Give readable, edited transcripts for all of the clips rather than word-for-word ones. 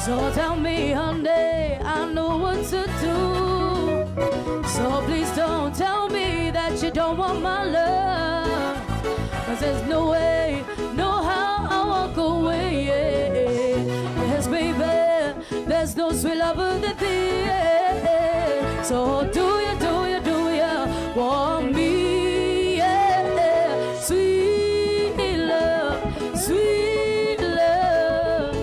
So tell me, honey, I know what to do. So please don't tell me that you don't want my love. 'Cause there's no way, no how I'll walk away. Yes, baby, there's no sweet love than this. So do you want me? Yeah. Sweet love, sweet love.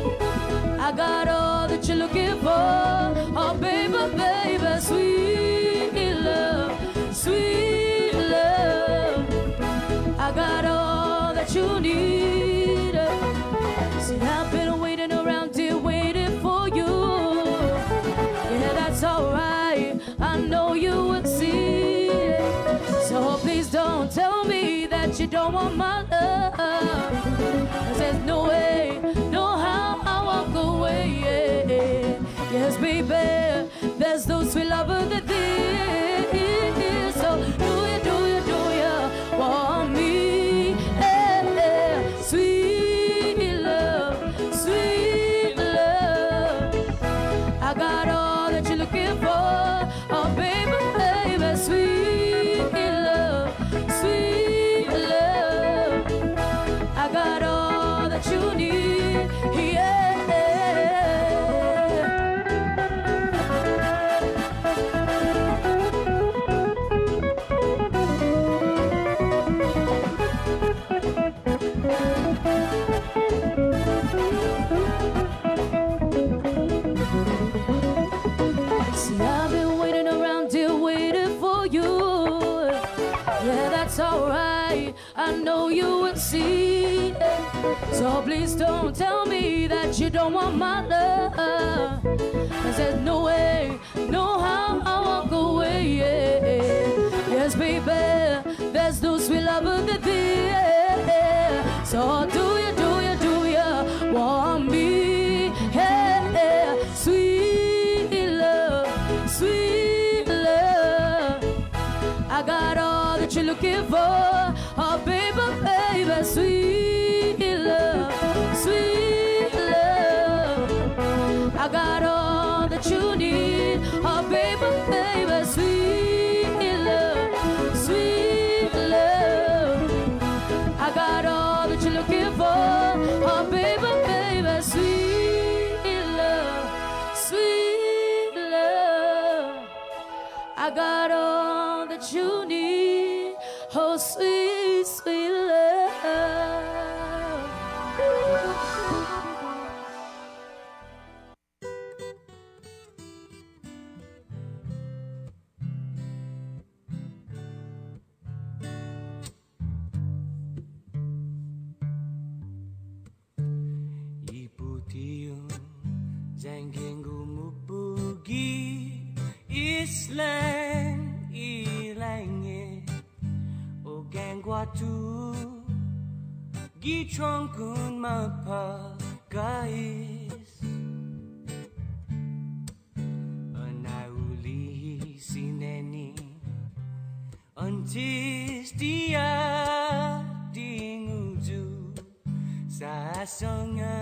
I got all that you're looking for. Oh, baby, baby, sweet love, sweet love. I got all that you need. See, I've been waiting around here, waiting for you. Yeah, that's alright. I know you would see. So please don't tell me that you don't want my love. 'Cause there's no way, no how I'll walk away. Yes, baby, there's no sweet love than this. So do you want me? Sweet love, sweet love. I got all that you're looking for. Oh, baby, baby, sweet love, sweet love. I got all that you need. Yeah. See, I've been waiting around here, waiting for you. Yeah, that's alright. I know you would see. So please don't tell me that you don't want my love. 'Cause there's no way, no how I'll walk away. Yes, baby, there's no sweet love than this. So do you want me? Yeah, sweet love, sweet love. I got all that you're looking for. Oh, baby, baby, sweet love, sweet love. I got all that you need. Oh, baby, baby, sweet love, sweet love. I got all that you're looking for. Oh, baby, baby, sweet love, sweet love. I got all that you need. Oh, sweet, sweet love. Iputiyo Zangengu mubugi Islang ilangye Ogangwatu Gitronkun mapa guys Anauli sineni Antis dia dinguju Sasonga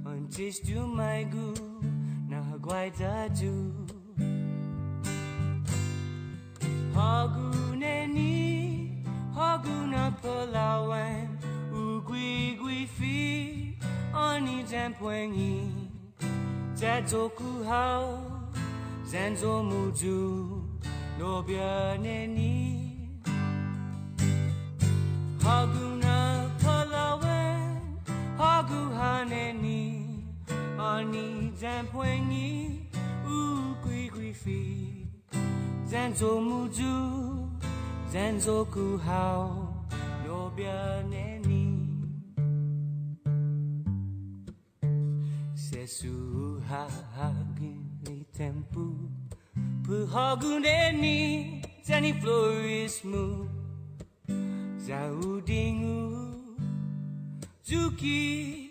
Antis du maigu Na guaidaju Haguneni Haguna palawan Ugui fi Ani jampuengi Zazoku hao Zanzo muju Nobianeni Haguna palawan Haguhaneni Ani jampuengi Ugui fi Zanzo muju Zanzo kuhao Nobianeni Sesu hagini tempu Puhaguneni Zani florismu Zaudingu Zuki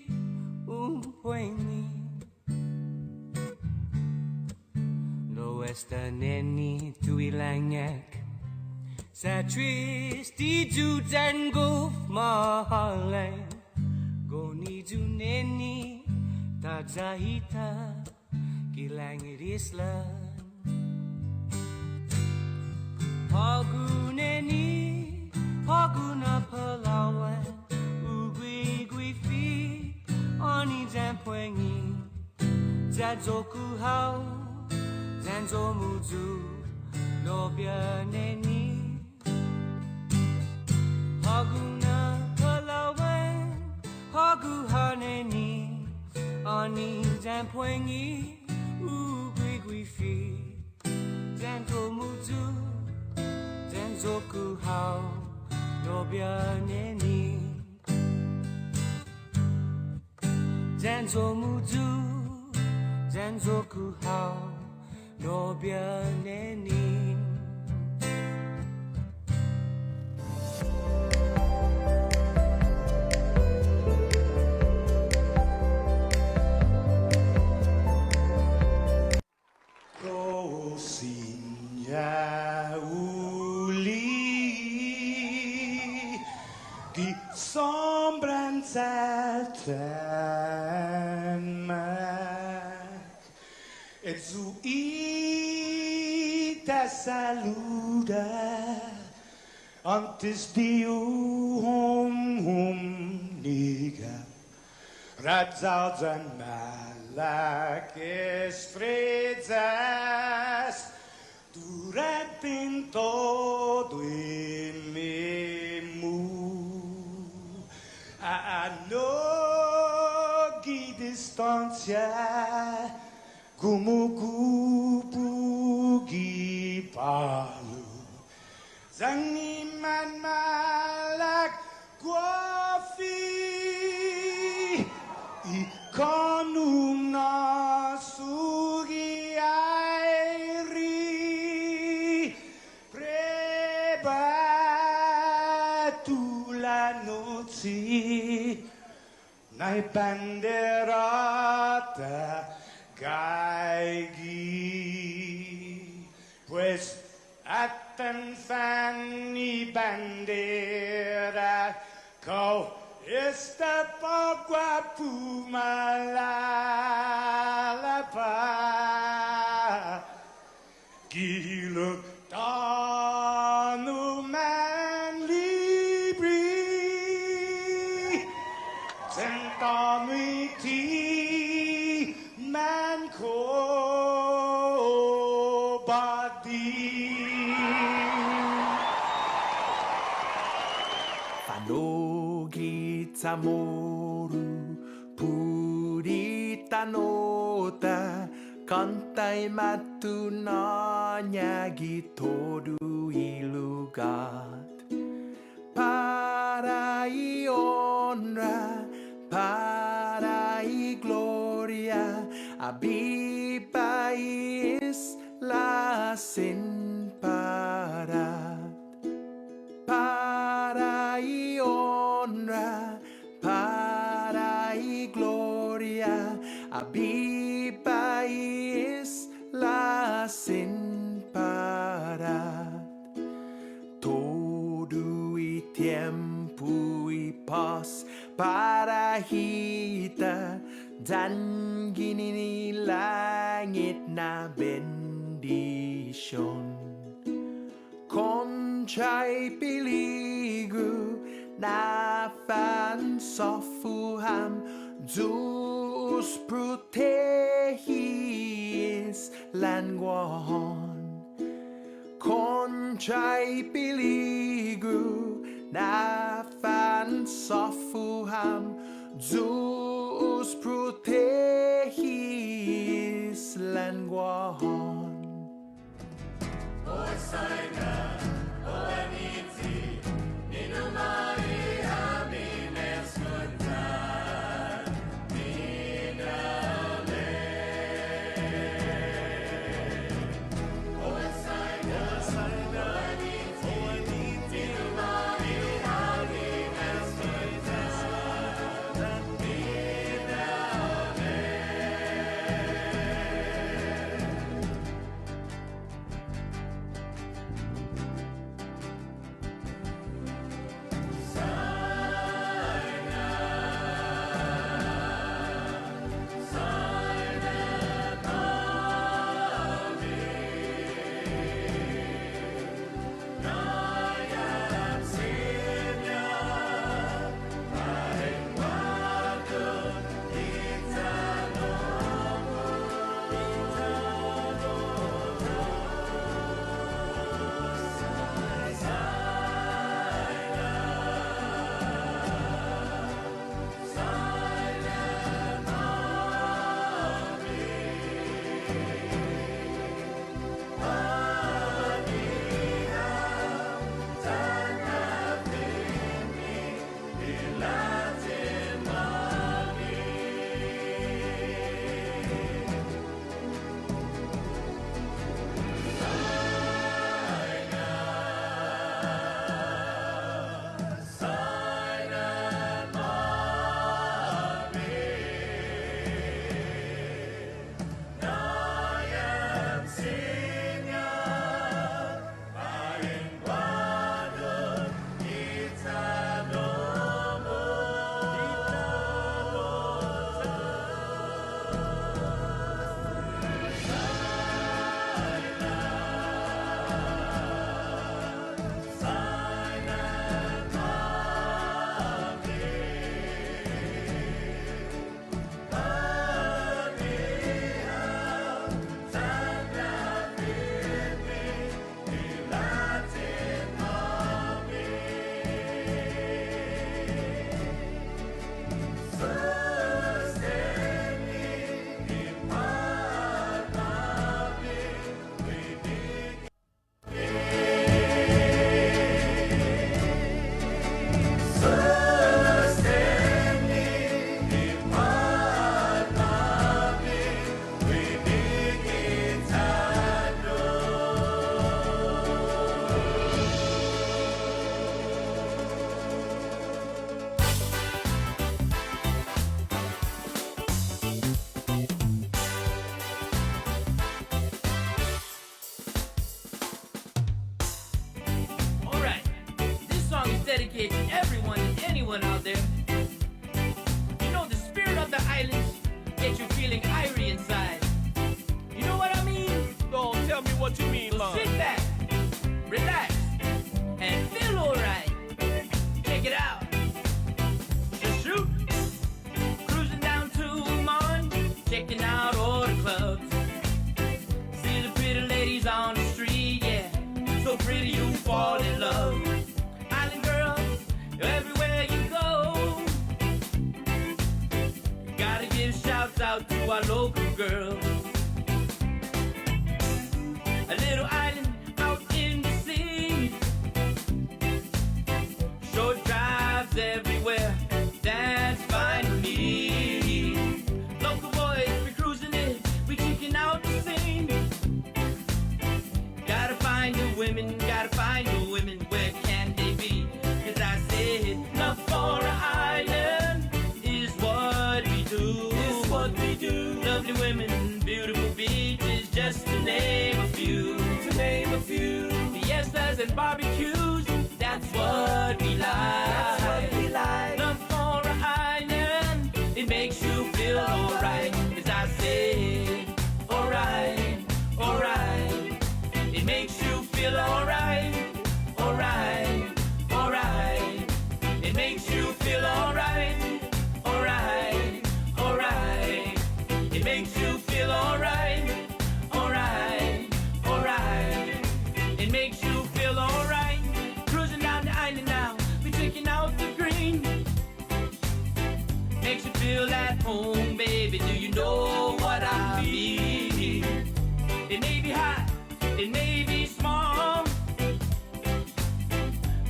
Umpwengi Loestaneni tuilanyak Sa tristi judan gof mahalan Goni juneni Tadzahita ki langit islan Haguneni Haguna Palawan Ugui Guifi Ani Zampuengi Zadzoku Hao Zanzo Muzu Nobia Neni Haguna Palawan Hagu Haneni Ani Zampuengi Ugui Guifi Zanzo Muzu Zanzoku Hao Nobia Neni Zanzo Muzu Zanzoku Hao Nobia Neni Sinya uli di sombranza temak e zu ita saluda antes di niga Radzaudzan malakes frezas durante in todo il memu a nogi distanza kumukupugi palu zangiman malak guafi ikonum nasugi airi prebatu la noci nai banderata gaigi pues atan fanni bandera kau esta pagua pumalapa gilo tanu man libri sentami ti man ko badi Tamoru purita nota kantai matu na nyagi todu ilugat para i honra para i gloria abiba is la sin para i honra para y gloria abiba is la sin para todo y tiempo y paz para hita dan gini langit na bendición conchay peligro na fan sofuham Zeus protegis languahon conchay peligro na fan sofuham Zeus protegis languahon dedicate to everyone and anyone out there. You know, the spirit of the islands gets you feeling irie inside. You know what I mean? Don't tell me what you mean, So man. sit back, relax, and feel alright. Check it out. Just shoot. Cruising down to Mon, checking out all the clubs. See the pretty ladies on the street, yeah. So pretty you fall in love. Island girls, everywhere you go. You gotta give shouts out to our local girls. A little island out in the sea. Short drives everywhere. That's fine with me. Local boys, we cruising it. We checking out the scene. Gotta find the women. Gotta find the women. Where can they be? 'Cause I said love for an island is what we do. Is what we do. Lovely women, beautiful beaches, just to name a few. To name a few. Fiestas and barbecues, that's what we like. That's what we like. Love for an island, it makes you feel alright. 'Cause I said, alright, alright. It makes you feel alright, alright, alright. It makes you feel alright, alright, alright. It makes you feel alright, alright, alright. It makes you feel alright. Cruising down the island now, we checking out the green. Makes you feel at home, baby. Do you know what I mean? It may be hot, it may be small,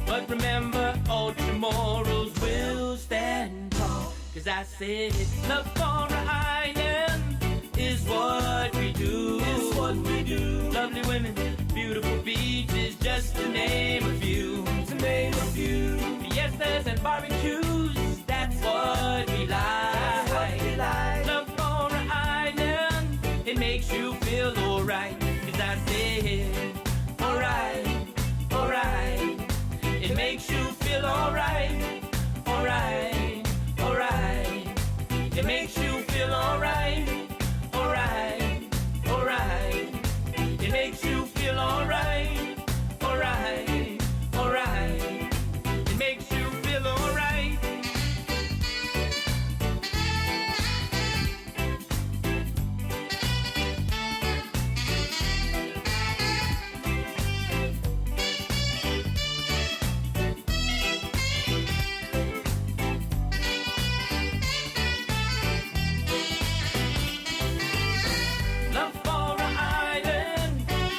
but remember, all tomorrows will stand tall. 'Cause I said love for an island is what we do. Is what we do. Lovely women, beautiful beaches, just to name a few. To name a few. Fiestas and barbecues, that's what we like. That's what we like. Love for an island, it makes you feel alright. 'Cause I said, alright, alright. It makes you feel alright, alright, alright. It makes you feel alright, alright, alright. It makes you feel alright, alright, alright. It makes you feel alright. Love for an island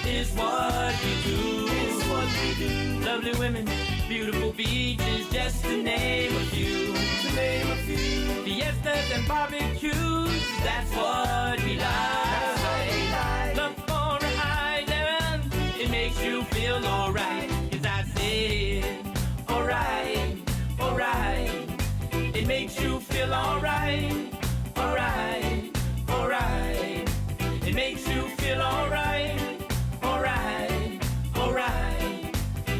is what we do. Is what we do. Lovely women, beautiful beaches, just to name a few. To name a few. Fiestas and barbecues, that's what we like. That's what we like. Love for an island, it makes you feel alright. 'Cause I said, alright, alright. It makes you feel alright, alright, alright. It makes you feel alright, alright, alright.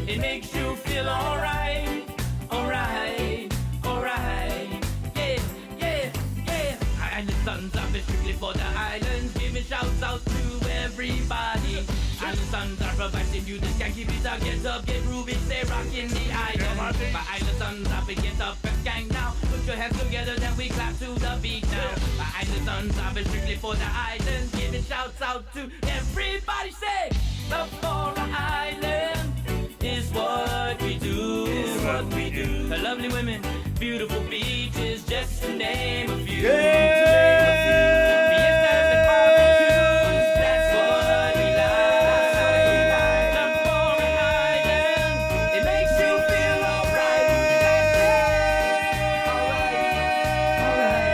It makes you feel alright, alright, alright. Yeah, yeah, yeah. Island Sons are strictly for the islands, giving shouts out to everybody. Island Sons are providing you this can keep it up, get up, get groovy, stay rocking the island. My Island Sons up and get up and gang now. Put your hands together, then we clap to the beat now. My Island Sons are strictly for the islands, giving shouts out to everybody. Say, love for the island is what we do. Is what we do. The lovely women, beautiful beaches, just to name a few. To name a few. Fiestas and barbecues, that's what we like. Love for an island, it makes you feel alright. Alright, alright.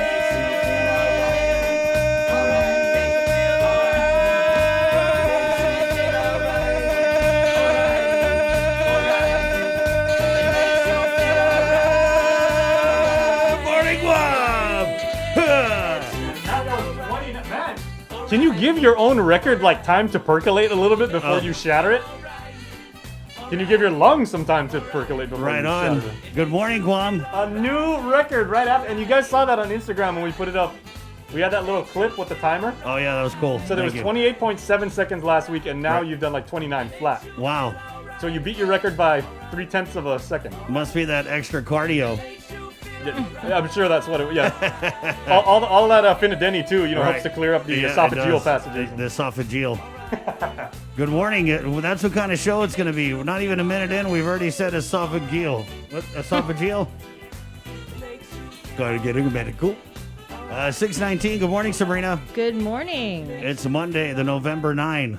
Makes you feel alright. Alright, makes you feel alright. Makes you feel alright. Can you give your own record like time to percolate a little bit before you shatter it? Can you give your lungs some time to percolate before Right you on. shout it? Good morning, Guam. A new record right after, and you guys saw that on Instagram when we put it up. We had that little clip with the timer. Oh yeah, that was cool. So there was 28.7 seconds last week, and now you've done like 29 flat. Wow. So you beat your record by 0.3 of a second. Must be that extra cardio. Yeah, I'm sure that's what it. Yeah. all that Finadeni too. You know, helps to clear up the Yeah, it esophageal does. passages. The esophageal. Good morning. That's what kind of show it's going to be. We're not even a minute in. We've already said esophageal. What? Esophageal? Gotta get medical. 6:19. Good morning, Sabrina. Good morning. It's Monday, the November 9.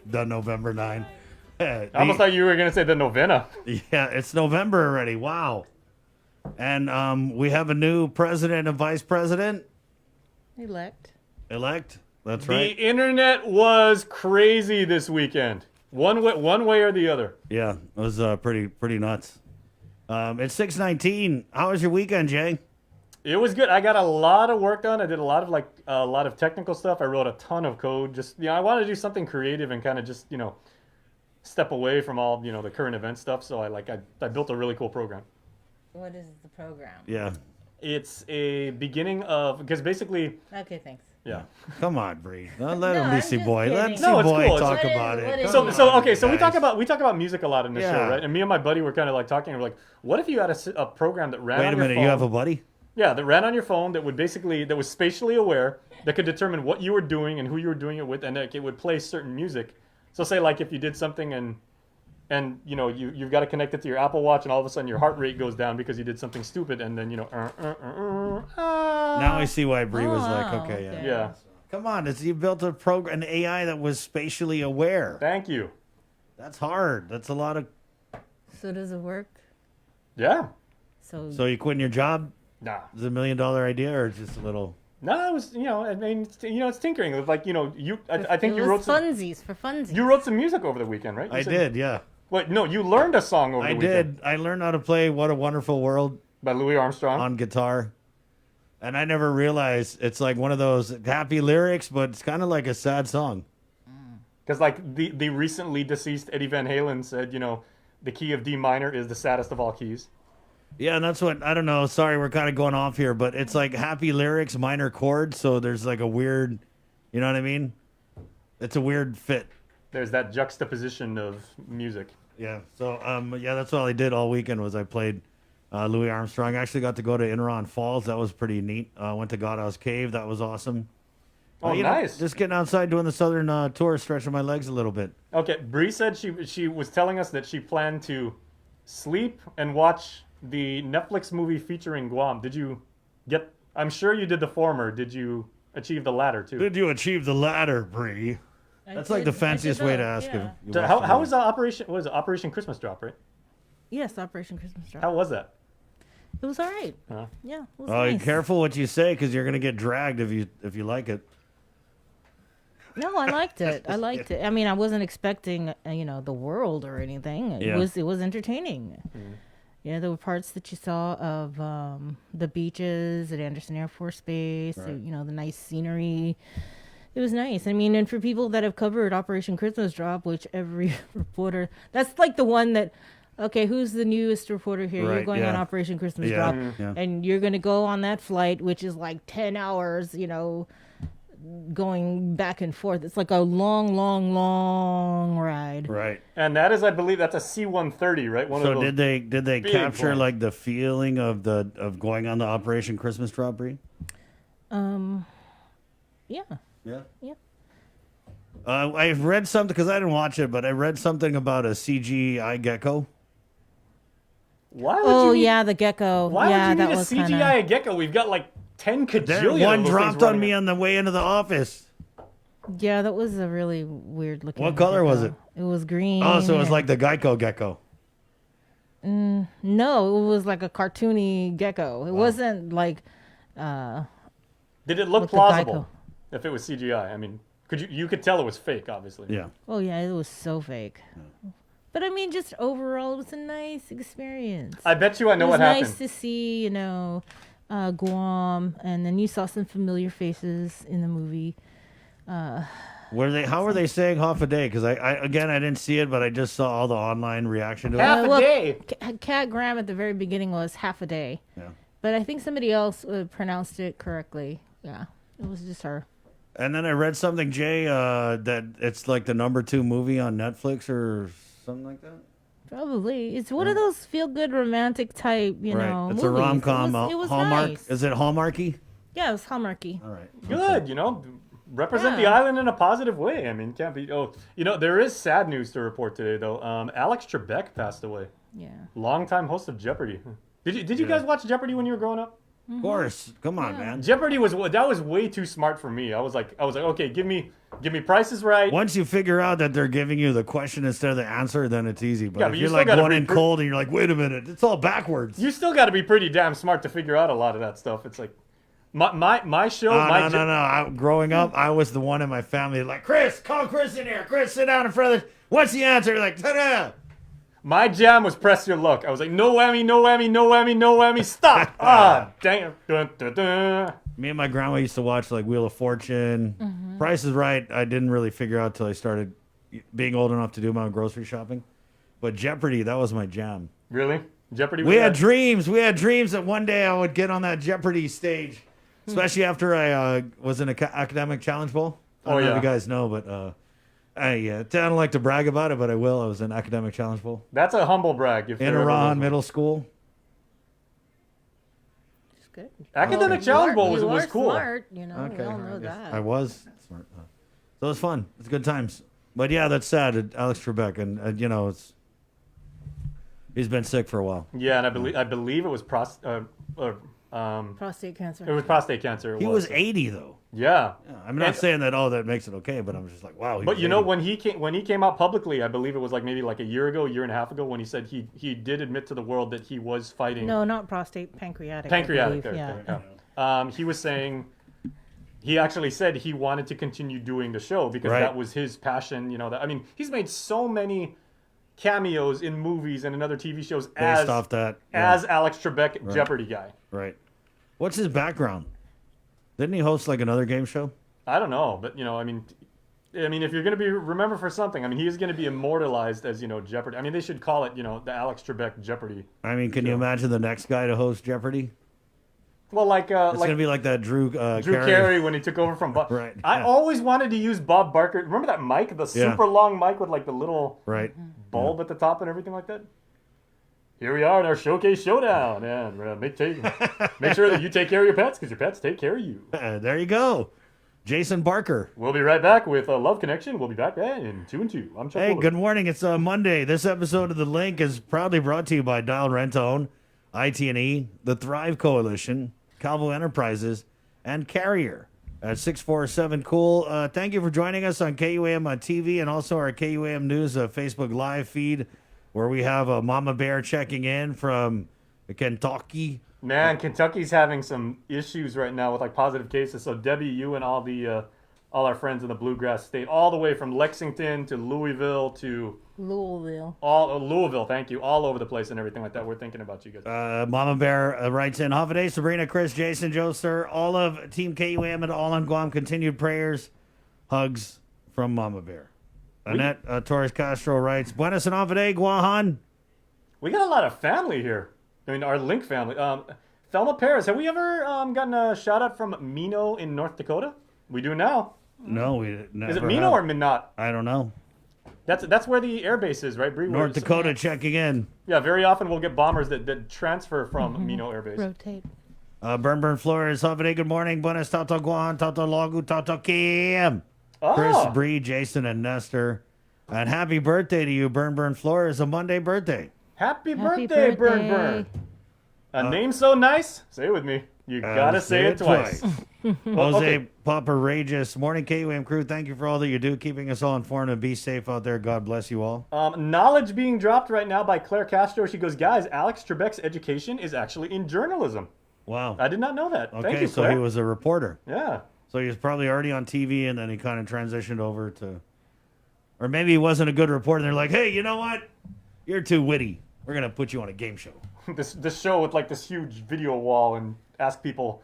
The November 9. I almost thought you were gonna say the novena. Yeah, it's November already. Wow. And we have a new president and vice president. Elect. That's The right. internet was crazy this weekend. One way or the other. Yeah, it was pretty nuts. It's 6:19. How was your weekend, Jay? It was good. I got a lot of work done. I did a lot of technical stuff. I wrote a ton of code. Just I wanted to do something creative and kind of just step away from all the current event stuff. So I built a really cool program. What is the program? Yeah. It's a beginning of because basically Okay, thanks. yeah. Come on, Bree. Let No, him I'm be C just boy. Let kidding. C No, it's boy cool. talk What is- about what it. is- Come So on, okay, so we guys. talk about music a lot in the show, Yeah. right? And me and my buddy were kind of like talking. And we're like, what if you had a program that ran Wait on a your minute. phone? You have a buddy? Yeah, that ran on your phone that was spatially aware, that could determine what you were doing and who you were doing it with, and it would play certain music. So say like if you did something and you've got to connect it to your Apple Watch, and all of a sudden your heart rate goes down because you did something stupid, and then Now I see why Bree was like, wow, okay, yeah. okay. yeah. Come on, you built a program, an AI that was spatially aware. Thank you. That's hard. That's a lot of. So does it work? Yeah. So you quitting your job? Nah. Is it $1 million idea or just a little? No, it was I mean it's tinkering with I think It you was wrote some funsies for funsies. you wrote some music over the weekend, right? You I said- did, yeah. Wait, no, you learned a song over I the weekend. did. I learned how to play "What a Wonderful World" By Louis Armstrong. on guitar, and I never realized it's like one of those happy lyrics, but it's kind of like a sad song. Because the recently deceased Eddie Van Halen said, the key of D minor is the saddest of all keys. Yeah, and that's what I don't know. Sorry, we're kind of going off here, but it's like happy lyrics, minor chords. So there's like a weird, you know what I mean? It's a weird fit. There's that juxtaposition of music. Yeah. So yeah, that's all I did all weekend was I played Louis Armstrong. I actually got to go to Inaron Falls. That was pretty neat. Went to Godhouse Cave. That was awesome. Oh, You know, nice. just getting outside, doing the southern tour, stretching my legs a little bit. Okay, Bree said she was telling us that she planned to sleep and watch the Netflix movie featuring Guam. Did you get? I'm sure you did the former. Did you achieve the latter too? Did you achieve the latter, Bree? That's like the fanciest way to ask him. So how was Operation? What was it? Operation Christmas Drop, right? Yes, Operation Christmas Drop. How was that? It was all right. Huh? Yeah, it was Oh, nice. careful what you say, because you're gonna get dragged if you like it. No, I liked it. I liked it. I mean, I wasn't expecting, the world or anything. It Yeah. was entertaining. Yeah, there were parts that you saw of the beaches at Anderson Air Force Base. Right. The nice scenery. It was nice. I mean, and for people that have covered Operation Christmas Drop, which every reporter, that's like the one that. Okay, who's the newest reporter here? You're Right, going on yeah. Operation Christmas Yeah, Drop, yeah. and you're going to go on that flight, which is like 10 hours, going back and forth. It's like a long, long, long ride. Right. And that is, I believe, that's a C-130, right? One So of those. did they big capture planes. like the feeling of going on the Operation Christmas Drop, Bree? Yeah. Yeah. Yeah. I've read something because I didn't watch it, but I read something about a CGI gecko. Why would Oh, you need, yeah, the gecko. Why yeah, would you that need a was CGI kinda... gecko? We've got like 10 There, cajillion. one of those dropped things on running. me on the way into the office. Yeah, that was a really weird looking. What color was gecko. It was green. Oh, so it was and- like the Geico gecko. No, it was like a cartoony gecko. It wasn't like. Did it look With the plausible Geico. if it was CGI? I mean, you could tell it was fake, obviously. Yeah. Oh yeah, it was so fake. But I mean, just overall, it was a nice experience. I bet you I know it was what nice happened. to see, Guam, and then you saw some familiar faces in the movie. How were they saying half a day? Because I didn't see it, but I just saw all the online reaction to it. Half a day. Cat Graham at the very beginning was half a day. Yeah. But I think somebody else pronounced it correctly. Yeah, it was just her. And then I read something, Jay, that it's like the #2 movie on Netflix or something like that. Probably. It's one of those feel-good romantic type, you know, It's movies. a rom-com. It was Hallmark. nice. Is it Hallmarky? Yeah, it was Hallmarky. All right. Good, you know, represent the island in a positive way. I mean, can't be. Oh, you know, there is sad news to report today, though. Alex Trebek passed away. Yeah. Longtime host of Jeopardy. Did you guys watch Jeopardy when you were growing up? Of course. Come on, man. Jeopardy was way too smart for me. I was like, okay, give me Price is Right. Once you figure out that they're giving you the question instead of the answer, then it's easy. But Yeah, if but you you're still like gotta going be in cold and you're like, wait a minute, it's all backwards. You still got to be pretty damn smart to figure out a lot of that stuff. It's like my show. No. Growing up, I was the one in my family like, Chris, call Chris in here. Chris, sit down in front of this. What's the answer? Like, ta-da. My jam was Press Your Luck. I was like, no whammy, no whammy, no whammy, no whammy. Stop. Damn. Dun, dun, dun. Me and my grandma used to watch like Wheel of Fortune. Price is Right. I didn't really figure out till I started being old enough to do my own grocery shopping. But Jeopardy, that was my jam. Really? Jeopardy. We had dreams. We had dreams that one day I would get on that Jeopardy stage, especially after I was in an academic challenge bowl. I don't know if you guys know, but I don't like to brag about it, but I will. I was in academic challenge bowl. That's a humble brag. If In Iran Middle School. It's good. Academic challenge bowl was cool. Smart, you know, we all know that. I was smart. So it was fun. It's good times. But yeah, that's sad. Alex Trebek, and you know, he's been sick for a while. Yeah, and I believe it was prostate cancer. It was prostate cancer. He was 80 though. Yeah. I'm not saying that makes it okay, but I'm just like, wow. But you know, when he came out publicly, I believe it was like maybe like a year and a half ago, when he said he did admit to the world that he was fighting. No, not prostate, pancreatic. Pancreatic. Yeah. He was saying. He actually said he wanted to continue doing the show because that was his passion. You know, I mean, he's made so many cameos in movies and in other TV shows based off that as Alex Trebek, Jeopardy guy. Right. What's his background? Didn't he host like another game show? I don't know, but you know, I mean, if you're going to be remembered for something, I mean, he is going to be immortalized as, you know, Jeopardy. I mean, they should call it, you know, the Alex Trebek Jeopardy. I mean, can you imagine the next guy to host Jeopardy? Well, it's going to be like that Drew Carey when he took over from Bob. Right. I always wanted to use Bob Barker. Remember that mic, the super long mic with like the little bulb at the top and everything like that? Here we are in our showcase showdown, and make sure that you take care of your pets because your pets take care of you. There you go. Jason Barker. We'll be right back with Love Connection. We'll be back in 2 and 2. I'm Chuck. Hey, good morning. It's Monday. This episode of The Link is proudly brought to you by Dial Rent Own, IT&E, the Thrive Coalition, Calvo Enterprises, and Carrier at 647 Cool. Thank you for joining us on KUAM TV and also our KUAM News Facebook Live feed, where we have Mama Bear checking in from Kentucky. Man, Kentucky's having some issues right now with like positive cases. So Debbie, you and all our friends in the Bluegrass State, all the way from Lexington to Louisville to Louisville, thank you, all over the place and everything like that. We're thinking about you guys. Mama Bear writes in, Holiday, Sabrina, Chris, Jason, Joe, sir, all of Team KUAM and all on Guam, continued prayers, hugs from Mama Bear. Annette Torres Castro writes, Buenas and Avide, Guahan. We got a lot of family here. I mean, our Link family. Thelma Paris, have we ever gotten a shout out from Mino in North Dakota? We do now. No, we never. Is it Mino or Minot? I don't know. That's where the air base is, right, Bree? North Dakota checking in. Yeah, very often we'll get bombers that transfer from Mino Air Base. Rotate. Burn Flores, Havade, good morning. Buenas, Tato Guan, Tato Logu, Tato Kim. Oh. Chris, Bree, Jason, and Nestor. And happy birthday to you, Burn Flores, a Monday birthday. Happy birthday, Burn. A name so nice? Say it with me. You gotta say it twice. Jose Paparageous. Morning, KUAM crew. Thank you for all that you do, keeping us all informed, and be safe out there. God bless you all. Knowledge being dropped right now by Claire Castro. She goes, guys, Alex Trebek's education is actually in journalism. Wow. I did not know that. Okay, Thank you, so Claire. he was a reporter. Yeah. So he was probably already on TV, and then he kind of transitioned over to... Or maybe he wasn't a good reporter, and they're like, hey, you know what? You're too witty. We're going to put you on a game show. This show with like this huge video wall and ask people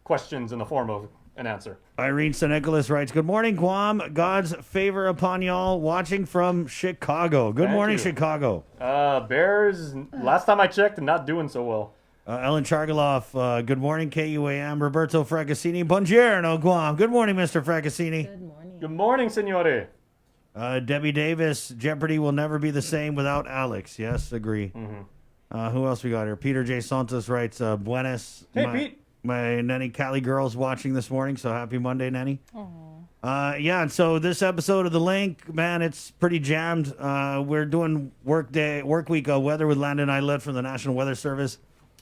questions in the form of an answer. Irene St. Nicholas writes, "Good morning, Guam. God's favor upon y'all. Watching from Chicago. Good Thank morning, you. Chicago." Bears, last time I checked, not doing so well. Ellen Chargaloff, good morning, KUAM. Roberto Fracassini, buongiorno, Guam. Good morning, Mr. Fracassini. Good morning. Good morning, signore. Debbie Davis, Jeopardy will never be the same without Alex. Yes, agree. Who else we got here? Peter J. Santos writes, Buenas. Hey, Pete. My Nenny Cali girl's watching this morning, so happy Monday, Nenny. Yeah, and so this episode of The Link, man, it's pretty jammed. We're doing work week weather with Landon Islet from the National Weather Service.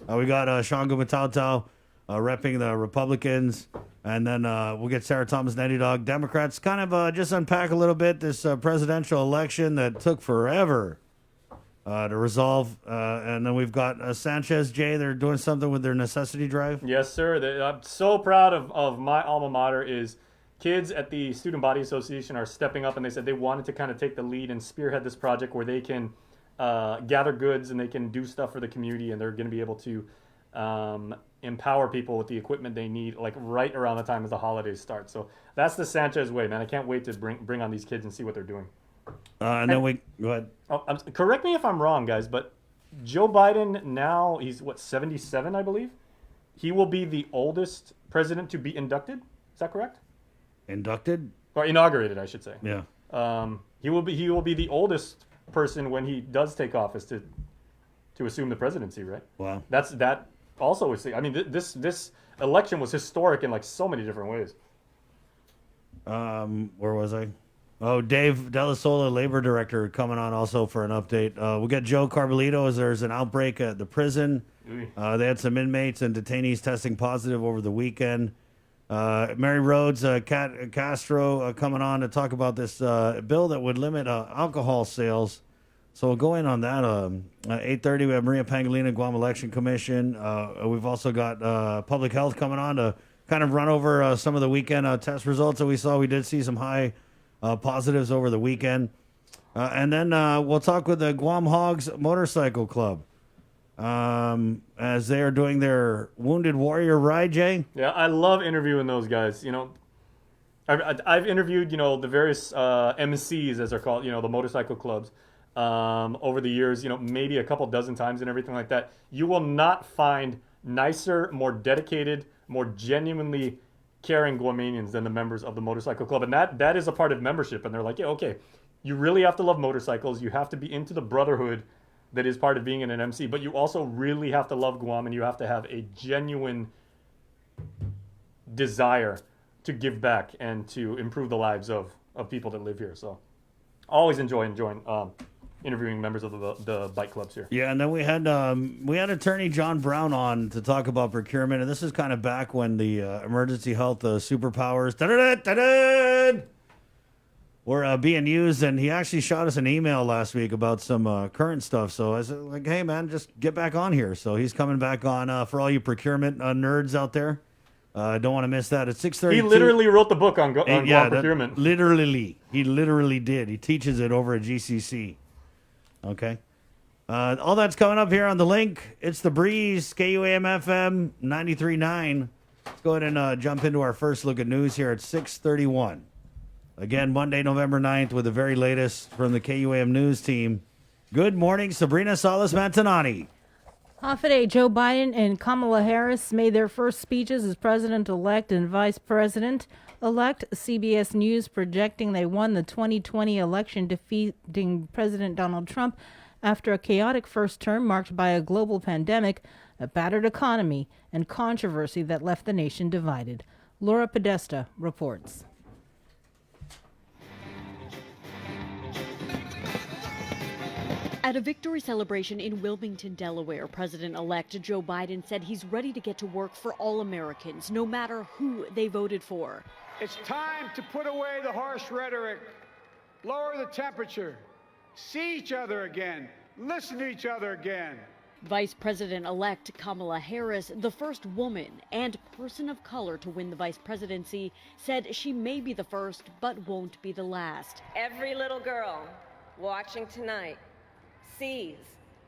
We got Shango Matau repping the Republicans, and then we'll get Sarah Thomas, Nettie Dog, Democrats. Kind of just unpack a little bit this presidential election that took forever to resolve. And then we've got Sanchez, Jay, they're doing something with their necessity drive. Yes, sir. I'm so proud of my alma mater is kids at the Student Body Association are stepping up, and they said they wanted to kind of take the lead and spearhead this project where they can gather goods and they can do stuff for the community, and they're going to be able to empower people with the equipment they need, like right around the time as the holidays start. So that's the Sanchez way, man. I can't wait to bring on these kids and see what they're doing. And then we go ahead. Oh, correct me if I'm wrong, guys, but Joe Biden now, he's 77, I believe. He will be the oldest president to be inducted. Is that correct? Inducted? Or inaugurated, I should say. Yeah. He will be the oldest person when he does take office to assume the presidency, right? Wow. That also is. I mean, this election was historic in like so many different ways. Where was I? Oh, Dave Della Sola, labor director, coming on also for an update. We'll get Joe Carbolito as there's an outbreak at the prison. They had some inmates and detainees testing positive over the weekend. Mary Rhodes, Kat Castro coming on to talk about this bill that would limit alcohol sales. So we'll go in on that. 8:30, we have Maria Pangolina, Guam Election Commission. We've also got public health coming on to kind of run over some of the weekend test results that we saw. We did see some high positives over the weekend. And then we'll talk with the Guam Hogs Motorcycle Club as they are doing their Wounded Warrior ride, Jay. Yeah, I love interviewing those guys. You know, I've interviewed, the various MCs, as they're called, the motorcycle clubs, over the years, maybe a couple dozen times and everything like that. You will not find nicer, more dedicated, more genuinely caring Guamanians than the members of the motorcycle club. And that is a part of membership. And they're like, yeah, okay, you really have to love motorcycles. You have to be into the brotherhood that is part of being an MC, but you also really have to love Guam, and you have to have a genuine desire to give back and to improve the lives of people that live here. So always enjoying interviewing members of the bike clubs here. Yeah, and then we had attorney John Brown on to talk about procurement, and this is kind of back when the emergency health superpowers were being used, and he actually shot us an email last week about some current stuff. So I said, like, hey, man, just get back on here. So he's coming back on for all you procurement nerds out there. Don't want to miss that. At 6:30. He literally wrote the book on Guam procurement. He literally did. He teaches it over at GCC. Okay. All that's coming up here on The Link. It's The Breeze, KUAM FM 93.9. Let's go ahead and jump into our first look at news here at 6:31. Again, Monday, November 9th, with the very latest from the KUAM news team. Good morning, Sabrina Salas-Mantanani. Today, Joe Biden and Kamala Harris made their first speeches as president-elect and vice president-elect. CBS News projecting they won the 2020 election, defeating President Donald Trump after a chaotic first term marked by a global pandemic, a battered economy, and controversy that left the nation divided. Laura Podesta reports. At a victory celebration in Wilmington, Delaware, President-elect Joe Biden said he's ready to get to work for all Americans, no matter who they voted for. It's time to put away the harsh rhetoric, lower the temperature, see each other again, listen to each other again. Vice President-elect Kamala Harris, the first woman and person of color to win the vice presidency, said she may be the first, but won't be the last. Every little girl watching tonight sees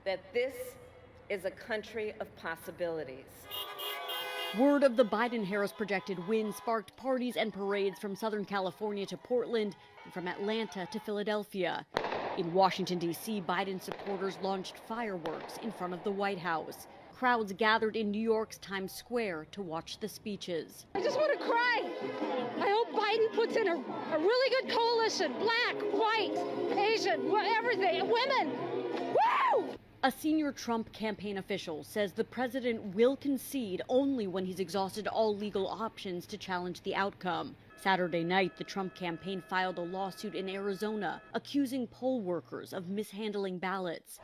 that this is a country of possibilities. Word of the Biden-Harris projected win sparked parties and parades from Southern California to Portland and from Atlanta to Philadelphia. In Washington, D.C., Biden supporters launched fireworks in front of the White House. Crowds gathered in New York's Times Square to watch the speeches. I just want to cry. I hope Biden puts in a really good coalition. Black, white, Asian, everything, women. Woo! A senior Trump campaign official says the president will concede only when he's exhausted all legal options to challenge the outcome. Saturday night, the Trump campaign filed a lawsuit in Arizona accusing poll workers of mishandling ballots.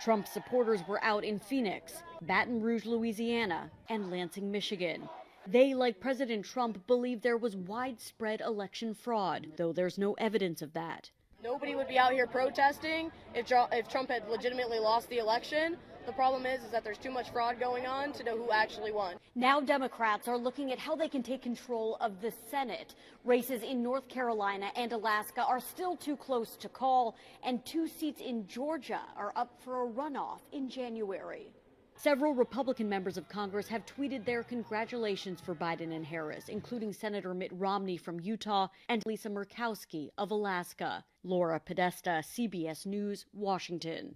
Trump supporters were out in Phoenix, Baton Rouge, Louisiana, and Lansing, Michigan. They, like President Trump, believe there was widespread election fraud, though there's no evidence of that. Nobody would be out here protesting if Trump had legitimately lost the election. The problem is that there's too much fraud going on to know who actually won. Now Democrats are looking at how they can take control of the Senate. Races in North Carolina and Alaska are still too close to call, and 2 seats in Georgia are up for a runoff in January. Several Republican members of Congress have tweeted their congratulations for Biden and Harris, including Senator Mitt Romney from Utah and Lisa Murkowski of Alaska. Laura Podesta, CBS News, Washington.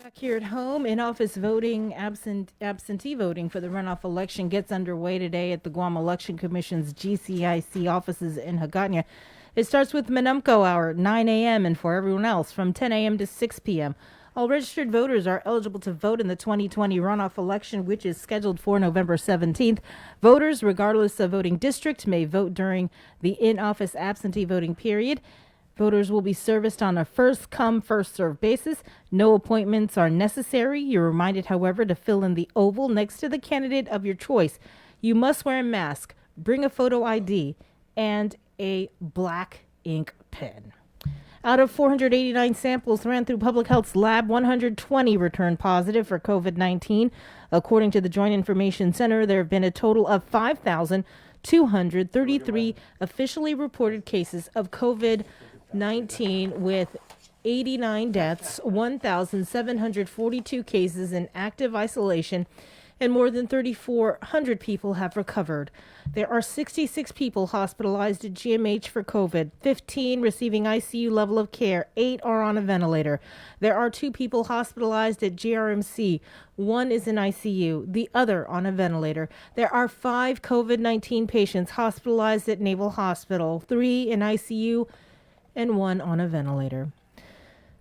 Back here at home, in-office voting, absentee voting for the runoff election gets underway today at the Guam Election Commission's GCIC offices in Hagåtña. It starts with Manumco hour at 9 a.m. and for everyone else from 10 a.m. to 6 p.m. All registered voters are eligible to vote in the 2020 runoff election, which is scheduled for November 17th. Voters, regardless of voting district, may vote during the in-office absentee voting period. Voters will be serviced on a first-come, first-served basis. No appointments are necessary. You're reminded, however, to fill in the oval next to the candidate of your choice. You must wear a mask, bring a photo ID, and a black ink pen. Out of 489 samples ran through Public Health's lab, 120 returned positive for COVID-19. According to the Joint Information Center, there have been a total of 5,233 officially reported cases of COVID-19 with 89 deaths, 1,742 cases in active isolation, and more than 3,400 people have recovered. There are 66 people hospitalized at GMH for COVID, 15 receiving ICU level of care, 8 are on a ventilator. There are 2 people hospitalized at GRMC. 1 is in ICU, the other on a ventilator. There are 5 COVID-19 patients hospitalized at Naval Hospital, 3 in ICU, and 1 on a ventilator.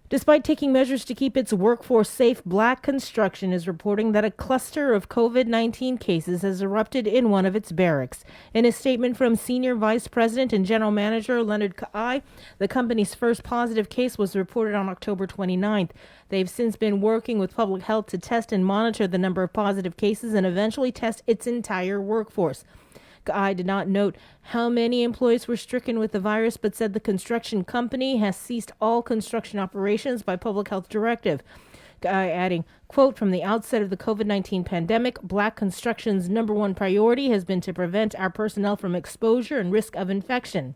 Despite taking measures to keep its workforce safe, Black Construction is reporting that a cluster of COVID-19 cases has erupted in one of its barracks. In a statement from Senior Vice President and General Manager Leonard Ka'ai, the company's first positive case was reported on October 29th. They've since been working with public health to test and monitor the number of positive cases and eventually test its entire workforce. Ka'ai did not note how many employees were stricken with the virus, but said the construction company has ceased all construction operations by public health directive. Ka'ai adding, quote, from the outset of the COVID-19 pandemic, Black Construction's number one priority has been to prevent our personnel from exposure and risk of infection.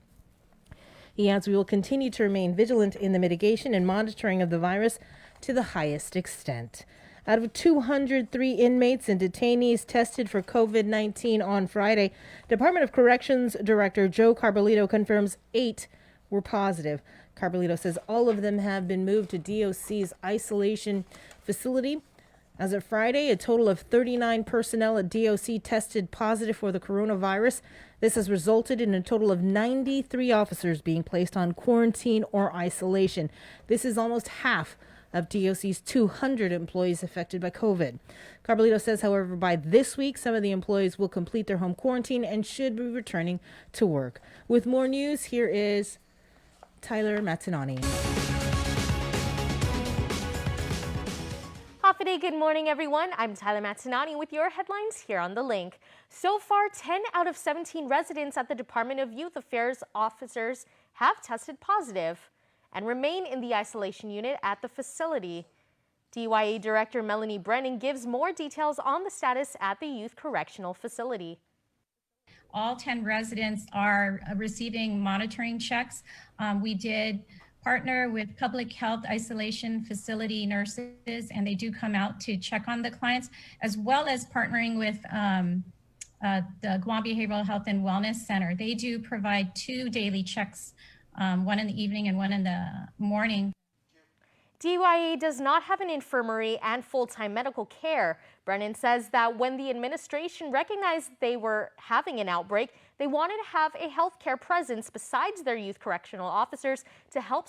He adds, we will continue to remain vigilant in the mitigation and monitoring of the virus to the highest extent. Out of 203 inmates and detainees tested for COVID-19 on Friday, Department of Corrections Director Joe Carbolito confirms 8 were positive. Carbolito says all of them have been moved to DOC's isolation facility. As of Friday, a total of 39 personnel at DOC tested positive for the coronavirus. This has resulted in a total of 93 officers being placed on quarantine or isolation. This is almost half of DOC's 200 employees affected by COVID. Carbolito says, however, by this week, some of the employees will complete their home quarantine and should be returning to work. With more news, here is Tyler Matinani. Hafide, good morning, everyone. I'm Tyler Matinani with your headlines here on The Link. So far, 10 out of 17 residents at the Department of Youth Affairs officers have tested positive and remain in the isolation unit at the facility. DYA Director Melanie Brennan gives more details on the status at the Youth Correctional Facility. All 10 residents are receiving monitoring checks. We did partner with public health isolation facility nurses, and they do come out to check on the clients, as well as partnering with the Guam Behavioral Health and Wellness Center. They do provide 2 daily checks, one in the evening and one in the morning. DYA does not have an infirmary and full-time medical care. Brennan says that when the administration recognized they were having an outbreak, they wanted to have a healthcare presence besides their youth correctional officers to help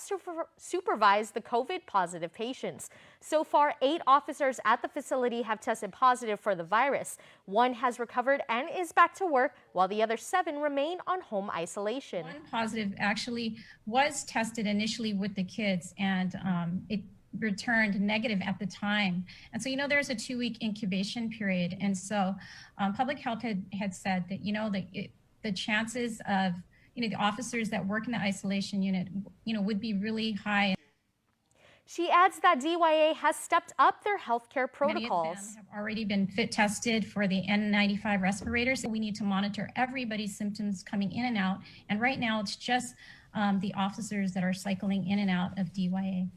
supervise the COVID-positive patients. So far, 8 officers at the facility have tested positive for the virus. 1 has recovered and is back to work, while the other 7 remain on home isolation. 1 positive actually was tested initially with the kids, and it returned negative at the time. And so, there's a 2-week incubation period. And so public health had said that, the chances of, the officers that work in the isolation unit, would be really high. She adds that DYA has stepped up their healthcare protocols. Many of them have already been fit tested for the N95 respirators. We need to monitor everybody's symptoms coming in and out. And right now it's just the officers that are cycling in and out of DYA.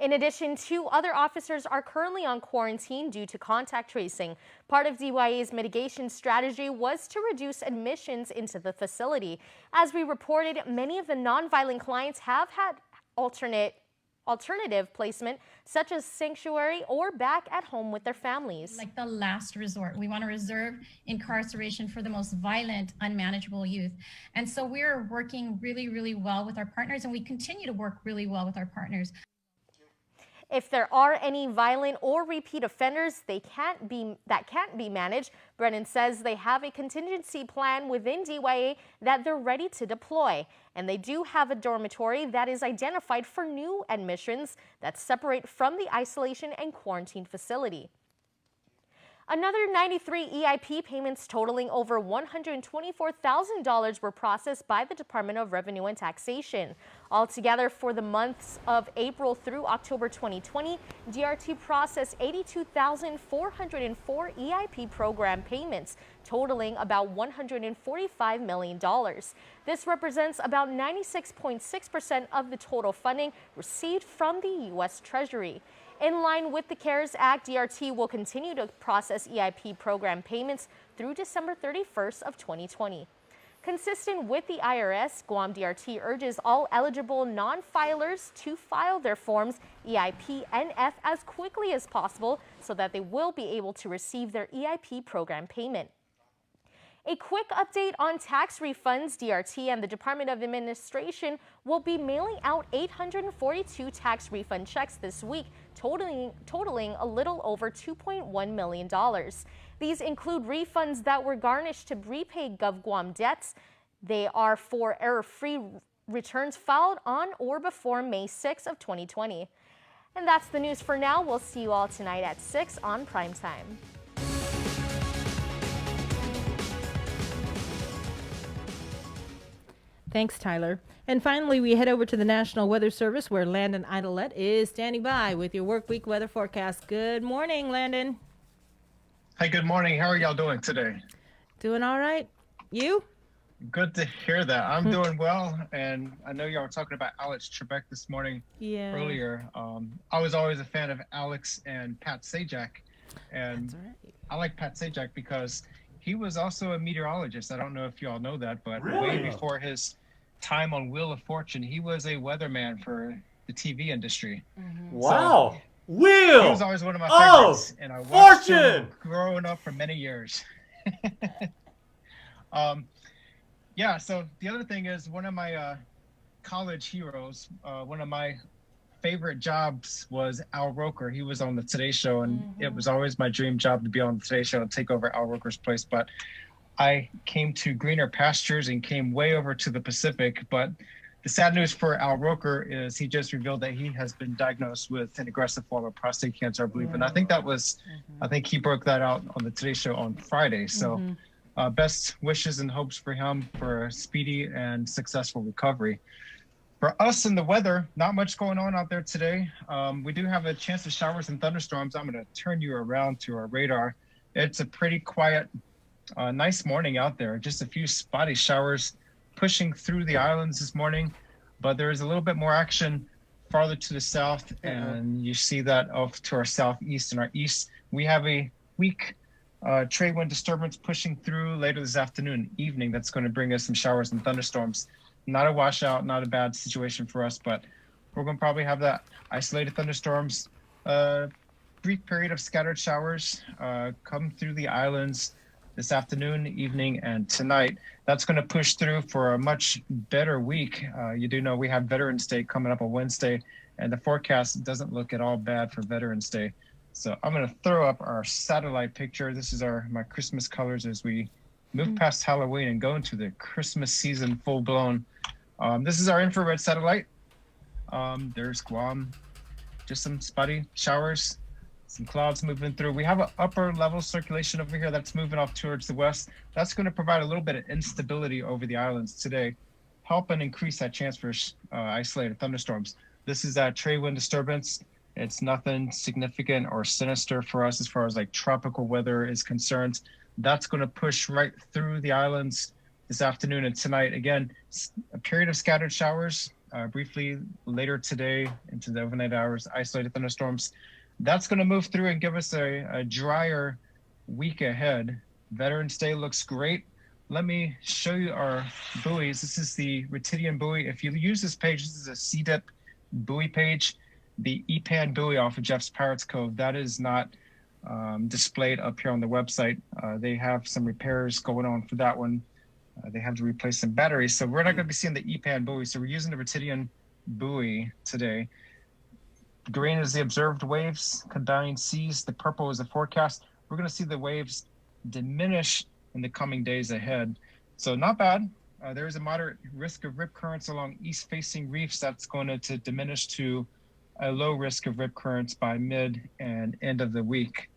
In addition, 2 other officers are currently on quarantine due to contact tracing. Part of DYA's mitigation strategy was to reduce admissions into the facility. As we reported, many of the nonviolent clients have had alternative placement, such as sanctuary or back at home with their families. Like the last resort. We want to reserve incarceration for the most violent, unmanageable youth. And so we're working really, really well with our partners, and we continue to work really well with our partners. If there are any violent or repeat offenders that can't be managed, Brennan says they have a contingency plan within DYA that they're ready to deploy. And they do have a dormitory that is identified for new admissions that's separate from the isolation and quarantine facility. Another 93 EIP payments totaling over $124,000 were processed by the Department of Revenue and Taxation. Altogether, for the months of April through October 2020, DRT processed 82,404 EIP program payments, totaling about $145 million. This represents about 96.6% of the total funding received from the U.S. Treasury. In line with the CARES Act, DRT will continue to process EIP program payments through December 31st of 2020. Consistent with the IRS, Guam DRT urges all eligible non-filers to file their forms EIP NF as quickly as possible so that they will be able to receive their EIP program payment. A quick update on tax refunds. DRT and the Department of Administration will be mailing out 842 tax refund checks this week, totaling a little over $2.1 million. These include refunds that were garnished to repay GovGuam debts. They are for error-free returns filed on or before May 6 of 2020. And that's the news for now. We'll see you all tonight at 6 on Primetime. Thanks, Tyler. And finally, we head over to the National Weather Service, where Landon Idolette is standing by with your work week weather forecast. Good morning, Landon. Hi, good morning. How are y'all doing today? Doing all right. You? Good to hear that. I'm doing well, and I know y'all were talking about Alex Trebek this morning earlier. I was always a fan of Alex and Pat Sajak, and I like Pat Sajak because he was also a meteorologist. I don't know if you all know that, but way before his time on Wheel of Fortune, he was a weatherman for the TV industry. Wow. So, Wheel! He was always one of my favorites, and I watched him growing up for many years. Yeah, so the other thing is one of my college heroes, one of my favorite jobs was Al Roker. He was on the Today Show, and it was always my dream job to be on the Today Show and take over Al Roker's place. But I came to greener pastures and came way over to the Pacific. But the sad news for Al Roker is he just revealed that he has been diagnosed with an aggressive form of prostate cancer, I believe. And I think that was, I think he broke that out on the Today Show on Friday. So best wishes and hopes for him for a speedy and successful recovery. For us in the weather, not much going on out there today. We do have a chance of showers and thunderstorms. I'm going to turn you around to our radar. It's a pretty quiet, nice morning out there. Just a few spotty showers pushing through the islands this morning. but there is a little bit more action farther to the south, and you see that off to our southeast and our east. We have a weak trade wind disturbance pushing through later this afternoon, evening. That's going to bring us some showers and thunderstorms. Not a washout, not a bad situation for us, but we're going to probably have that isolated thunderstorms. Brief period of scattered showers come through the islands this afternoon, evening, and tonight. That's going to push through for a much better week. You do know we have Veterans Day coming up on Wednesday, and the forecast doesn't look at all bad for Veterans Day. So I'm going to throw up our satellite picture. This is my Christmas colors as we move past Halloween and go into the Christmas season full blown. This is our infrared satellite. There's Guam, just some spotty showers, some clouds moving through. We have an upper level circulation over here that's moving off towards the west. That's going to provide a little bit of instability over the islands today, help and increase that chance for isolated thunderstorms. This is that trade wind disturbance. It's nothing significant or sinister for us as far as like tropical weather is concerned. That's going to push right through the islands this afternoon and tonight. Again, a period of scattered showers briefly later today into the overnight hours, isolated thunderstorms. That's going to move through and give us a drier week ahead. Veterans Day looks great. Let me show you our buoys. This is the Retidian buoy. If you use this page, this is a CDIP buoy page. The EPAN buoy off of Jeff's Pirates Cove, that is not displayed up here on the website. They have some repairs going on for that one. They have to replace some batteries. So we're not going to be seeing the EPAN buoy. So we're using the Retidian buoy today. Green is the observed waves, combined seas. The purple is the forecast. We're going to see the waves diminish in the coming days ahead. So not bad. There is a moderate risk of rip currents along east-facing reefs. That's going to diminish to a low risk of rip currents by mid and end of the week.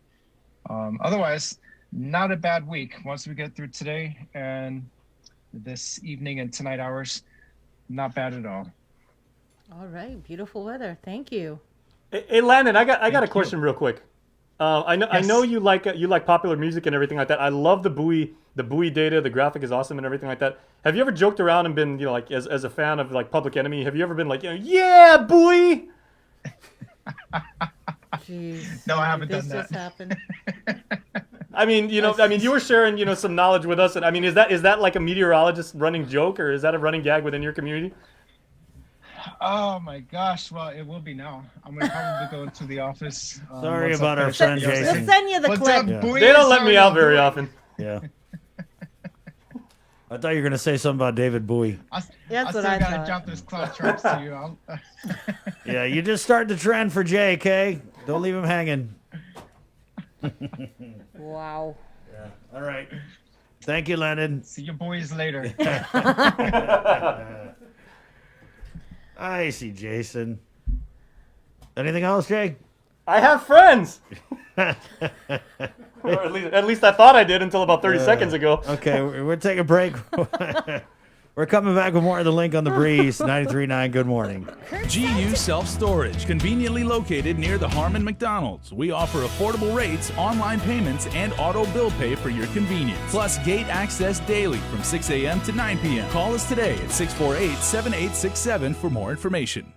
Otherwise, not a bad week. Once we get through today and this evening and tonight hours, not bad at all. All right, beautiful weather. Thank you. Hey, Landon, I got a question real quick. I know you like popular music and everything like that. I love the buoy data. The graphic is awesome and everything like that. Have you ever joked around and been, like as a fan of like Public Enemy? Have you ever been like, yeah, buoy? Jeez. No, I haven't done that. This just happened. I mean, you were sharing, some knowledge with us. And I mean, is that like a meteorologist running joke, or is that a running gag within your community? Oh my gosh! Well, it will be now. I'm gonna probably go into the office. Sorry about our friend Jason. We'll send you the clip. Yeah. They don't let me out very often. Yeah. I thought you were gonna say something about David Bowie. That's what I I gotta thought. drop those cloud charts to you. Yeah, you just start the trend for Jay, okay? Don't leave him hanging. Wow. Yeah. All right. Thank you, Landon. See you boys later. I see Jason. Anything else, Jay? I have friends. Or at least I thought I did until about 30 seconds ago. Okay, we're taking a break. We're coming back with more of The Link on the Breeze. 93.9, good morning. GU Self-Storage, conveniently located near the Harmon McDonald's. We offer affordable rates, online payments, and auto bill pay for your convenience. Plus gate access daily from 6 a.m. to 9 p.m. Call us today at 648-7867 for more information.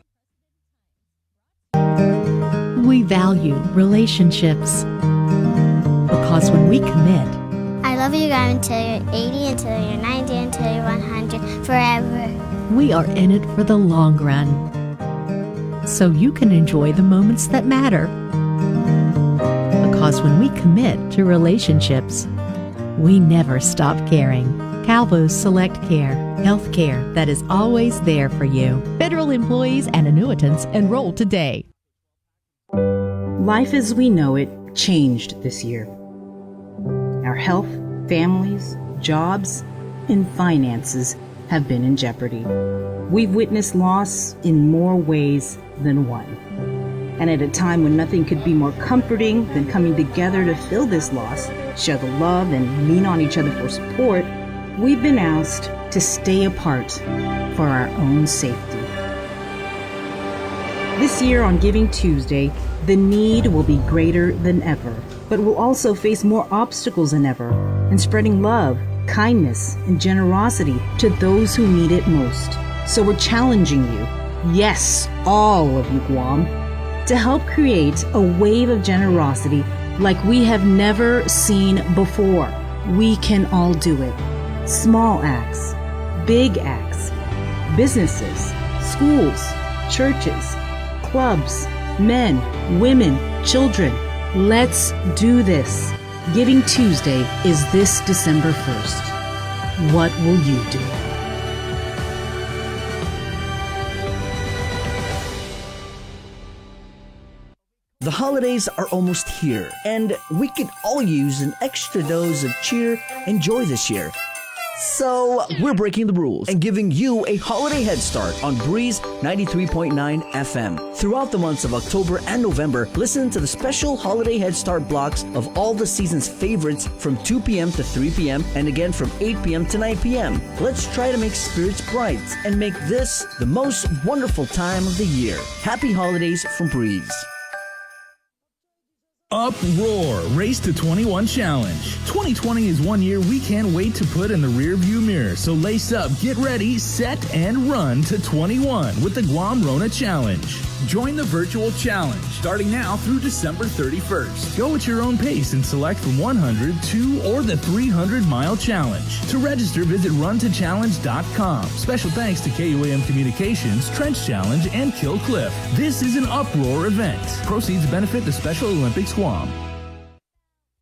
We value relationships because when we commit, I love you guys until you're 80, until you're 90, until you're 100, forever. we are in it for the long run. So you can enjoy the moments that matter. Because when we commit to relationships, we never stop caring. Calvo's Select Care, health care that is always there for you. Federal employees and annuitants enroll today. Life as we know it changed this year. Our health, families, jobs, and finances have been in jeopardy. We've witnessed loss in more ways than one. And at a time when nothing could be more comforting than coming together to fill this loss, share the love, and lean on each other for support, we've been asked to stay apart for our own safety. This year on Giving Tuesday, the need will be greater than ever, but we'll also face more obstacles than ever in spreading love, kindness, and generosity to those who need it most. So we're challenging you, yes, all of you Guam, to help create a wave of generosity like we have never seen before. We can all do it. Small acts, big acts, businesses, schools, churches, clubs, men, women, children. Let's do this. Giving Tuesday is this December 1st. What will you do? The holidays are almost here, and we could all use an extra dose of cheer and joy this year. So, we're breaking the rules and giving you a holiday head start on Breeze 93.9 FM. Throughout the months of October and November, listen to the special holiday head start blocks of all the season's favorites from 2 p.m. to 3 p.m. and again from 8 p.m. to 9 p.m. Let's try to make spirits bright and make this the most wonderful time of the year. Happy holidays from Breeze. Uproar Race to 21 Challenge. 2020 is one year we can't wait to put in the rearview mirror. So lace up, get ready, set, and run to 21 with the Guam Rona Challenge. Join the virtual challenge starting now through December 31st. Go at your own pace and select from 100, 2, or the 300-mile challenge. To register, visit runtochallenge.com. Special thanks to KUAM Communications, Trench Challenge, and Kill Cliff. This is an Uproar event. Proceeds benefit the Special Olympics Guam.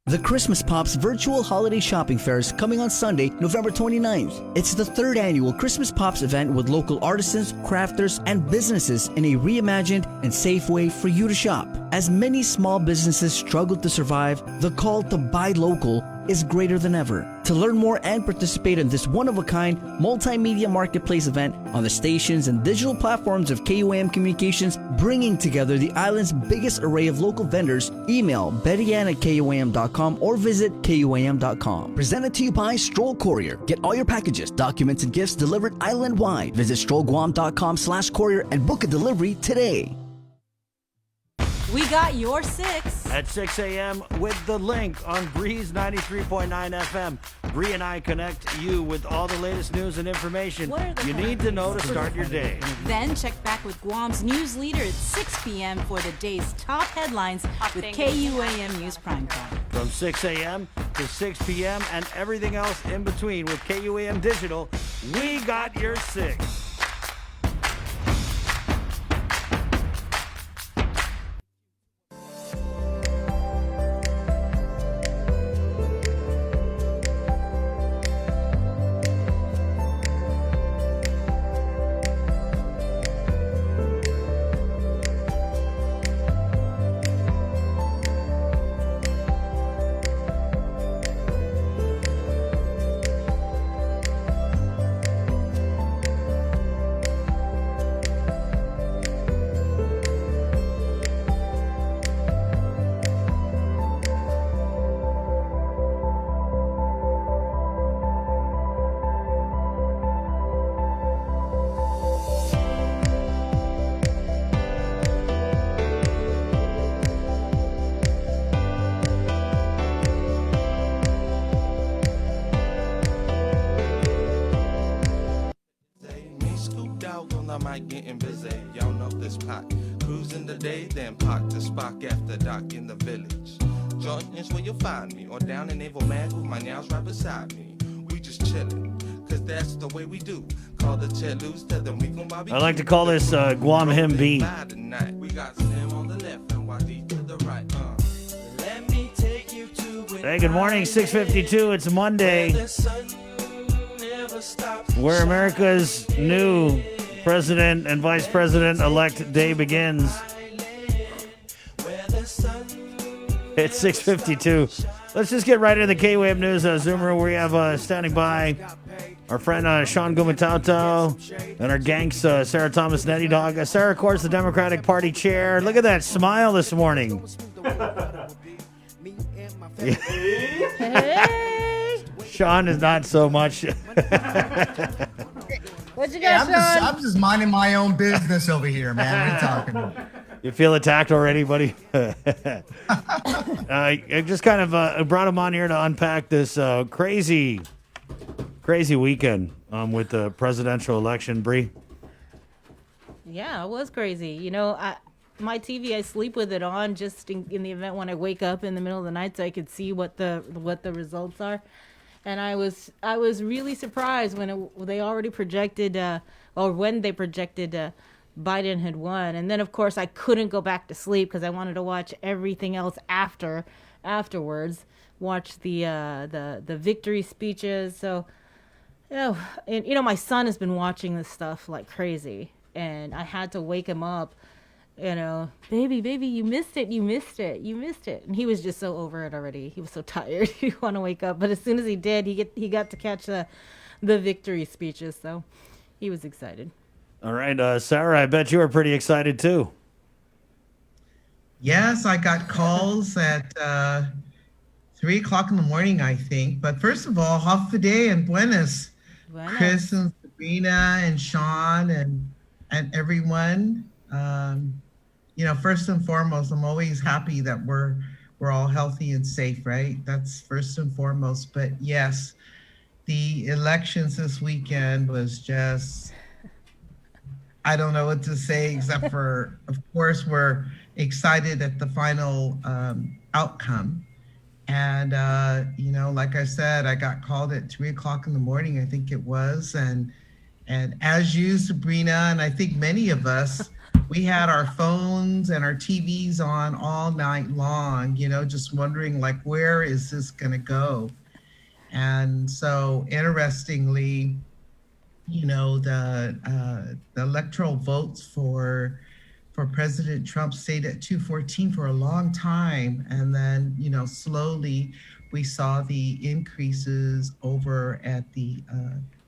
The Christmas Pops Virtual Holiday Shopping Fair is coming on Sunday, November 29th. It's the third annual Christmas Pops event with local artisans, crafters, and businesses in a reimagined and safe way for you to shop. As many small businesses struggle to survive, the call to buy local is greater than ever. To learn more and participate in this one-of-a-kind multimedia marketplace event on the stations and digital platforms of KUAM Communications, bringing together the island's biggest array of local vendors, email bettyann@kuam.com or visit kuam.com. Presented to you by Stroll Courier. Get all your packages, documents, and gifts delivered island-wide. Visit strollguam.com/courier and book a delivery today. We got your 6 at 6 a.m. with the link on Breeze 93.9 FM. Bree and I connect you with all the latest news and information you need to know to start your day. Then check back with Guam's news leader at 6 p.m. for the day's top headlines with KUAM News Primetime. From 6 a.m. to 6 p.m. and everything else in between with KUAM Digital, we got your 6. Getting busy, y'all know this pot. Cruising the day, then park the spot after dark in the village. Jordan's where you'll find me, or down in Naval Mag with my nails right beside me. We just chillin', cause that's the way we do. Call the Chelus, tell them we gon' barbecue. I like to call this Guam Him beat. We got Slim on the left and YD to the right. Let me take you to Hey, good morning, 6:52. It's Monday, where America's new President and Vice President-elect day begins. It's 6:52. Let's just get right into the KUAM News Zoomer. We have standing by our friend Sean Gumatauto and our gangs Sarah Thomas Nettie Dog. Sarah, of course, the Democratic Party chair. Look at that smile this morning. Hey. Sean is not so much. What you got, Sean? I'm just minding my own business over here, man. What are you talking about? You feel attacked already, buddy? I just kind of brought him on here to unpack this crazy weekend with the presidential election. Bree? Yeah, it was crazy. You know, my TV, I sleep with it on just in the event when I wake up in the middle of the night so I could see what the results are. And I was really surprised when they already projected, when they projected Biden had won. And then, of course, I couldn't go back to sleep because I wanted to watch everything else afterwards. Watch the victory speeches. So, and, my son has been watching this stuff like crazy. And I had to wake him up, baby, you missed it. And he was just so over it already. He was so tired. He didn't want to wake up. But as soon as he did, he got to catch the victory speeches. So he was excited. All right, Sarah, I bet you were pretty excited too. Yes, I got calls at 3 o'clock in the morning, I think. But first of all, Hafide and Buenas. Chris and Sabrina and Sean and everyone. First and foremost, I'm always happy that we're all healthy and safe, right? That's first and foremost. But yes, the elections this weekend was just, I don't know what to say except for, of course, we're excited at the final outcome. And, like I said, I got called at 3 o'clock in the morning, I think it was. And as you, Sabrina, and I think many of us, we had our phones and our TVs on all night long, just wondering, like, where is this going to go? And so, interestingly, the electoral votes for President Trump stayed at 214 for a long time. And then, slowly we saw the increases over at the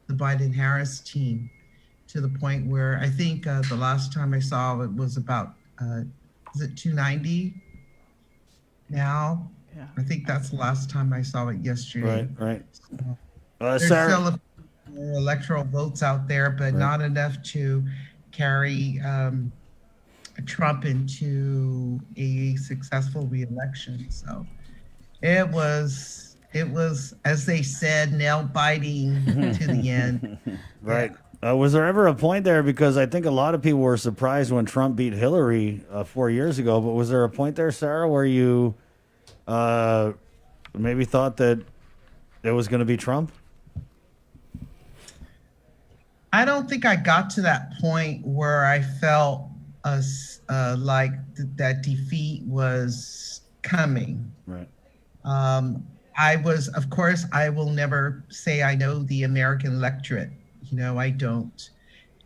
Biden-Harris team, to the point where I think the last time I saw it was about, is it 290 now? Yeah. I think that's the last time I saw it yesterday. Right. There's Sarah, still a few electoral votes out there, but not enough to carry Trump into a successful re-election. So it was, as they said, nail biting to the end. Right. Was there ever a point there? Because I think a lot of people were surprised when Trump beat Hillary 4 years ago. But was there a point there, Sarah, where you maybe thought that it was going to be Trump? I don't think I got to that point where I felt like that defeat was coming. Right. I was, of course, I will never say I know the American electorate. I don't.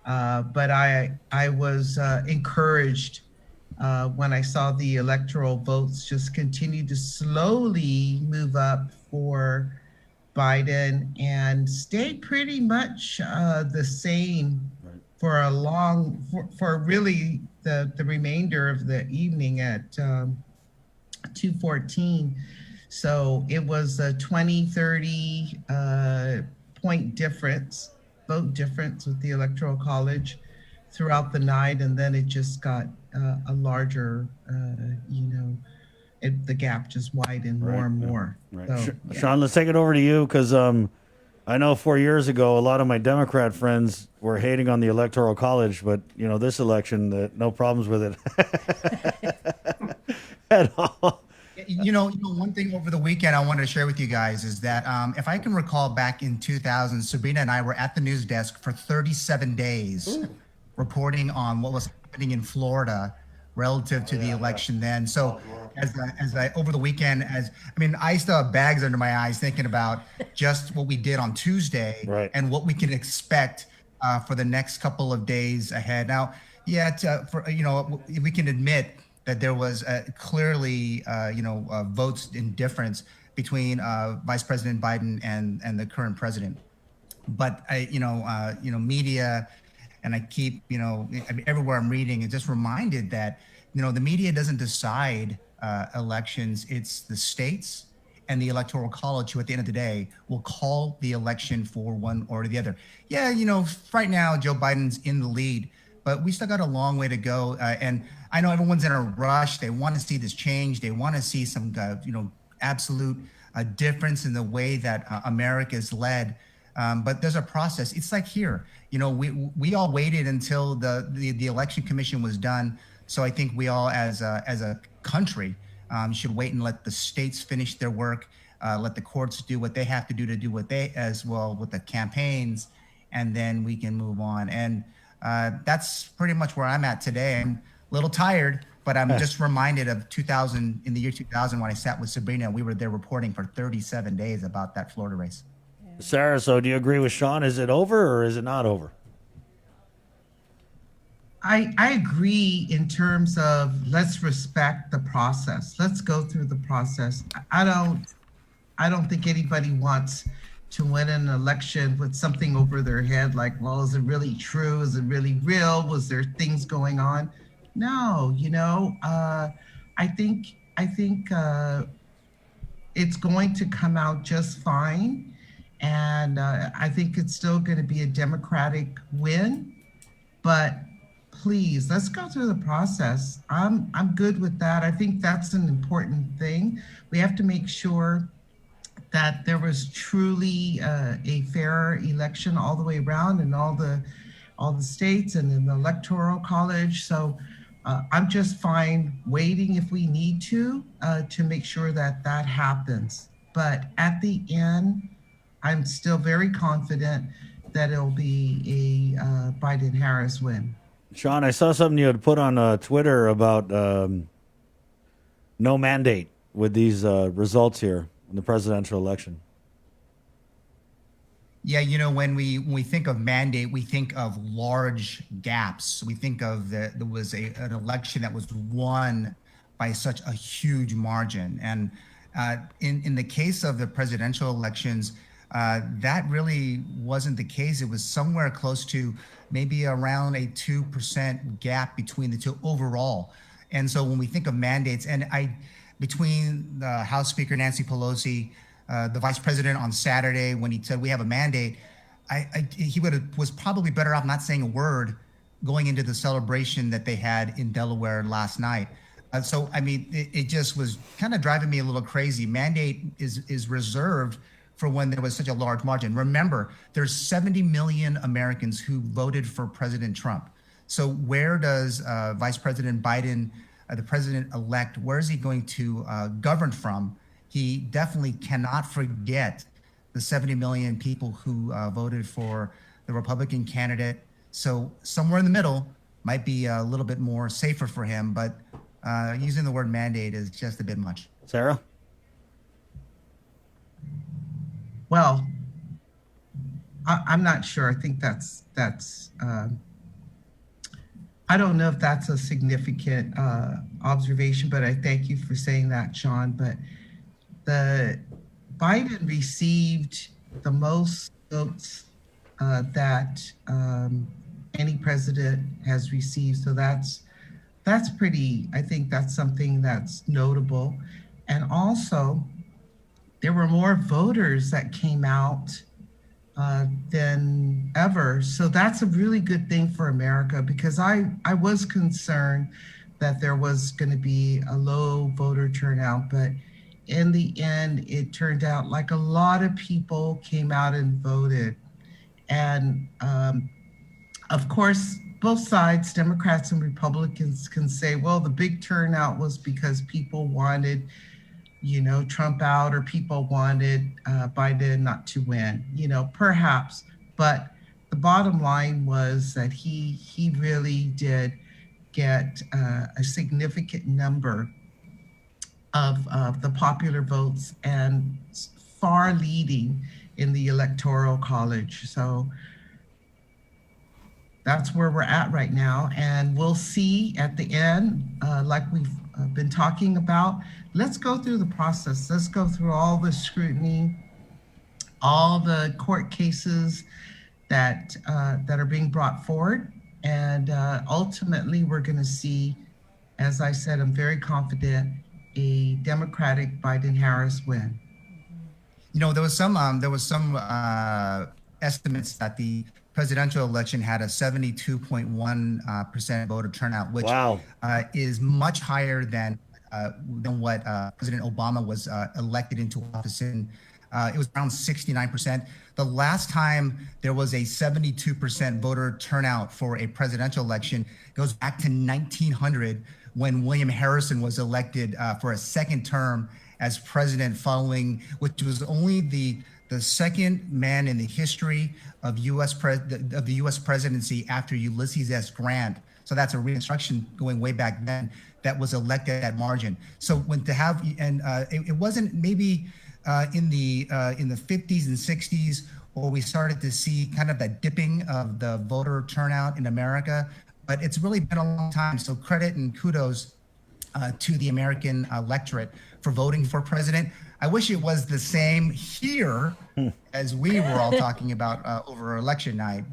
But I was encouraged when I saw the electoral votes just continue to slowly move up for Biden and stay pretty much the same for really the remainder of the evening at 214. So it was a 20-30 point difference, vote difference with the Electoral College throughout the night, and then it just got a larger, the gap just widened more and more. Right. So, Sean, let's take it over to you, because I know 4 years ago a lot of my Democrat friends were hating on the Electoral College, but this election, no problems with it at all. One thing over the weekend I wanted to share with you guys is that if I can recall, back in 2000, Sabrina and I were at the news desk for 37 days reporting on what was happening in Florida relative to the election then. So as I over the weekend, I still have bags under my eyes thinking about just what we did on Tuesday and what we can expect for the next couple of days ahead. Now, we can admit that there was clearly, votes in difference between Vice President Biden and the current president. But media, and I keep, everywhere I'm reading, it just reminded that, the media doesn't decide elections. It's the states and the Electoral College who, at the end of the day, will call the election for one or the other. Yeah, right now Joe Biden's in the lead, but we still got a long way to go. And I know everyone's in a rush. They want to see this change. They want to see some, absolute difference in the way that America is led. But there's a process. It's like here, we all waited until the election commission was done. So I think we all, as a country, should wait and let the states finish their work, let the courts do what they have to do what they, as well with the campaigns, and then we can move on. And that's pretty much where I'm at today. I'm a little tired, but I'm just reminded of 2000, in the year 2000, when I sat with Sabrina. We were there reporting for 37 days about that Florida race. Sarah, so do you agree with Sean? Is it over or is it not over? I agree in terms of let's respect the process. Let's go through the process. I don't think anybody wants to win an election with something over their head like, well, is it really true? Is it really real? Was there things going on? No, I think it's going to come out just fine. And I think it's still going to be a Democratic win, but please, let's go through the process. I'm good with that. I think that's an important thing. We have to make sure that there was truly a fair election all the way around in all the states and in the Electoral College. So I'm just fine waiting if we need to make sure that happens. But at the end, I'm still very confident that it'll be a Biden-Harris win. Sean, I saw something you had put on Twitter about no mandate with these results here in the presidential election. Yeah, when we think of mandate, we think of large gaps. We think of there was an election that was won by such a huge margin. And in the case of the presidential elections, that really wasn't the case. It was somewhere close to maybe around a 2% gap between the two overall. And so when we think of mandates, and between the House Speaker Nancy Pelosi, the Vice President on Saturday, when he said we have a mandate, he was probably better off not saying a word going into the celebration that they had in Delaware last night. So I mean, it just was kind of driving me a little crazy. Mandate is reserved for when there was such a large margin. Remember, there's 70 million Americans who voted for President Trump. So where does Vice President Biden, the president-elect, where is he going to govern from? He definitely cannot forget the 70 million people who voted for the Republican candidate. So somewhere in the middle might be a little bit more safer for him, but using the word mandate is just a bit much. Sarah? Well, I'm not sure. I think that's I don't know if that's a significant observation, but I thank you for saying that, Sean. But Biden received the most votes that any president has received. So that's pretty, I think that's something that's notable. And also, there were more voters that came out than ever. So that's a really good thing for America, because I was concerned that there was going to be a low voter turnout, but in the end, it turned out like a lot of people came out and voted. And of course, both sides, Democrats and Republicans, can say, well, the big turnout was because people wanted Trump out, or people wanted Biden not to win, perhaps. But the bottom line was that he really did get a significant number of the popular votes, and far leading in the Electoral College. So that's where we're at right now. And we'll see at the end, like we've been talking about. Let's go through the process. Let's go through all the scrutiny, all the court cases that are being brought forward. And ultimately, we're going to see, as I said, I'm very confident, a Democratic Biden-Harris win. There was some estimates that the presidential election had a 72.1% voter turnout, which is much higher than what President Obama was elected into office in. It was around 69%. The last time there was a 72% voter turnout for a presidential election goes back to 1900 when William Harrison was elected for a second term as president following, which was only the second man in the history of the U.S. presidency after Ulysses S. Grant. So that's a reconstruction going way back then that was elected at that margin. So when to have, and it wasn't maybe in the 50s and 60s, where we started to see kind of that dipping of the voter turnout in America, but it's really been a long time. So credit and kudos to the American electorate for voting for president. I wish it was the same here as we were all talking about over election night,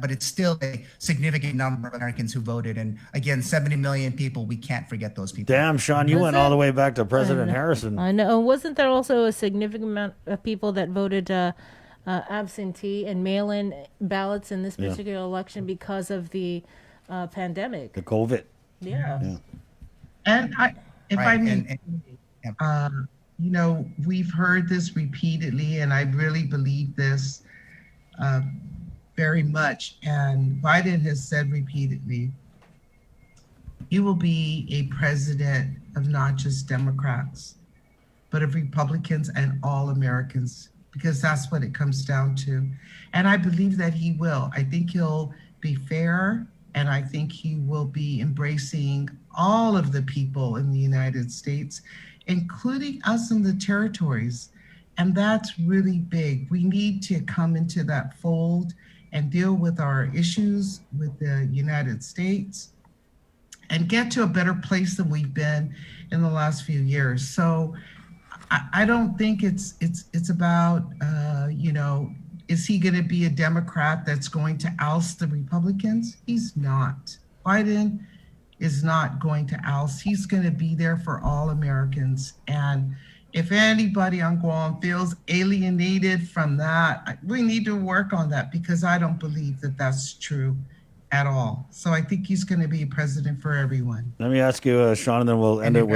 but it's still a significant number of Americans who voted. And again, 70 million people, we can't forget those people. Damn, Sean, you went all the way back to President Harrison. I know. Wasn't there also a significant amount of people that voted absentee and mail-in ballots in this particular election because of the pandemic? The COVID. Yeah. And if I may, you know, we've heard this repeatedly, and I really believe this very much. And Biden has said repeatedly, he will be a president of not just Democrats, but of Republicans and all Americans, because that's what it comes down to. And I believe that he will. I think he'll be fair, and I think he will be embracing all of the people in the United States, including us in the territories. And that's really big. We need to come into that fold and deal with our issues with the United States and get to a better place than we've been in the last few years. So I don't think it's about, you know, is he going to be a Democrat that's going to oust the Republicans? He's not. Biden is not going to oust. He's going to be there for all Americans. And if anybody on Guam feels alienated from that, we need to work on that, because I don't believe that that's true at all. So I think he's going to be president for everyone. Let me ask you, Sean, and then we'll end it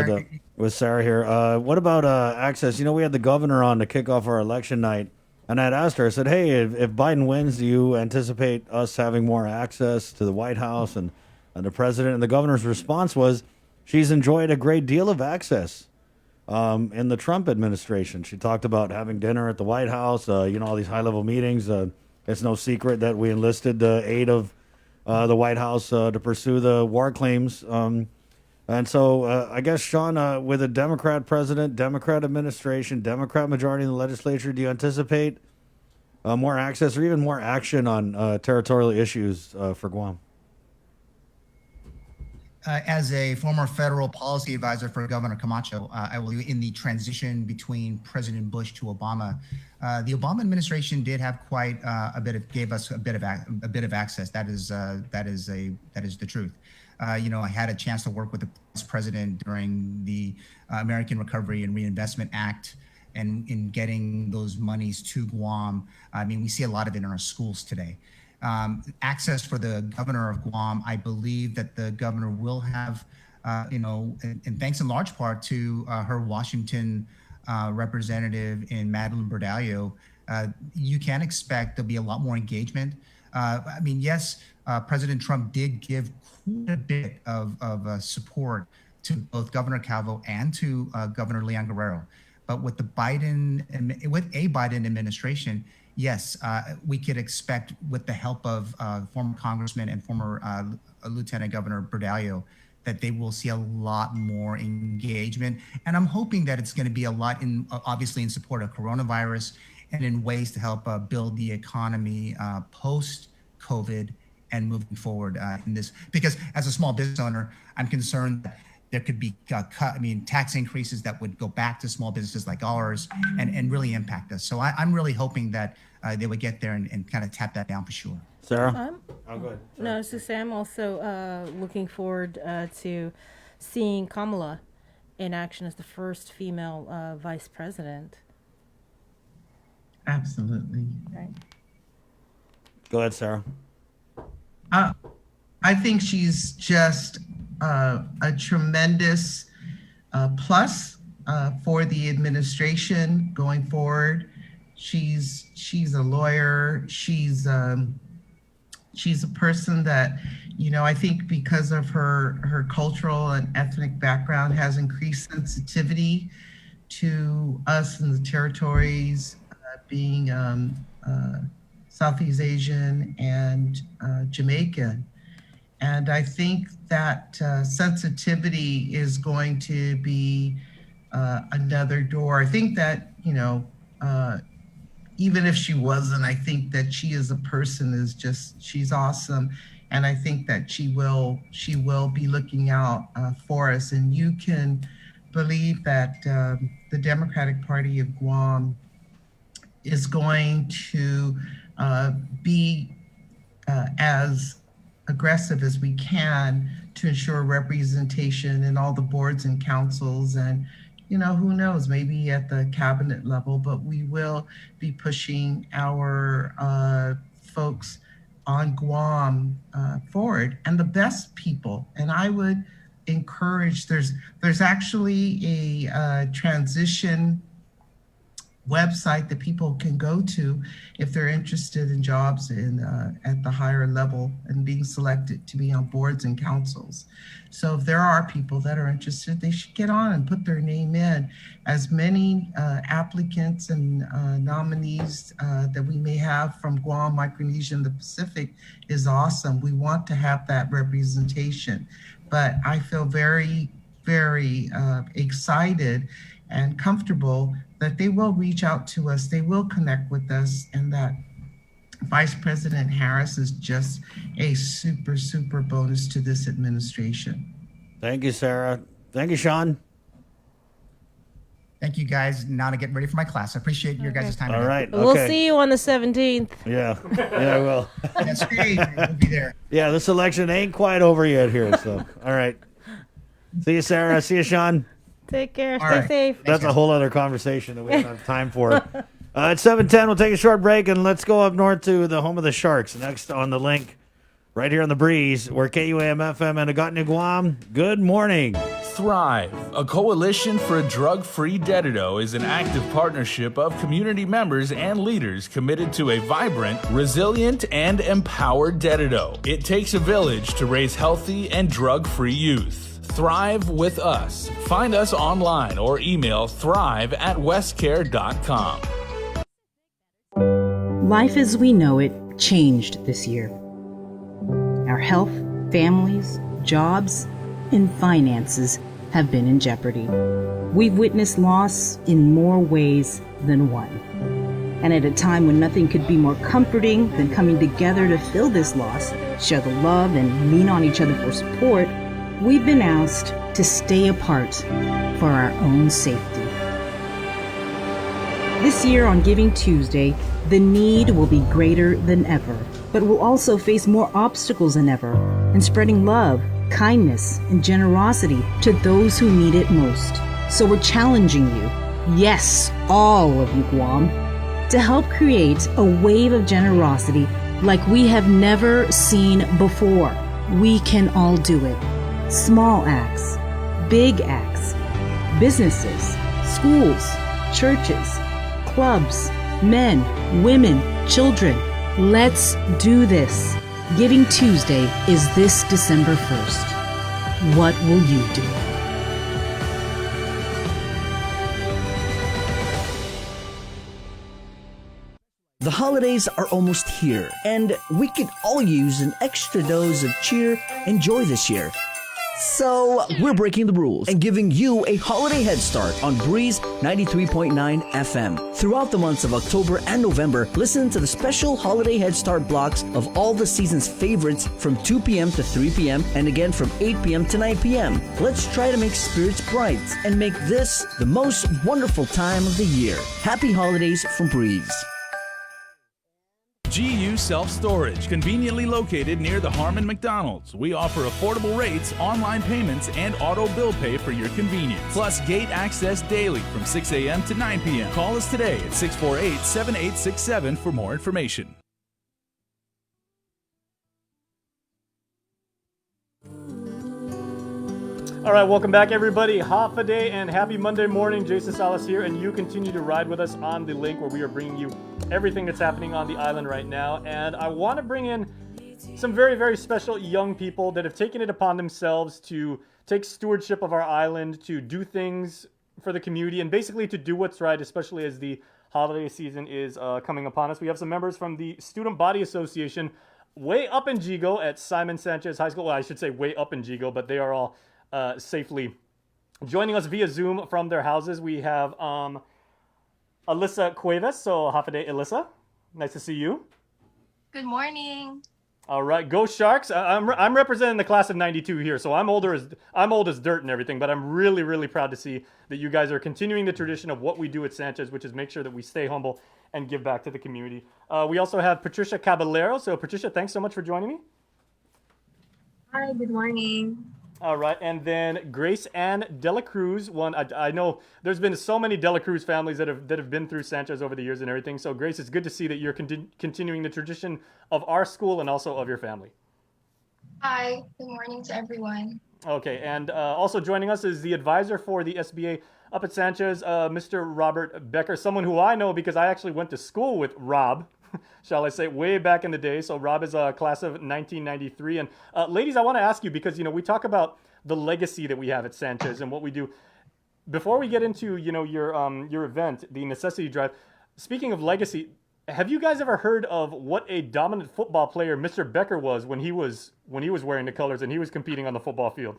with Sarah here. What about access? You know, we had the governor on to kick off our election night, and I'd asked her, I said, hey, if Biden wins, do you anticipate us having more access to the White House and the president? And the governor's response was, she's enjoyed a great deal of access in the Trump administration. She talked about having dinner at the White House, you know, all these high-level meetings. It's no secret that we enlisted the aid of the White House to pursue the war claims. And so I guess, Sean, with a Democrat president, Democrat administration, Democrat majority in the legislature, do you anticipate more access or even more action on territorial issues for Guam? As a former federal policy advisor for Governor Camacho, I will, in the transition between President Bush to Obama, the Obama administration did have quite gave us a bit of access. That is the truth. You know, I had a chance to work with the vice president during the American Recovery and Reinvestment Act, and in getting those monies to Guam. I mean, we see a lot of it in our schools today. Access for the governor of Guam, I believe that the governor will have, you know, and thanks in large part to her Washington representative in Madeline Bordallo, you can expect there'll be a lot more engagement. I mean, yes, President Trump did give quite a bit of support to both Governor Calvo and to Governor Leon Guerrero. But with a Biden administration, yes, we could expect, with the help of former Congressman and former Lieutenant Governor Bordallo, that they will see a lot more engagement. And I'm hoping that it's going to be a lot in, obviously, in support of coronavirus and in ways to help build the economy post-COVID and moving forward in this. Because as a small business owner, I'm concerned that there could be tax increases that would go back to small businesses like ours and really impact us. So I'm really hoping that they would get there and kind of tap that down for sure. Sarah? Oh, go ahead. No, I was just saying, I'm also looking forward to seeing Kamala in action as the first female vice president. Absolutely. Right. Go ahead, Sarah. I think she's just a tremendous plus for the administration going forward. She's a lawyer. She's a person that, I think because of her cultural and ethnic background has increased sensitivity to us in the territories, being Southeast Asian and Jamaican. And I think that sensitivity is going to be another door. I think that, even if she wasn't, I think that she as a person she's awesome. And I think that she will be looking out for us. And you can believe that the Democratic Party of Guam is going to be as aggressive as we can to ensure representation in all the boards and councils, and who knows, maybe at the cabinet level, but we will be pushing our folks on Guam forward, and the best people. And I would encourage, there's actually a transition website that people can go to if they're interested in jobs at the higher level and being selected to be on boards and councils. So if there are people that are interested, they should get on and put their name in. As many applicants and nominees that we may have from Guam, Micronesia, and the Pacific is awesome. We want to have that representation. But I feel very, very excited and comfortable that they will reach out to us, they will connect with us, and that Vice President Harris is just a super, super bonus to this administration. Thank you, Sarah. Thank you, Sean. Thank you, guys. Now to get ready for my class. I appreciate your guys' time. All right. We'll see you on the 17th. Yeah, I will. That's great. We'll be there. Yeah, this election ain't quite over yet here. So, all right. See you, Sarah. See you, Sean. Take care. All Stay right. safe. That's a whole other conversation that we don't have time for. At 7:10, we'll take a short break, and let's go up north to the home of the Sharks. Next on the link, right here on the breeze, we're KUAM-FM and Agatna, Guam. Good morning. Thrive, a coalition for a drug-free Dedido, is an active partnership of community members and leaders committed to a vibrant, resilient, and empowered Dedido. It takes a village to raise healthy and drug-free youth. Thrive with us. Find us online or email thrive@westcare.com. Life as we know it changed this year. Our health, families, jobs, and finances have been in jeopardy. We've witnessed loss in more ways than one. And at a time when nothing could be more comforting than coming together to fill this loss, share the love, and lean on each other for support, we've been asked to stay apart for our own safety. This year on Giving Tuesday, the need will be greater than ever, but we'll also face more obstacles than ever in spreading love, kindness, and generosity to those who need it most. So we're challenging you, yes, all of you Guam, to help create a wave of generosity like we have never seen before. We can all do it. Small acts, big acts, businesses, schools, churches, clubs, men, women, children. Let's do this. Giving Tuesday is this December 1st. What will you do? The holidays are almost here, and we could all use an extra dose of cheer and joy this year. So, we're breaking the rules and giving you a holiday head start on Breeze 93.9 FM. Throughout the months of October and November, listen to the special holiday head start blocks of all the season's favorites from 2 p.m. to 3 p.m. and again from 8 p.m. to 9 p.m. Let's try to make spirits bright and make this the most wonderful time of the year. Happy holidays from Breeze. GU Self-Storage, conveniently located near the Harmon McDonald's. We offer affordable rates, online payments, and auto bill pay for your convenience. Plus gate access daily from 6 a.m. to 9 p.m. Call us today at 648-7867 for more information. All right, welcome back, everybody. Half a day and happy Monday morning. Jason Salas here, and you continue to ride with us on the link where we are bringing you everything that's happening on the island right now. And I want to bring in some very, very special young people that have taken it upon themselves to take stewardship of our island, to do things for the community, and basically to do what's right, especially as the holiday season is coming upon us. We have some members from the Student Body Association way up in Jigo at Simon Sanchez High School. Well, I should say way up in Jigo, but they are all safely joining us via Zoom from their houses. We have Alyssa Cuevas. So, half a day, Alyssa. Nice to see you. Good morning. All right, go Sharks. I'm representing the class of '92 here, so I'm old as dirt and everything, but I'm really, really proud to see that you guys are continuing the tradition of what we do at Sanchez, which is make sure that we stay humble and give back to the community. We also have Patricia Caballero. So, Patricia, thanks so much for joining me. Hi, good morning. All right, and then Grace Ann Dela Cruz. I know there's been so many Dela Cruz families that have been through Sanchez over the years and everything. So, Grace, it's good to see that you're continuing the tradition of our school and also of your family. Hi, good morning to everyone. Okay, and also joining us is the advisor for the SBA up at Sanchez, Mr. Robert Becker, someone who I know because I actually went to school with Rob, shall I say, way back in the day. So Rob is a class of 1993. And ladies, I want to ask you, because, we talk about the legacy that we have at Sanchez and what we do. Before we get into, your event, the Necessity Drive, speaking of legacy, have you guys ever heard of what a dominant football player Mr. Becker was when he was wearing the colors and he was competing on the football field?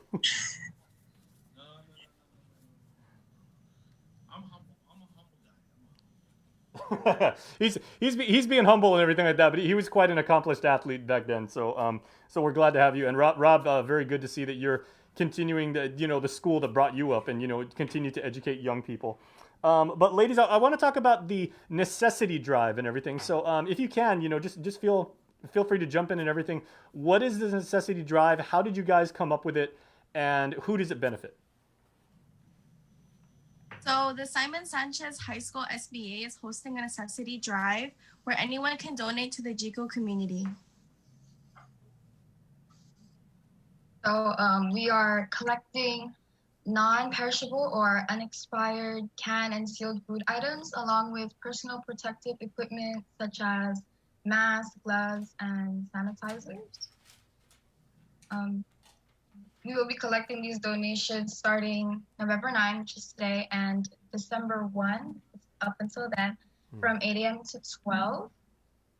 He's being humble and everything like that, but he was quite an accomplished athlete back then. So we're glad to have you. And Rob, very good to see that you're continuing the school that brought you up and continue to educate young people. But ladies, I want to talk about the Necessity Drive and everything. So if you can, just feel free to jump in and everything. What is the Necessity Drive? How did you guys come up with it? And who does it benefit? So the Simon Sanchez High School SBA is hosting a Necessity Drive where anyone can donate to the Jigo community. So we are collecting non-perishable or unexpired canned and sealed food items along with personal protective equipment such as masks, gloves, and sanitizers. We will be collecting these donations starting November 9, which is today, and December 1, up until then, from 8 a.m. to 12.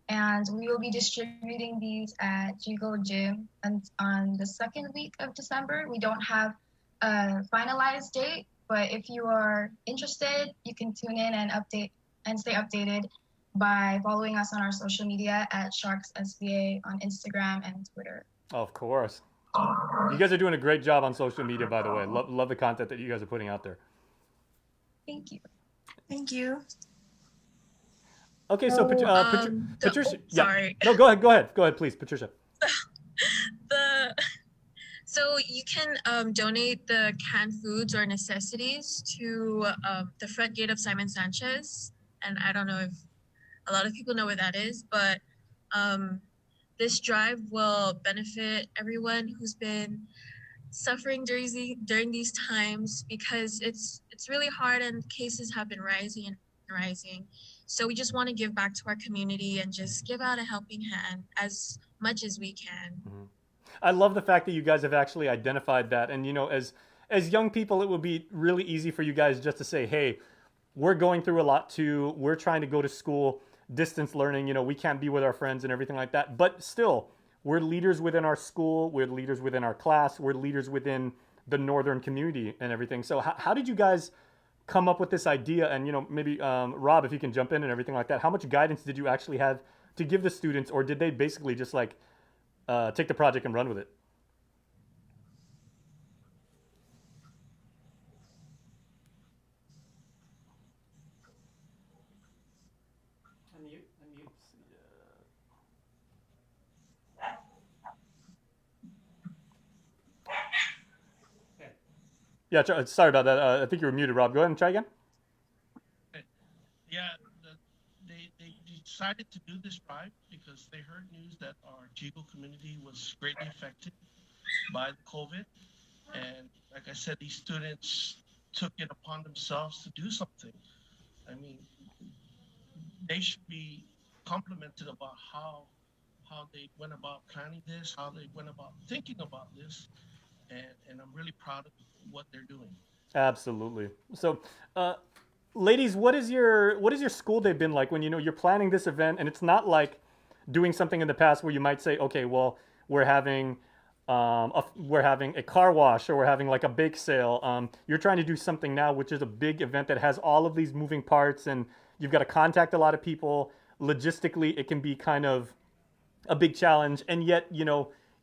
And we will be distributing these at Jigo Gym and on the second week of December. We don't have a finalized date, but if you are interested, you can tune in and stay updated by following us on our social media at Sharks SBA on Instagram and Twitter. Of course. You guys are doing a great job on social media, by the way. Love the content that you guys are putting out there. Thank you. Thank you. Okay, so Patricia. Sorry. No, go ahead, please, Patricia. So you can donate the canned foods or necessities to the front gate of Simon Sanchez, and I don't know if a lot of people know where that is, but this drive will benefit everyone who's been suffering during these times because it's really hard and cases have been rising and rising. So we just want to give back to our community and just give out a helping hand as much as we can. Mm-hmm. I love the fact that you guys have actually identified that. And, as young people, it would be really easy for you guys just to say, hey, we're going through a lot too. We're trying to go to school, distance learning, we can't be with our friends and everything like that. But still, we're leaders within our school. We're leaders within our class. We're leaders within the northern community and everything. So how did you guys come up with this idea? And, maybe Rob, if you can jump in and everything like that, how much guidance did you actually have to give the students, or did they basically just take the project and run with it? Yeah, sorry about that. I think you were muted, Rob. Go ahead and try again. Yeah, they decided to do this drive because they heard news that our Jigo community was greatly affected by COVID. And like I said, these students took it upon themselves to do something. I mean, they should be complimented about how they went about planning this, how they went about thinking about this, and I'm really proud of what they're doing. Absolutely. So, ladies, what is your school day been like when you're planning this event, and it's not like doing something in the past where you might say, okay, well, we're having a car wash, or we're having like a bake sale. You're trying to do something now, which is a big event that has all of these moving parts, and you've got to contact a lot of people. Logistically, it can be kind of a big challenge, and yet,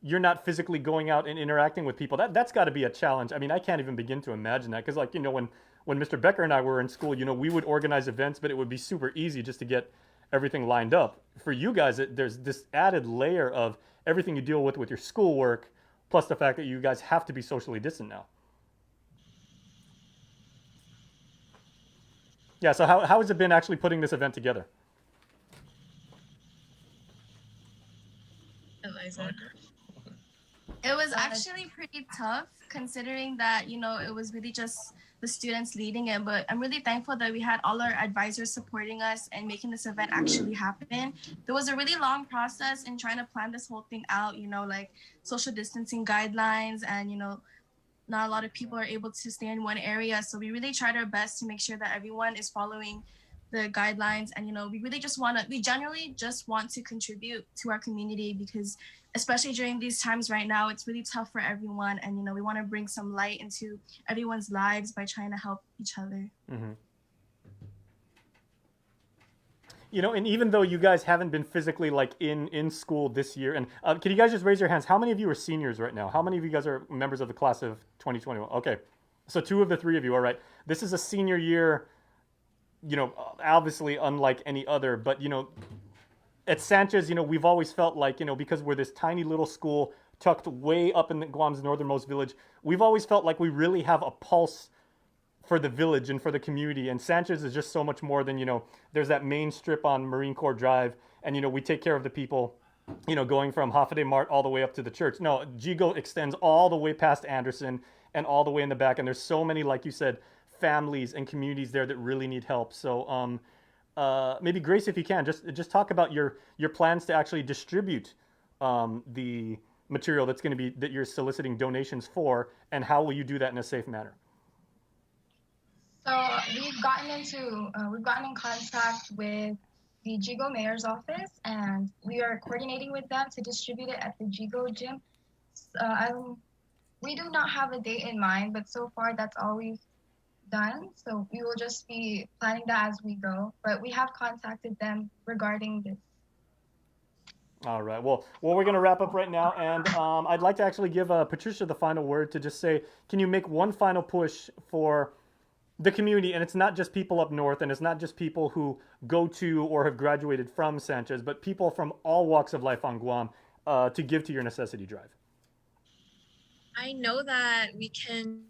you're not physically going out and interacting with people. That's got to be a challenge. I mean, I can't even begin to imagine that, because when Mr. Becker and I were in school, we would organize events, but it would be super easy just to get everything lined up. For you guys, there's this added layer of everything you deal with your schoolwork, plus the fact that you guys have to be socially distant now. Yeah, so how has it been actually putting this event together? Eliza. It was actually pretty tough, considering that, it was really just the students leading it. But I'm really thankful that we had all our advisors supporting us and making this event actually happen. There was a really long process in trying to plan this whole thing out, like social distancing guidelines, and, not a lot of people are able to stay in one area. So we really tried our best to make sure that everyone is following the guidelines. And, we generally just want to contribute to our community, because especially during these times right now, it's really tough for everyone. And, we want to bring some light into everyone's lives by trying to help each other. Mm-hmm. And even though you guys haven't been physically like in school this year, and can you guys just raise your hands? How many of you are seniors right now? How many of you guys are members of the class of 2021? Okay. So 2 of the 3 of you. All right. This is a senior year, obviously unlike any other, but, at Sanchez, we've always felt like, because we're this tiny little school tucked way up in Guam's northernmost village, we've always felt like we really have a pulse for the village and for the community. And Sanchez is just so much more than, there's that main strip on Marine Corps Drive, and, we take care of the people, going from Hafaday Mart all the way up to the church. No, Jigo extends all the way past Anderson and all the way in the back. And there's so many, like you said, families and communities there that really need help. So, maybe Grace, if you can, just talk about your plans to actually distribute the material that you're soliciting donations for, and how will you do that in a safe manner? So we've gotten in contact with the Jigo Mayor's office, and we are coordinating with them to distribute it at the Jigo gym. We do not have a date in mind, but so far that's all we've done. So we will just be planning that as we go, but we have contacted them regarding this. All right. Well, we're going to wrap up right now, and I'd like to actually give Patricia the final word to just say, can you make one final push for the community? And it's not just people up north, and it's not just people who go to or have graduated from Sanchez, but people from all walks of life on Guam to give to your necessity drive. I know that we can,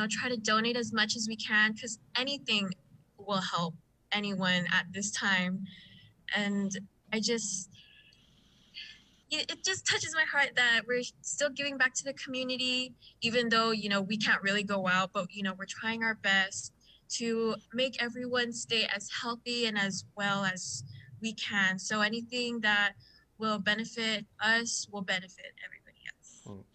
try to donate as much as we can, because anything will help anyone at this time. And it just touches my heart that we're still giving back to the community, even though, we can't really go out, but, we're trying our best to make everyone stay as healthy and as well as we can. So anything that will benefit us will benefit everybody else.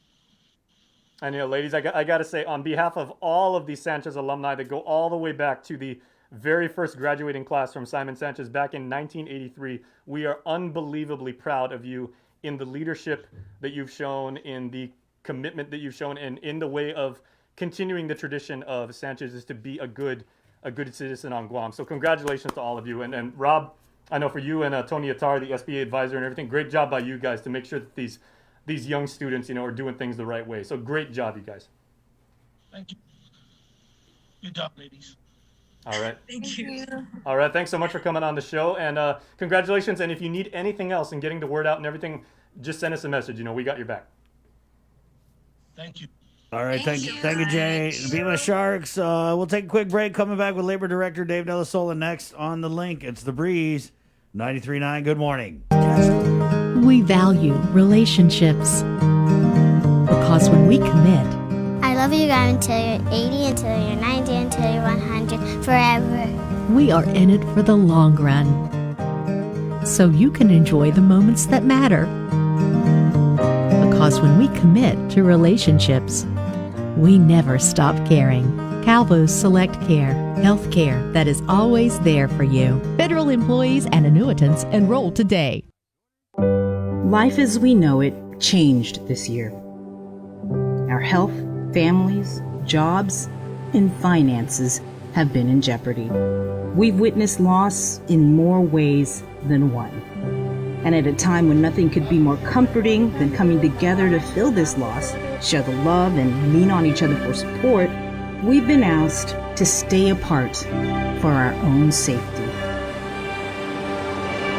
And ladies, I got to say, on behalf of all of these Sanchez alumni that go all the way back to the very first graduating class from Simon Sanchez back in 1983, we are unbelievably proud of you in the leadership that you've shown, in the commitment that you've shown, and in the way of continuing the tradition of Sanchez is to be a good citizen on Guam. So congratulations to all of you. And Rob, I know for you and Tony Attar, the SBA advisor and everything, great job by you guys to make sure that these young students, are doing things the right way. So great job, you guys. Thank you. Good job, ladies. All right. Thank you. All right. Thanks so much for coming on the show, and congratulations. And if you need anything else and getting the word out and everything, just send us a message. We got your back. Thank you. All right. Thank you, Jay. Viva Sharks. We'll take a quick break. Coming back with Labor Director Dave Della Sola next on The Link. It's The Breeze, 93.9. Good morning. We value relationships because when we commit, I love you guys until you're 80, until you're 90, until you're 100, forever. We are in it for the long run, so you can enjoy the moments that matter. Because when we commit to relationships, we never stop caring. Calvo's Select Care, health care that is always there for you. Federal employees and annuitants enroll today. Life as we know it changed this year. Our health, families, jobs, and finances have been in jeopardy. We've witnessed loss in more ways than one. And at a time when nothing could be more comforting than coming together to fill this loss, share the love, and lean on each other for support, we've been asked to stay apart for our own safety.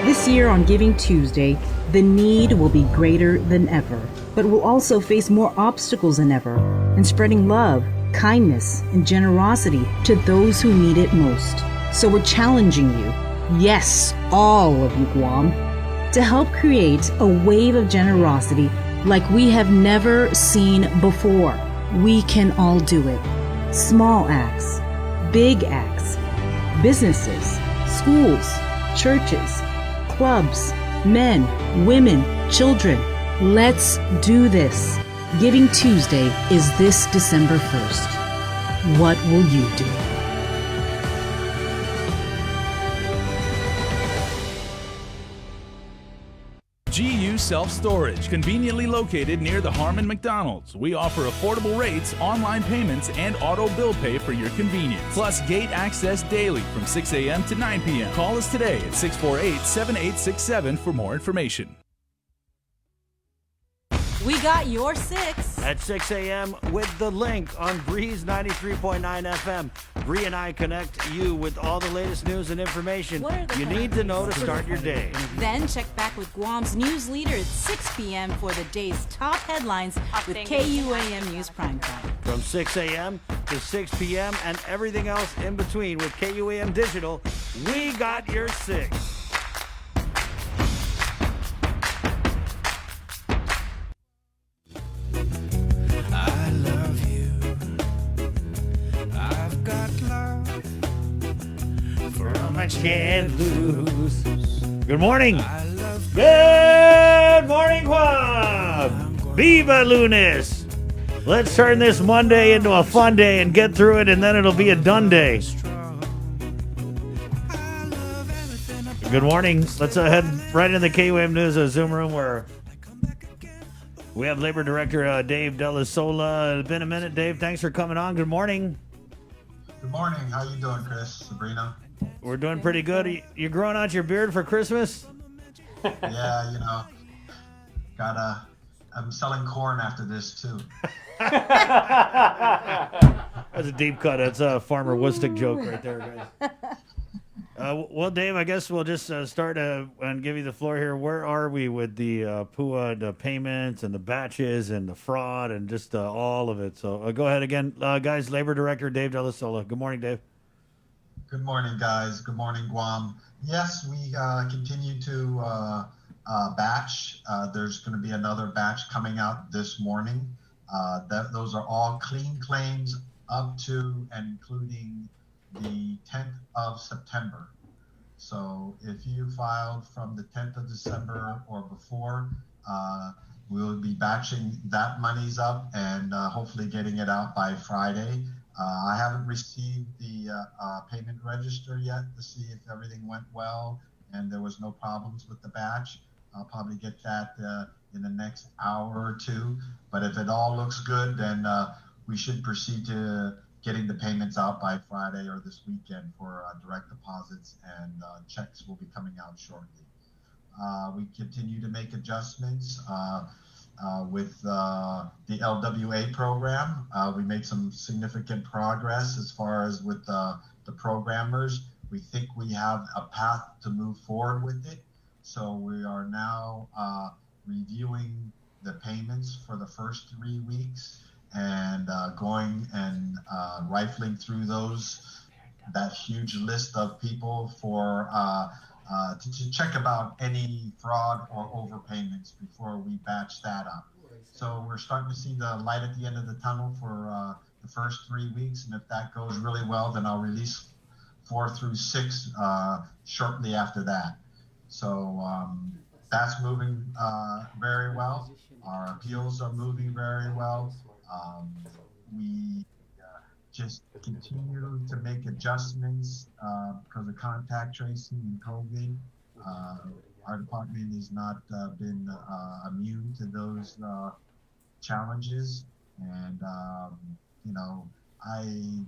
This year on Giving Tuesday, the need will be greater than ever, but we'll also face more obstacles than ever in spreading love, kindness, and generosity to those who need it most. So we're challenging you, yes, all of you Guam, to help create a wave of generosity like we have never seen before. We can all do it. Small acts, big acts, businesses, schools, churches, clubs, men, women, children. Let's do this. Giving Tuesday is this December 1st. What will you do? GU Self-Storage, conveniently located near the Harmon McDonald's. We offer affordable rates, online payments, and auto bill pay for your convenience. Plus gate access daily from 6 a.m. to 9 p.m. Call us today at 648-7867 for more information. We got your 6. At 6 a.m. with The Link on Breeze 93.9 FM. Bree and I connect you with all the latest news and information you need to know to start your day. Then check back with Guam's news leader at 6 p.m. for the day's top headlines with KUAM News Primetime. From 6 a.m. to 6 p.m. and everything else in between with KUAM Digital, we got your 6. I love you. I've got love from I can't lose. Good morning. Good morning, Guam. Viva Lunes. Let's turn this Monday into a fun day and get through it, and then it'll be a done day. Good morning. Let's head right into the KUAM News Zoom room where we have Labor Director Dave Della Sola. It's been a minute, Dave. Thanks for coming on. Good morning. Good morning. How you doing, Chris? Sabrina? We're doing pretty good. You growing out your beard for Christmas? Yeah, you know, I'm selling corn after this too. That's a deep cut. That's a Farmer Woodstick joke right there, guys. Well, Dave, I guess we'll just start and give you the floor here. Where are we with the PUA, the payments and the batches and the fraud and just all of it? So go ahead again, guys. Labor Director Dave Della Sola. Good morning, Dave. Good morning, guys. Good morning, Guam. Yes, we continue to batch. There's going to be another batch coming out this morning. Those are all clean claims up to and including the 10th of September. So if you filed from the 10th of December or before, we'll be batching that monies up and hopefully getting it out by Friday. I haven't received the payment register yet to see if everything went well and there was no problems with the batch. I'll probably get that in the next hour or two. But if it all looks good, then we should proceed to getting the payments out by Friday or this weekend for direct deposits, and checks will be coming out shortly. We continue to make adjustments with the LWA program. We made some significant progress as far as with the programmers. We think we have a path to move forward with it. So we are now reviewing the payments for the first 3 weeks and going and rifling through that huge list of people for to check about any fraud or overpayments before we batch that up. So we're starting to see the light at the end of the tunnel for the first 3 weeks. And if that goes really well, then I'll release 4 through 6 shortly after that. So that's moving very well. Our appeals are moving very well. We just continue to make adjustments because of contact tracing and COVID. Our department has not been immune to those challenges. And, you know, I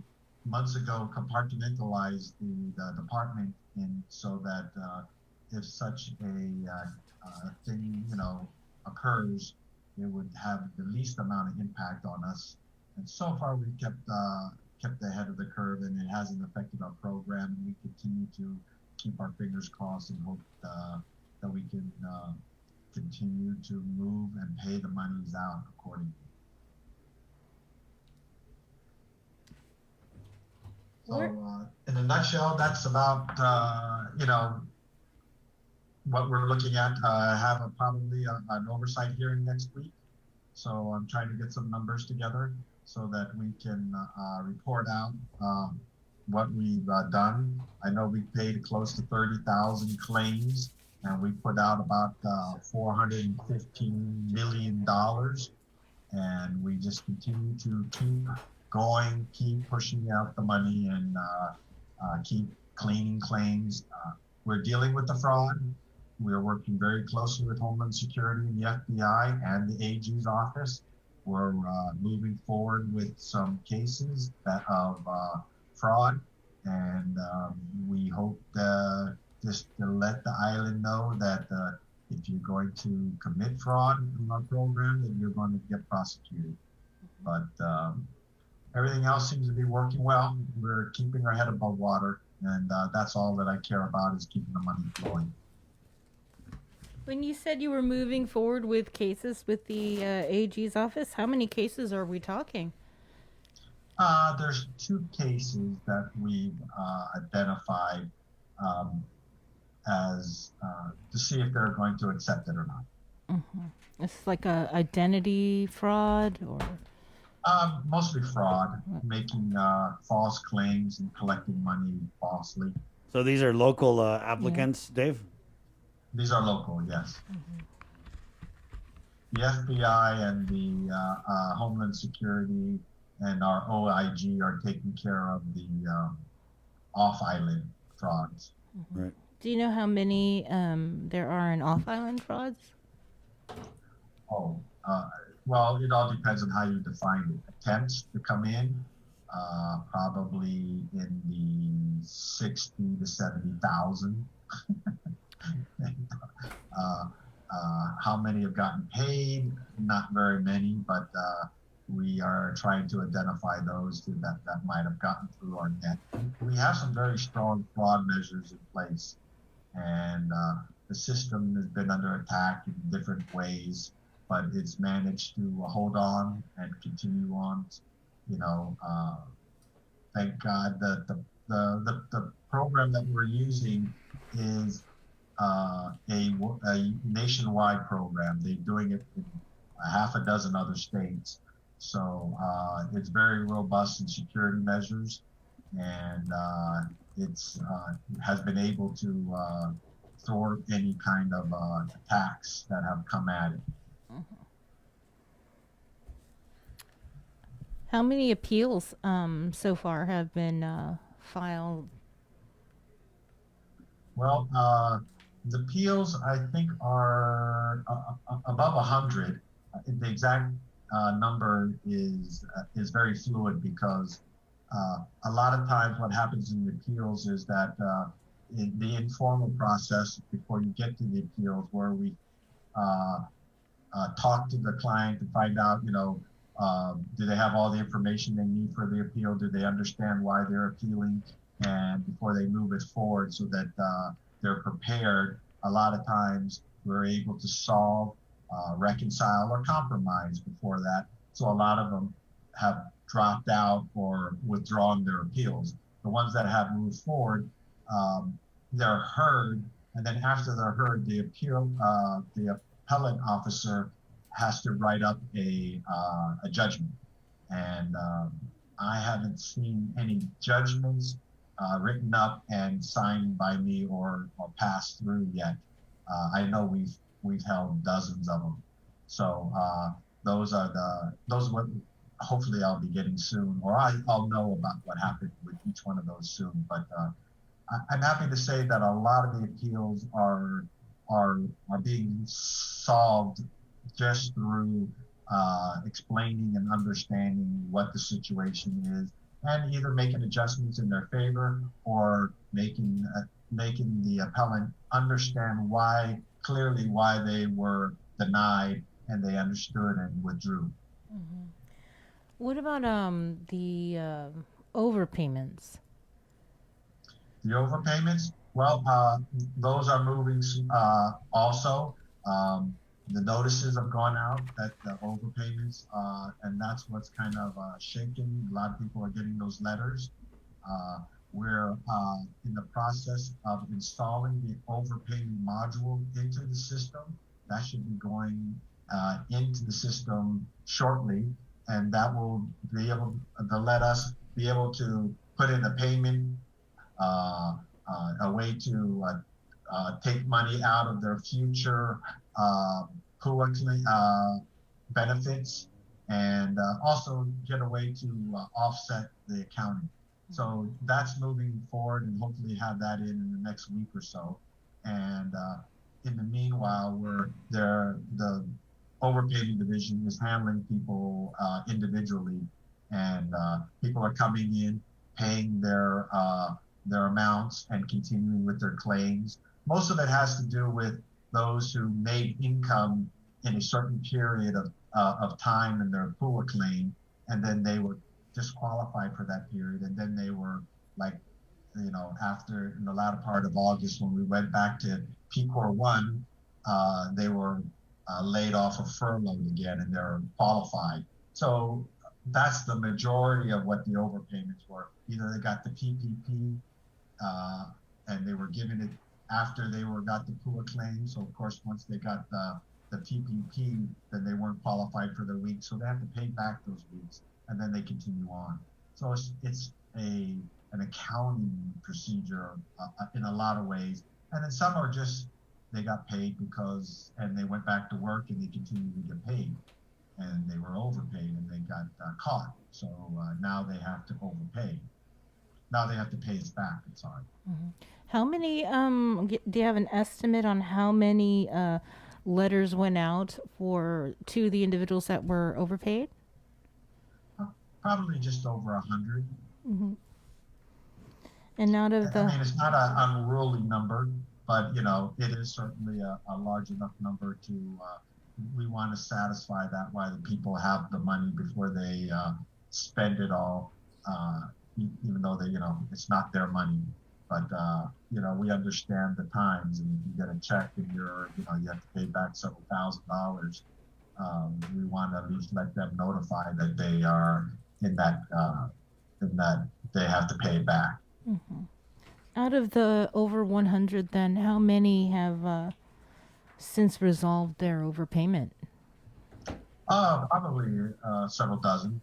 months ago compartmentalized the department in so that if such a thing, you know, occurs, it would have the least amount of impact on us. And so far, we've kept ahead of the curve, and it hasn't affected our program. And we continue to keep our fingers crossed and hope that we can continue to move and pay the monies out accordingly. So, in a nutshell, that's about you know, what we're looking at. I have probably an oversight hearing next week, so I'm trying to get some numbers together so that we can report out what we've done. I know we paid close to 30,000 claims, and we put out about $415 million, and we just continue to keep going, keep pushing out the money, and keep cleaning claims. We're dealing with the fraud. We're working very closely with Homeland Security and the FBI and the AG's office. We're moving forward with some cases of fraud, and we hope just to let the island know that if you're going to commit fraud in our program, that you're going to get prosecuted. But everything else seems to be working well. We're keeping our head above water, and that's all that I care about, is keeping the money flowing. When you said you were moving forward with cases with the AG's office, how many cases are we talking? There's 2 cases that we've identified as to see if they're going to accept it or not. Mm-hmm. It's like a identity fraud, or mostly fraud, making false claims and collecting money falsely. So these are local applicants, Dave? These are local, yes. Mm-hmm. The FBI and the Homeland Security and our OIG are taking care of the off-island frauds. Right. Do you know how many there are in off-island frauds? Oh, well, it all depends on how you define it. Attempts to come in, probably in the 60 to 70,000. How many have gotten paid? Not very many, but we are trying to identify those that might have gotten through our net. We have some very strong fraud measures in place, and the system has been under attack in different ways, but it's managed to hold on and continue on. You know, thank God that the program that we're using is a nationwide program. They're doing it in a half a dozen other states. So it's very robust in security measures, and it's has been able to thwart any kind of attacks that have come at it. How many appeals so far have been filed? Well, the appeals, I think, are above 100. The exact number is very fluid, because a lot of times what happens in the appeals is that in the informal process before you get to the appeals, where we talk to the client to find out, you know, do they have all the information they need for the appeal? Do they understand why they're appealing? And before they move it forward, so that they're prepared, a lot of times we're able to solve, reconcile, or compromise before that. So a lot of them have dropped out or withdrawn their appeals. The ones that have moved forward, they're heard, and then after they're heard, the appellate officer has to write up a judgment, and I haven't seen any judgments written up and signed by me or passed through yet. I know we've held dozens of them, so those what hopefully I'll be getting soon, or I'll know about what happened with each one of those soon. But I'm happy to say that a lot of the appeals are being solved just through explaining and understanding what the situation is, and either making adjustments in their favor or making the appellant understand clearly why they were denied, and they understood and withdrew. Mm-hmm. What about the overpayments? The overpayments, well, those are moving also. The notices have gone out that the overpayments, and that's what's kind of shaking. A lot of people are getting those letters. We're in the process of installing the overpayment module into the system. That should be going into the system shortly, and that will be able to let us be able to put in a payment, a way to take money out of their future PUA benefits, and also get a way to offset the accounting. So that's moving forward, and hopefully have that in the next week or so. And in the meanwhile, the overpayment division is handling people individually, and people are coming in, paying their amounts and continuing with their claims. Most of it has to do with those who made income in a certain period of time in their PUA claim, and then they were disqualified for that period, and then they were after in the latter part of August, when we went back to PCOR 1, they were laid off of furlough again, and they're qualified. So that's the majority of what the overpayments were. Either they got the PPP, and they were given it after they got the PUA claim. So of course, once they got the PPP, then they weren't qualified for their weeks, so they have to pay back those weeks, and then they continue on. So it's an accounting procedure in a lot of ways, and then some are just they got paid and they went back to work and they continued to get paid, and they were overpaid and they got caught. So now they have to overpay. Now they have to pay us back. I'm sorry. Mm-hmm. How many? Do you have an estimate on how many letters went out to the individuals that were overpaid? Probably just over 100. Mm-hmm. And out of I mean, it's not an unruly number, but it is certainly a large enough number to. We want to satisfy that why the people have the money before they spend it all, even though it's not their money. But we understand the times, and if you get a check and you have to pay back several $1,000s, we want to at least let them notify that they are in that they have to pay it back. Mm-hmm. Out of the over 100, then, how many have since resolved their overpayment? Probably several dozen.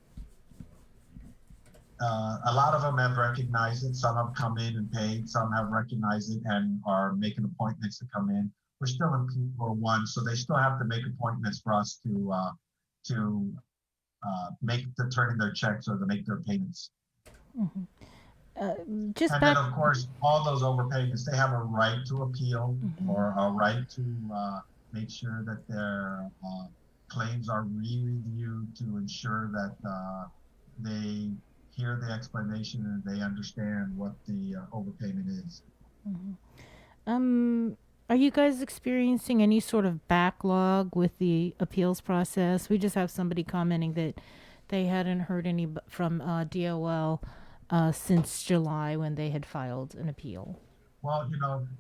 A lot of them have recognized it. Some have come in and paid. Some have recognized it and are making appointments to come in. We're still in PCOR 1, so they still have to make appointments for us to turn in their checks or to make their payments. Mm-hmm. And then, of course, all those overpayments, they have a right to appeal, mm-hmm. or a right to make sure that their claims are re-reviewed to ensure that they hear the explanation and they understand what the overpayment is. Mm-hmm. Are you guys experiencing any sort of backlog with the appeals process? We just have somebody commenting that they hadn't heard any from DOL since July when they had filed an appeal. Well,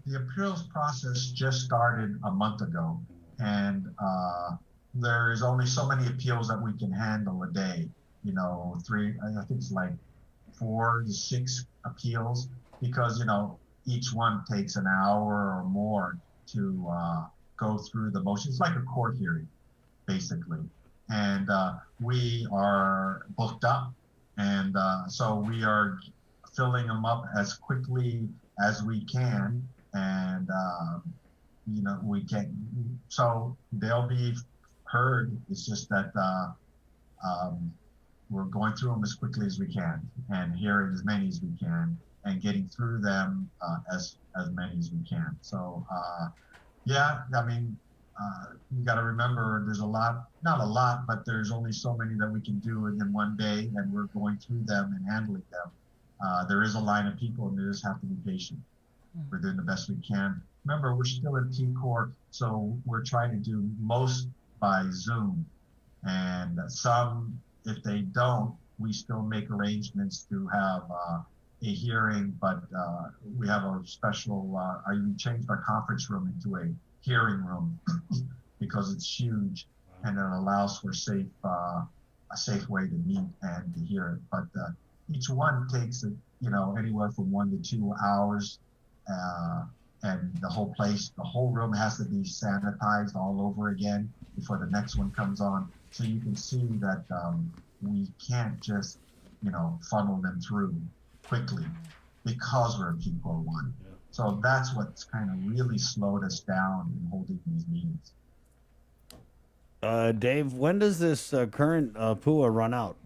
the appeals process just started a month ago, and there is only so many appeals that we can handle a day. I think it's like 4 to 6 appeals, because each one takes an hour or more to go through the motions. It's like a court hearing. basically. And we are booked up. And so we are filling them up as quickly as we can. And, we can, so they'll be heard. It's just that we're going through them as quickly as we can and hearing as many as we can and getting through them as many as we can. So, you got to remember there's not a lot, but there's only so many that we can do in one day, and we're going through them and handling them. There is a line of people, and we just have to be patient. We're doing the best we can. Remember, we're still in P-Corps, so we're trying to do most by Zoom. And some, if they don't, we still make arrangements to have a hearing, but we have a special, we changed our conference room into a hearing room because it's huge and it allows for a safe way to meet and to hear it. But each one takes anywhere from 1 to 2 hours, and the whole room has to be sanitized all over again before the next one comes on. So you can see that we can't just funnel them through quickly because we're in P-Corps 1. So that's what's kind of really slowed us down in holding these meetings. Dave, when does this current PUA run out?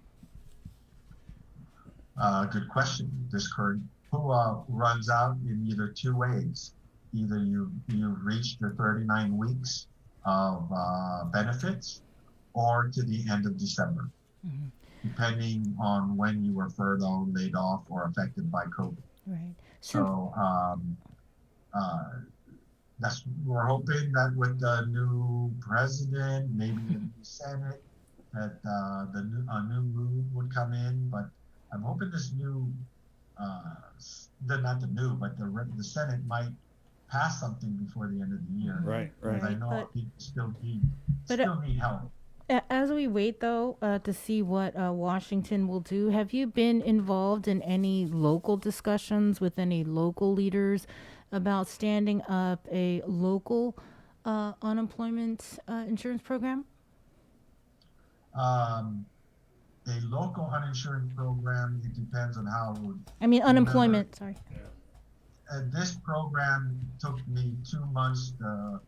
Good question. This current PUA runs out in either two ways. Either you've reached your 39 weeks of benefits or to the end of December, depending on when you were furloughed, laid off, or affected by COVID. Right. So we're hoping that with the new president, maybe the new Senate, that a new mood would come in. But I'm hoping this new, not the new, but the Senate might pass something before the end of the year. Right. I know people still need help. As we wait, though, to see what Washington will do, have you been involved in any local discussions with any local leaders about standing up a local unemployment insurance program? A local uninsured program, it depends on how it would... unemployment, sorry. This program took me 2 months to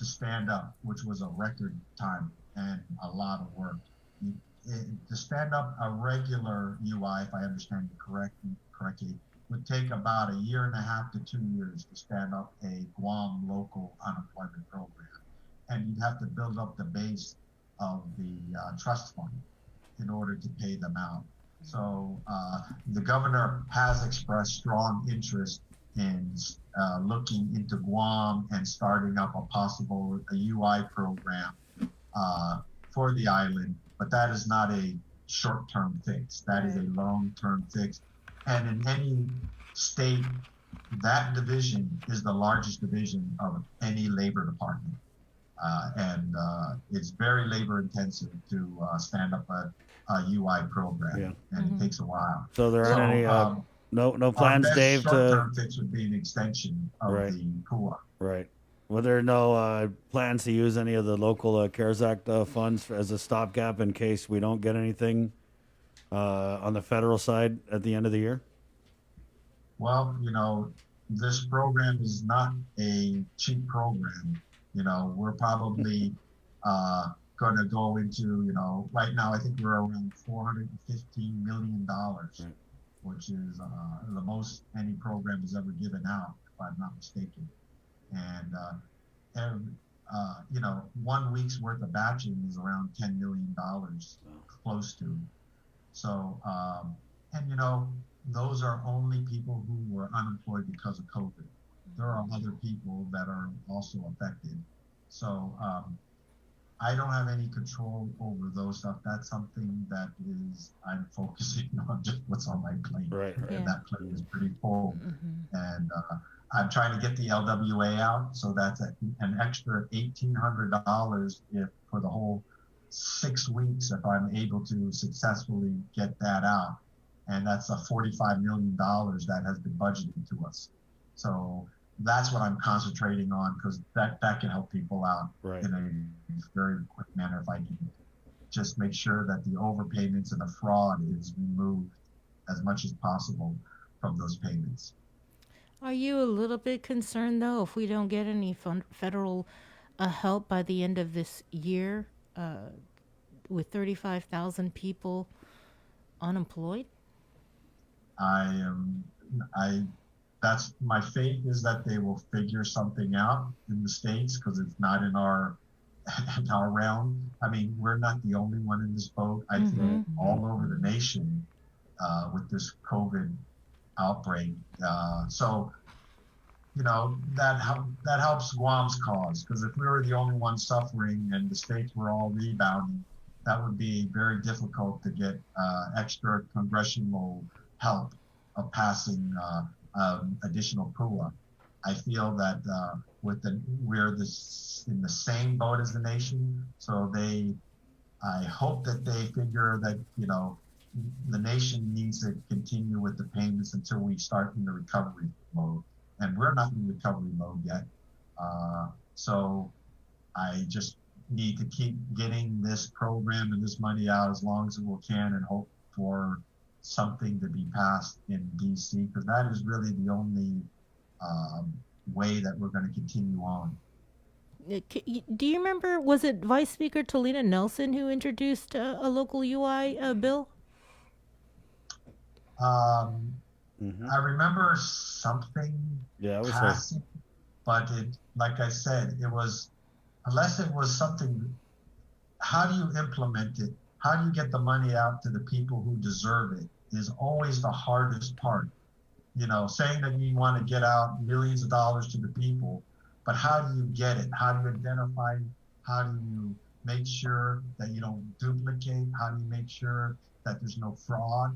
stand up, which was a record time and a lot of work. To stand up a regular UI, if I understand you correctly, would take about 1.5 to 2 years to stand up a Guam local unemployment program. And you'd have to build up the base of the trust fund in order to pay them out. So the governor has expressed strong interest in looking into Guam and starting up a UI program for the island, but that is not a short-term fix. That is a long-term fix. And in any state, that division is the largest division of any labor department. And it's very labor-intensive to stand up a UI program, and it takes a while. So there aren't any no plans, Dave, to... Short-term fix would be an extension of the PUA. Right. Were there no plans to use any of the local CARES Act funds as a stopgap in case we don't get anything on the federal side at the end of the year? Well, this program is not a cheap program. We're probably going to go into, right now I think we're around $415 million, which is the most any program has ever given out, if I'm not mistaken. And 1 week's worth of batching is around $10 million, close to. So, those are only people who were unemployed because of COVID. There are other people that are also affected. So, I don't have any control over those stuff. That's something that I'm focusing on just what's on my plate. Right. And that plate is pretty full. And I'm trying to get the LWA out, so that's an extra $1,800 for the whole 6 weeks if I'm able to successfully get that out. And that's a $45 million that has been budgeted to us. So that's what I'm concentrating on, because that can help people out in a very quick manner if I can just make sure that the overpayments and the fraud is removed as much as possible from those payments. Are you a little bit concerned, though, if we don't get any federal help by the end of this year with 35,000 people unemployed? That's my faith, is that they will figure something out in the States, because it's not in our realm. I mean, we're not the only one in this boat. I think all over the nation with this COVID outbreak. So, you know, that helps Guam's cause, because if we were the only one suffering and the states were all rebounding, that would be very difficult to get extra congressional help of passing additional PUA. I feel that we're in the same boat as the nation, so I hope that they figure that, you know, the nation needs to continue with the payments until we start in the recovery mode, and we're not in recovery mode yet. So I just need to keep getting this program and this money out as long as we can, and hope for something to be passed in DC, because that is really the only way that we're going to continue on. Do you remember, was it Vice Speaker Talina Nelson who introduced a local UI bill? I remember something passing, but like I said, it was, unless it was something, how do you implement it? How do you get the money out to the people who deserve it is always the hardest part. You know, saying that you want to get out millions of dollars to the people, but how do you get it? How do you identify? How do you make sure that you don't duplicate? How do you make sure that there's no fraud?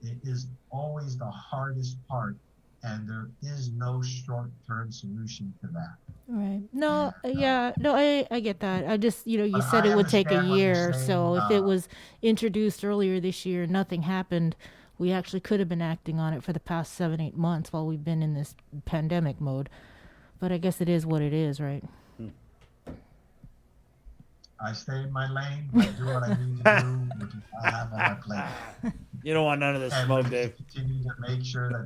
It is always the hardest part, and there is no short-term solution to that. Right. No, I get that. I just, you know, you said it would take a year. So if it was introduced earlier this year, nothing happened. We actually could have been acting on it for the past 7-8 months while we've been in this pandemic mode. But I guess it is what it is, right? I stay in my lane. I do what I need to do, which is I have on my plate. You don't want none of this smoke, Dave. Continue to make sure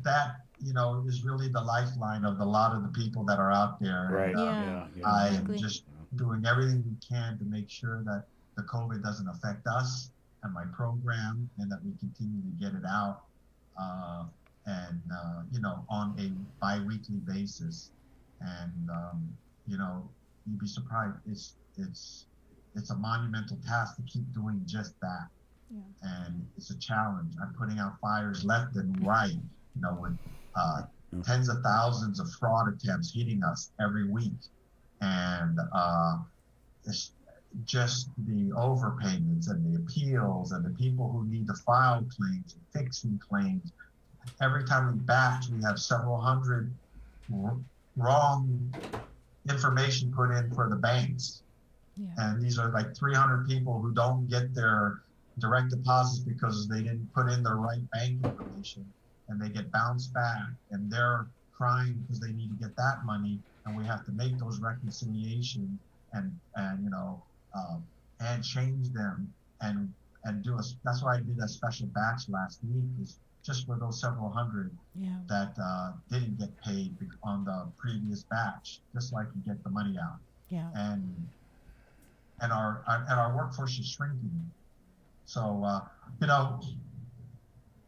that you know, is really the lifeline of a lot of the people that are out there. Right. And, I am just doing everything we can to make sure that the COVID doesn't affect us and my program, and that we continue to get it out, you know, on a bi-weekly basis. And you know, you'd be surprised. It's a monumental task to keep doing just that. And it's a challenge. I'm putting out fires left and right, you know, with tens of thousands of fraud attempts hitting us every week. And it's just the overpayments and the appeals and the people who need to file claims and fixing claims. Every time we batch, we have several hundred wrong information put in for the banks. And these are like 300 people who don't get their direct deposits because they didn't put in the right bank information, and they get bounced back, and they're crying because they need to get that money, and we have to make those reconciliations and you know, and change them and do that's why I did a special batch last week, is just for those several hundred that didn't get paid on the previous batch, just so I can get the money out. And our workforce is shrinking. So you know,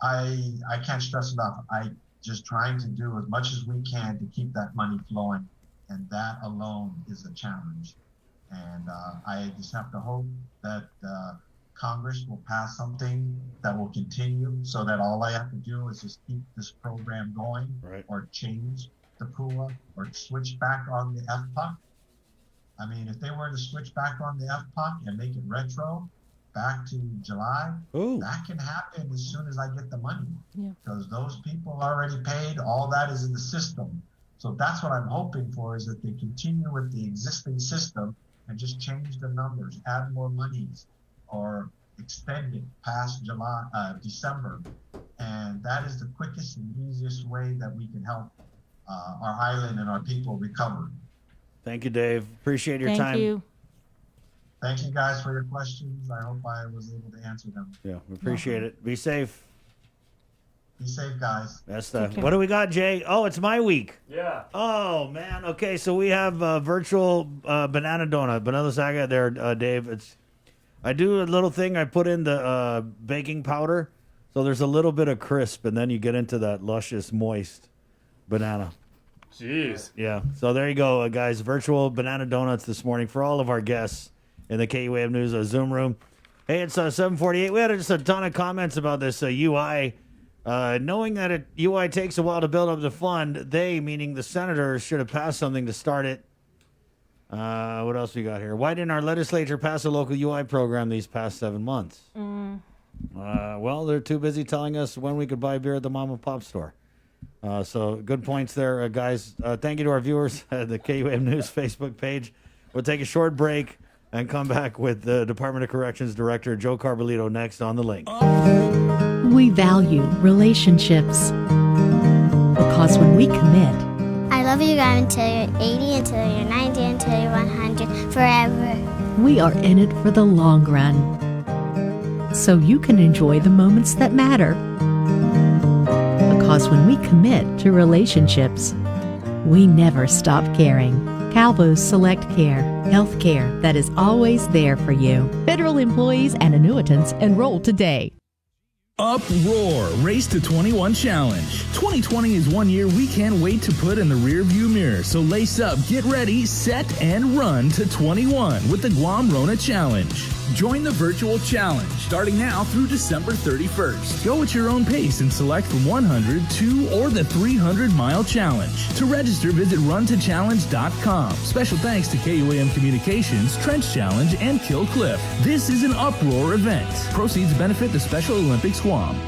I can't stress enough. I just trying to do as much as we can to keep that money flowing, and that alone is a challenge. And I just have to hope that Congress will pass something that will continue, so that all I have to do is just keep this program going, or change the PUA, or switch back on the FPUC. I mean, if they were to switch back on the FPUC and make it retro back to July, that can happen as soon as I get the money, because those people already paid. All that is in the system. So that's what I'm hoping for, is that they continue with the existing system and just change the numbers, add more monies, or extend it past December. And that is the quickest and easiest way that we can help our island and our people recover. Thank you, Dave. Appreciate your Thank time. you. Thank you guys for your questions. I hope I was able to answer them. Yeah, we appreciate it. Be safe. Be safe, guys. That's the. What do we got, Jay? Oh, it's my week. Yeah. Oh man. Okay, so we have virtual banana donut. Banana saga there, Dave. I do a little thing. I put in the baking powder, so there's a little bit of crisp, and then you get into that luscious, moist banana. Jeez. Yeah. So there you go, guys. Virtual banana donuts this morning for all of our guests in the KUAM News Zoom room. Hey, it's 7:48. We had just a ton of comments about this UI. Knowing that UI takes a while to build up the fund, they, meaning the senators, should have passed something to start it. What else we got here? Why didn't our legislature pass a local UI program these past 7 months? Well, they're too busy telling us when we could buy beer at the mom and pop store. So good points there, guys. Thank you to our viewers at the KUAM News Facebook page. We'll take a short break and come back with the Department of Corrections Director Joe Carbolito next on The Link. We value relationships because when we commit, I love you guys until you're 80, until you're 90, until you're 100, forever. we are in it for the long run. So you can enjoy the moments that matter. Because when we commit to relationships, we never stop caring. Calvo's Select Care, health care that is always there for you. Federal employees and annuitants enroll today. Uproar Race to 21 Challenge. 2020 is 1 year we can't wait to put in the rearview mirror. So lace up, get ready, set, and run to 21 with the Guam Rona Challenge. Join the virtual challenge starting now through December 31st. Go at your own pace and select from 100, 2, or the 300-mile challenge. To register, visit runtochallenge.com. Special thanks to KUAM Communications, Trench Challenge, and Kill Cliff. This is an Uproar event. Proceeds benefit the Special Olympics Guam.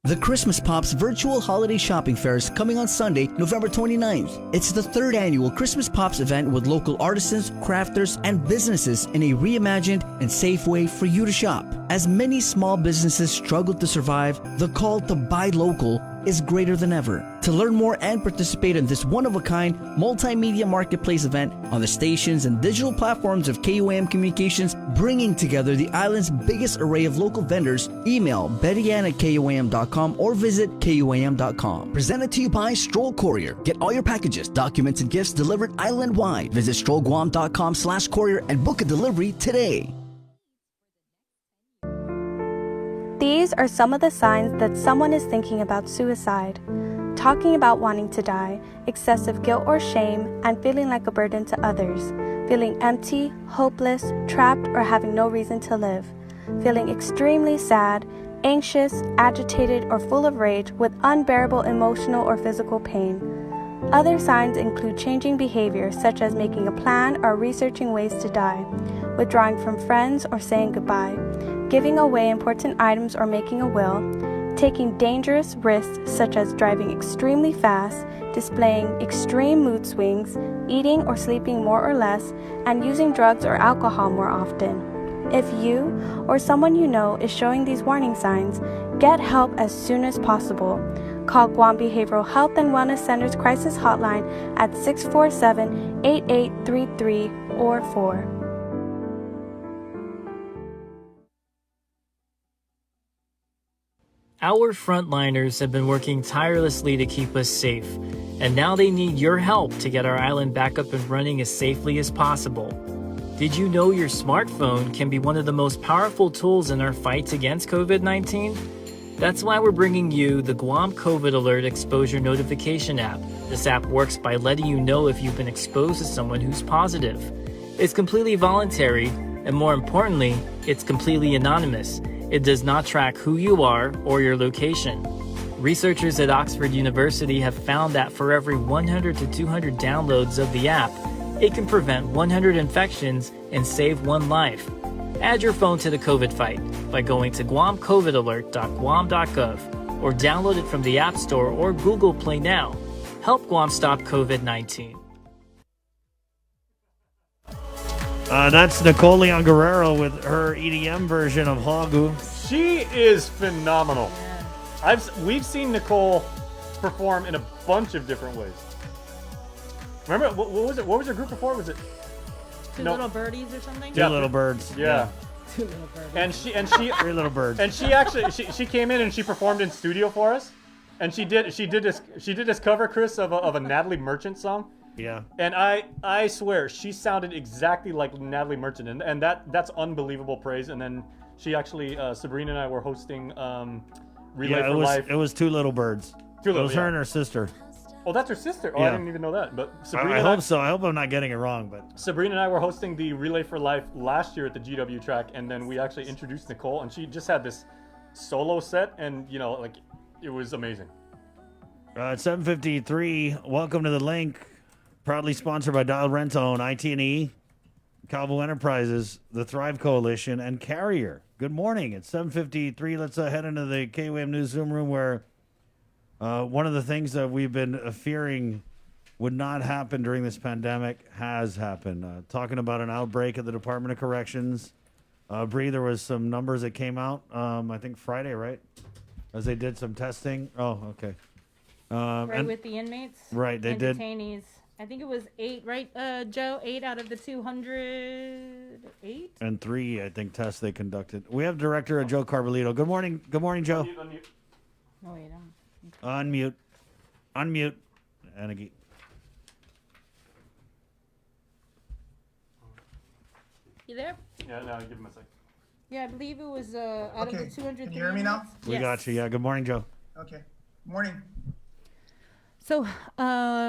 The Christmas Pops Virtual Holiday Shopping Fair is coming on Sunday, November 29th. It's the third annual Christmas Pops event with local artisans, crafters, and businesses in a reimagined and safe way for you to shop. As many small businesses struggle to survive, the call to buy local is greater than ever. To learn more and participate in this one-of-a-kind multimedia marketplace event on the stations and digital platforms of KUAM Communications, bringing together the island's biggest array of local vendors, email bettyann@kuam.com or visit kuam.com. Presented to you by Stroll Courier. Get all your packages, documents, and gifts delivered island-wide. Visit strollguam.com/courier and book a delivery today. These are some of the signs that someone is thinking about suicide. Talking about wanting to die, excessive guilt or shame, and feeling like a burden to others. Feeling empty, hopeless, trapped, or having no reason to live. Feeling extremely sad, anxious, agitated, or full of rage with unbearable emotional or physical pain. Other signs include changing behavior such as making a plan or researching ways to die, withdrawing from friends or saying goodbye, giving away important items or making a will, taking dangerous risks such as driving extremely fast, displaying extreme mood swings, eating or sleeping more or less, and using drugs or alcohol more often. If you or someone you know is showing these warning signs, get help as soon as possible. Call Guam Behavioral Health and Wellness Center's crisis hotline at 647-8833 or 4. Our frontliners have been working tirelessly to keep us safe, and now they need your help to get our island back up and running as safely as possible. Did you know your smartphone can be one of the most powerful tools in our fight against COVID-19? That's why we're bringing you the Guam COVID Alert Exposure Notification app. This app works by letting you know if you've been exposed to someone who's positive. It's completely voluntary, and more importantly, it's completely anonymous. It does not track who you are or your location. Researchers at Oxford University have found that for every 100 to 200 downloads of the app, it can prevent 100 infections and save one life. Add your phone to the COVID fight by going to guamcovidalert.guam.gov or download it from the App Store or Google Play now. Help Guam stop COVID-19. That's Nicole Leon Guerrero with her EDM version of Hagu. She is phenomenal. We've seen Nicole perform in a bunch of different ways. Remember what was it? What was your group before? Was it Two Little Birdies or something? Two Little Birds. Yeah. Two Little Birdies. And she Three Little Birds. And she actually she came in and she performed in studio for us, and she did this cover, Chris, of a Natalie Merchant song. Yeah. And I swear she sounded exactly like Natalie Merchant, and that's unbelievable praise. And then she actually Sabrina and I were hosting Relay for Life. It was Two Little Birds. Two Little, it was her and her sister. Oh, that's her sister. Oh, I Yeah. didn't even know that. But Sabrina, I hope so. I hope I'm not getting it wrong, but Sabrina and I were hosting the Relay for Life last year at the GW track, and then we actually introduced Nicole, and she just had this solo set, and like it was amazing. At 7:53, welcome to the link. Proudly sponsored by Dial Rent-Own, IT&E, Calvo Enterprises, the Thrive Coalition, and Carrier. Good morning. It's 7:53. Let's head into the KWM News Zoom room where one of the things that we've been fearing would not happen during this pandemic has happened. Talking about an outbreak at the Department of Corrections. Bree, there was some numbers that came out, I think Friday, right? As they did some testing. Oh, okay. Right, with the inmates? Right, they and did. detainees. I think it was 8, right, Joe? 8 out of the 208? And 3, I think, tests they conducted. We have Director Joe Carbolito. Good morning. Good morning, Joe. Oh, wait, Unmute. Unmute. Anagi. You there? Yeah, no, give him a sec. Yeah, I believe it was out of the 203. Can you hear me now? We got you. Yeah. Good morning, Joe. Okay. Morning. So,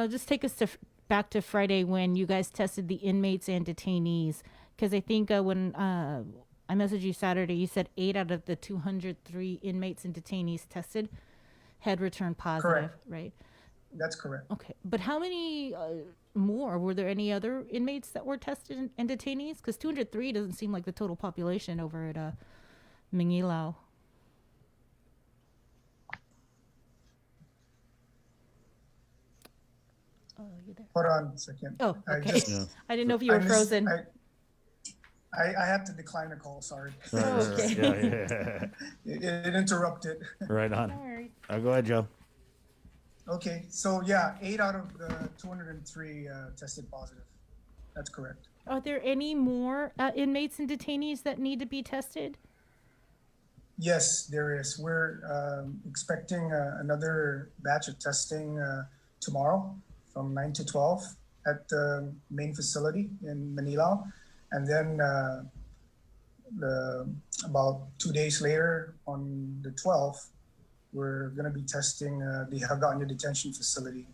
just take us back to Friday when you guys tested the inmates and detainees, because I think when I messaged you Saturday, you said 8 out of the 203 inmates and detainees tested had returned positive, Correct. right? That's correct. Okay, but how many more? Were there any other inmates that were tested and detainees? Because 203 doesn't seem like the total population over at Mangilao. You there? Hold on a second. Oh, okay. I didn't know if you were frozen. I had to decline the call. Sorry. Okay. Yeah. It interrupted. Right on. All right. Go ahead, Joe. Okay, so yeah, 8 out of the 203 tested positive. That's correct. Are there any more inmates and detainees that need to be tested? Yes, there is. We're expecting another batch of testing tomorrow from 9 to 12 at the main facility in Manila. And then about 2 days later, on the 12th, we're going to be testing the Hagåtña detention facility.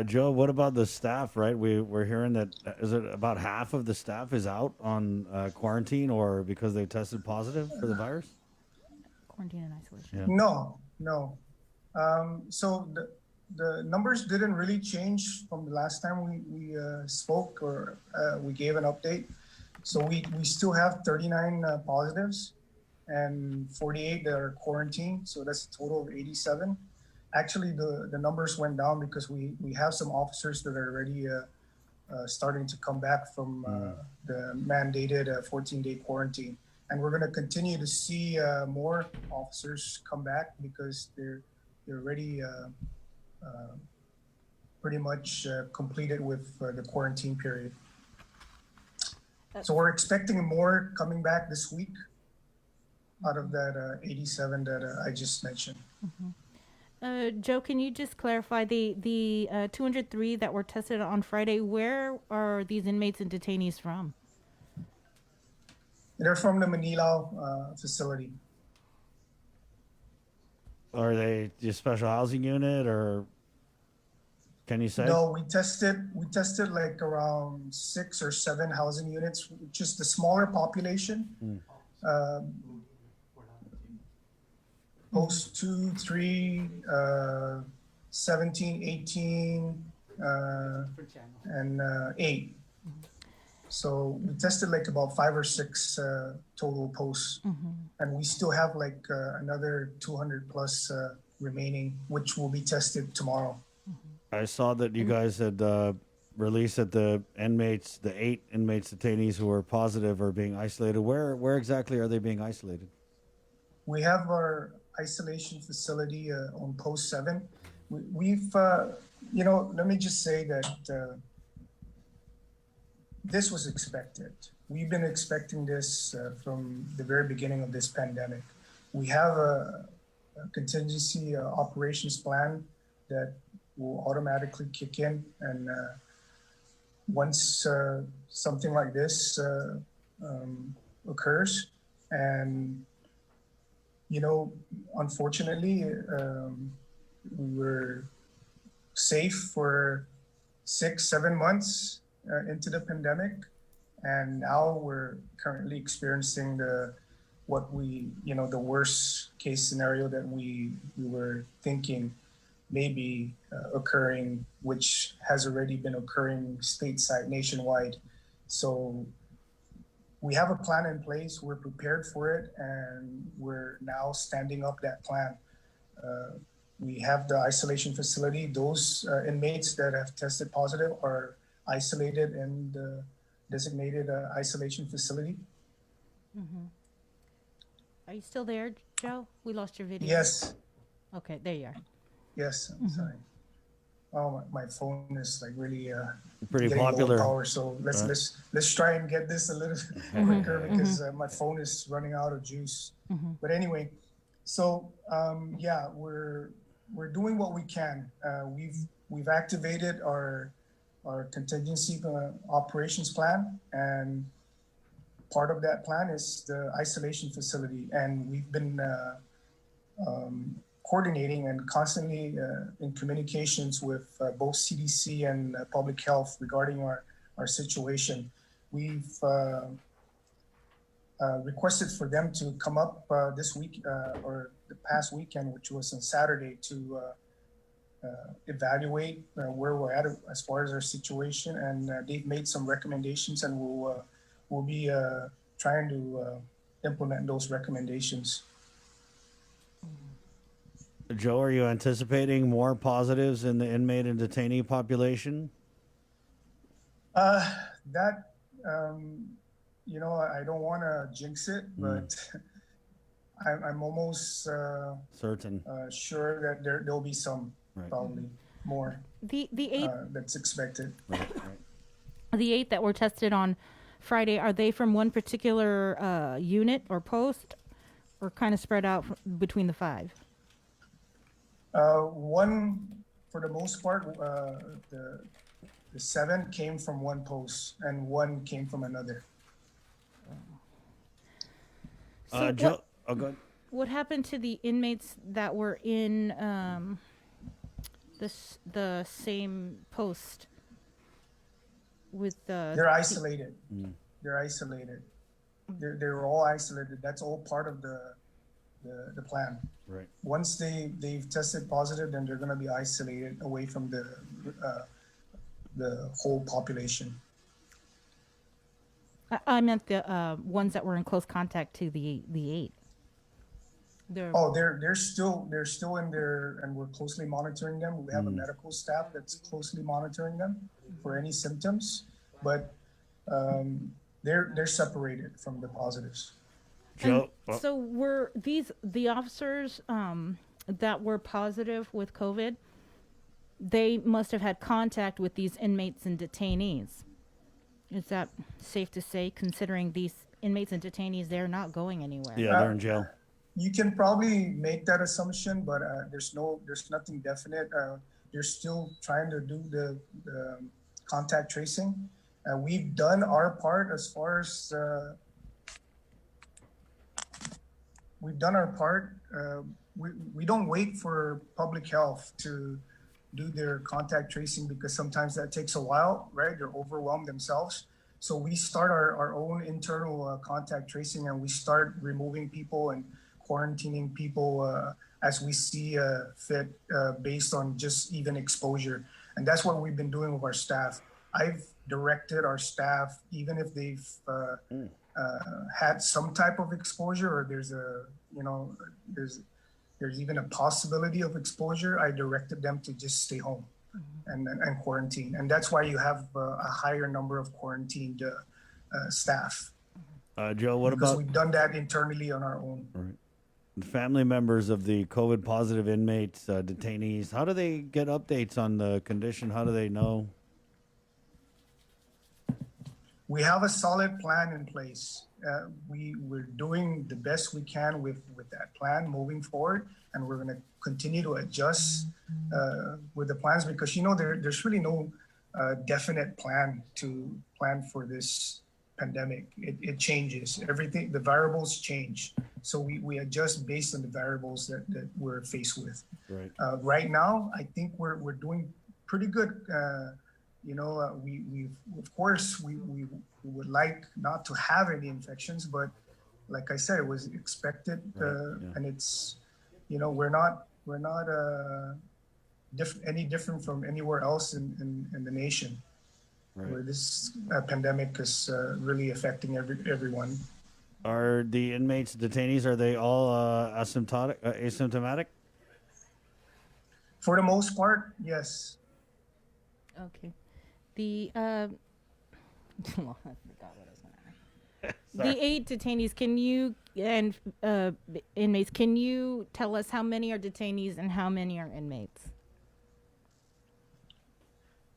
Joe, what about the staff, right? We're hearing that, is it about half of the staff is out on quarantine or because they tested positive for the virus? Quarantine and isolation. Yeah. No. So the numbers didn't really change from the last time we spoke or we gave an update. So we still have 39 positives and 48 that are quarantined. So that's a total of 87. Actually, the numbers went down because we have some officers that are already starting to come back from the mandated 14-day quarantine. And we're going to continue to see more officers come back because they're already pretty much completed with the quarantine period. So we're expecting more coming back this week out of that 87 that I just mentioned. Joe, can you just clarify the 203 that were tested on Friday? Where are these inmates and detainees from? They're from the Manila facility. Are they your special housing unit or can you say? No, we tested like around 6 or 7 housing units, just the smaller population. Post 2, 3, 17, 18, and 8. So we tested like about 5 or 6 total posts, and we still have like another 200 plus remaining, which will be tested tomorrow. I saw that you guys had released that the inmates, the 8 inmates detainees who were positive are being isolated. Where exactly are they being isolated? We have our isolation facility on post 7. We've, let me just say that this was expected. We've been expecting this from the very beginning of this pandemic. We have a contingency operations plan that will automatically kick in, and once something like this occurs, and unfortunately, we were safe for 6-7 months into the pandemic, and now we're currently experiencing the worst case scenario that we were thinking may be occurring, which has already been occurring stateside, nationwide. So we have a plan in place, we're prepared for it, and we're now standing up that plan. We have the isolation facility. Those inmates that have tested positive are isolated in the designated isolation facility. Mm-hmm. Are you still there, Joe? We lost your video. Yes. Okay, there you are. Yes, I'm sorry. Oh, my phone is like really Pretty getting popular. low power. So let's try and get this a little bit quicker because my phone is running out of juice. But anyway, so yeah, we're doing what we can. We've activated our contingency operations plan, and part of that plan is the isolation facility, and we've been coordinating and constantly in communications with both CDC and public health regarding our situation. We've requested for them to come up this week or the past weekend, which was on Saturday, to evaluate where we're at as far as our situation, and they've made some recommendations, and we'll be trying to implement those recommendations. Joe, are you anticipating more positives in the inmate and detainee population? I don't want to jinx it, but I'm almost certain, sure that there'll be some, probably more. The 8 that's expected. The 8 that were tested on Friday, are they from one particular unit or post, or kind of spread out between the 5? One, for the most part, the 7 came from one post, and 1 came from another. So Joe, go ahead. What happened to the inmates that were in the same post with the? They're isolated. They're isolated. They're all isolated. That's all part of the plan. Right. Once they've tested positive, then they're going to be isolated away from the whole population. I meant the ones that were in close contact to the 8. They're still in there, and we're closely monitoring them. We have a medical staff that's closely monitoring them for any symptoms, but they're separated from the positives. Joe, so were the officers that were positive with COVID? They must have had contact with these inmates and detainees. Is that safe to say, considering these inmates and detainees, they're not going anywhere? Yeah, they're in jail. You can probably make that assumption, but there's nothing definite. They're still trying to do the contact tracing. We've done our part as far as we've done our part. We don't wait for public health to do their contact tracing, because sometimes that takes a while, right? They're overwhelmed themselves. So we start our own internal contact tracing, and we start removing people and quarantining people as we see fit based on just even exposure. And that's what we've been doing with our staff. I've directed our staff, even if they've had some type of exposure, or there's even a possibility of exposure, I directed them to just stay home and quarantine. And that's why you have a higher number of quarantined staff. Joe, what because about? we've done that internally on our own. Right. family members of the COVID positive inmates, detainees, how do they get updates on the condition? How do they know? We have a solid plan in place. We're doing the best we can with that plan moving forward, and we're going to continue to adjust with the plans because there's really no definite plan for this pandemic. It changes. Everything, the variables change. So we adjust based on the variables that we're faced with. Right. Right now, I think we're doing pretty good. We of course we would like not to have any infections, but like I said, it was expected, and it's we're not any different from anywhere else in the nation. Right. Where this pandemic is really affecting everyone. Are the inmates, detainees, are they all asymptomatic? For the most part, yes. Okay. The I forgot what I was going to ask. The 8 detainees, can you and inmates, can you tell us how many are detainees and how many are inmates?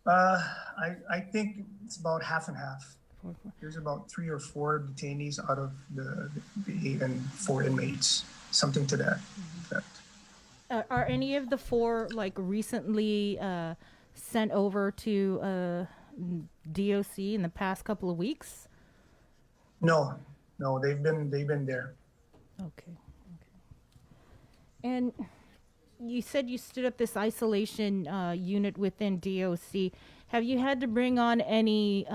I think it's about half and half. There's about 3 or 4 detainees out of the 8 and 4 inmates, something to that effect. Are any of the 4 recently sent over to DOC in the past couple of weeks? No, they've been there. Okay. And you said you stood up this isolation unit within DOC. Have you had to bring on any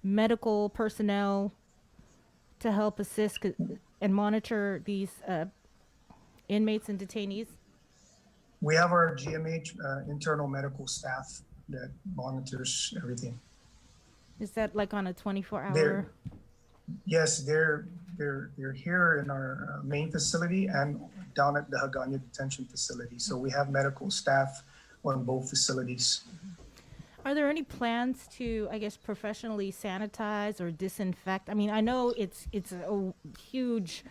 medical personnel to help assist and monitor these inmates and detainees? We have our GMH internal medical staff that monitors everything. Is that on a 24-hour? Yes, they're here in our main facility and down at the Hagåtña detention facility. So we have medical staff on both facilities. Are there any plans to, professionally sanitize or disinfect? I mean, I know it's a huge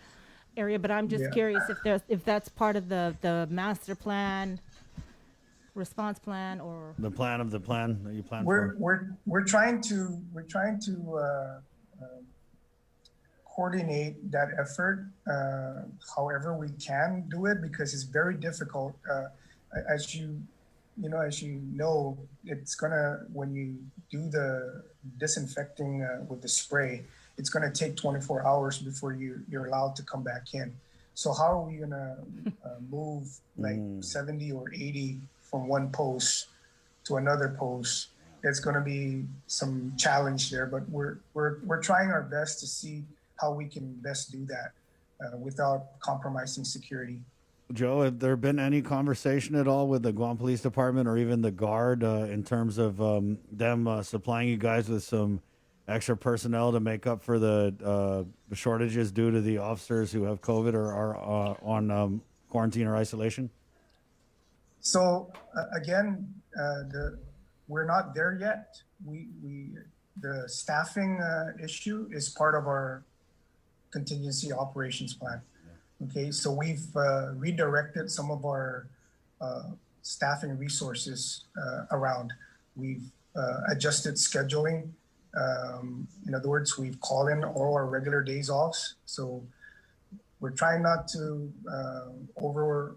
area, but I'm just curious if that's part of the master plan, response plan, or the plan of the plan that you plan for. We're trying to coordinate that effort however we can do it, because it's very difficult. As you know, it's gonna, when you do the disinfecting with the spray, it's gonna take 24 hours before you're allowed to come back in. So how are we gonna move 70 or 80 from one post to another post? It's gonna be some challenge there, but we're trying our best to see how we can best do that without compromising security. Joe, have there been any conversation at all with the Guam Police Department or even the Guard in terms of them supplying you guys with some extra personnel to make up for the shortages due to the officers who have COVID or are on quarantine or isolation? So again, we're not there yet. The staffing issue is part of our contingency operations plan. Okay, so we've redirected some of our staffing resources around. We've adjusted scheduling. In other words, we've called in all our regular days off. So we're trying not to over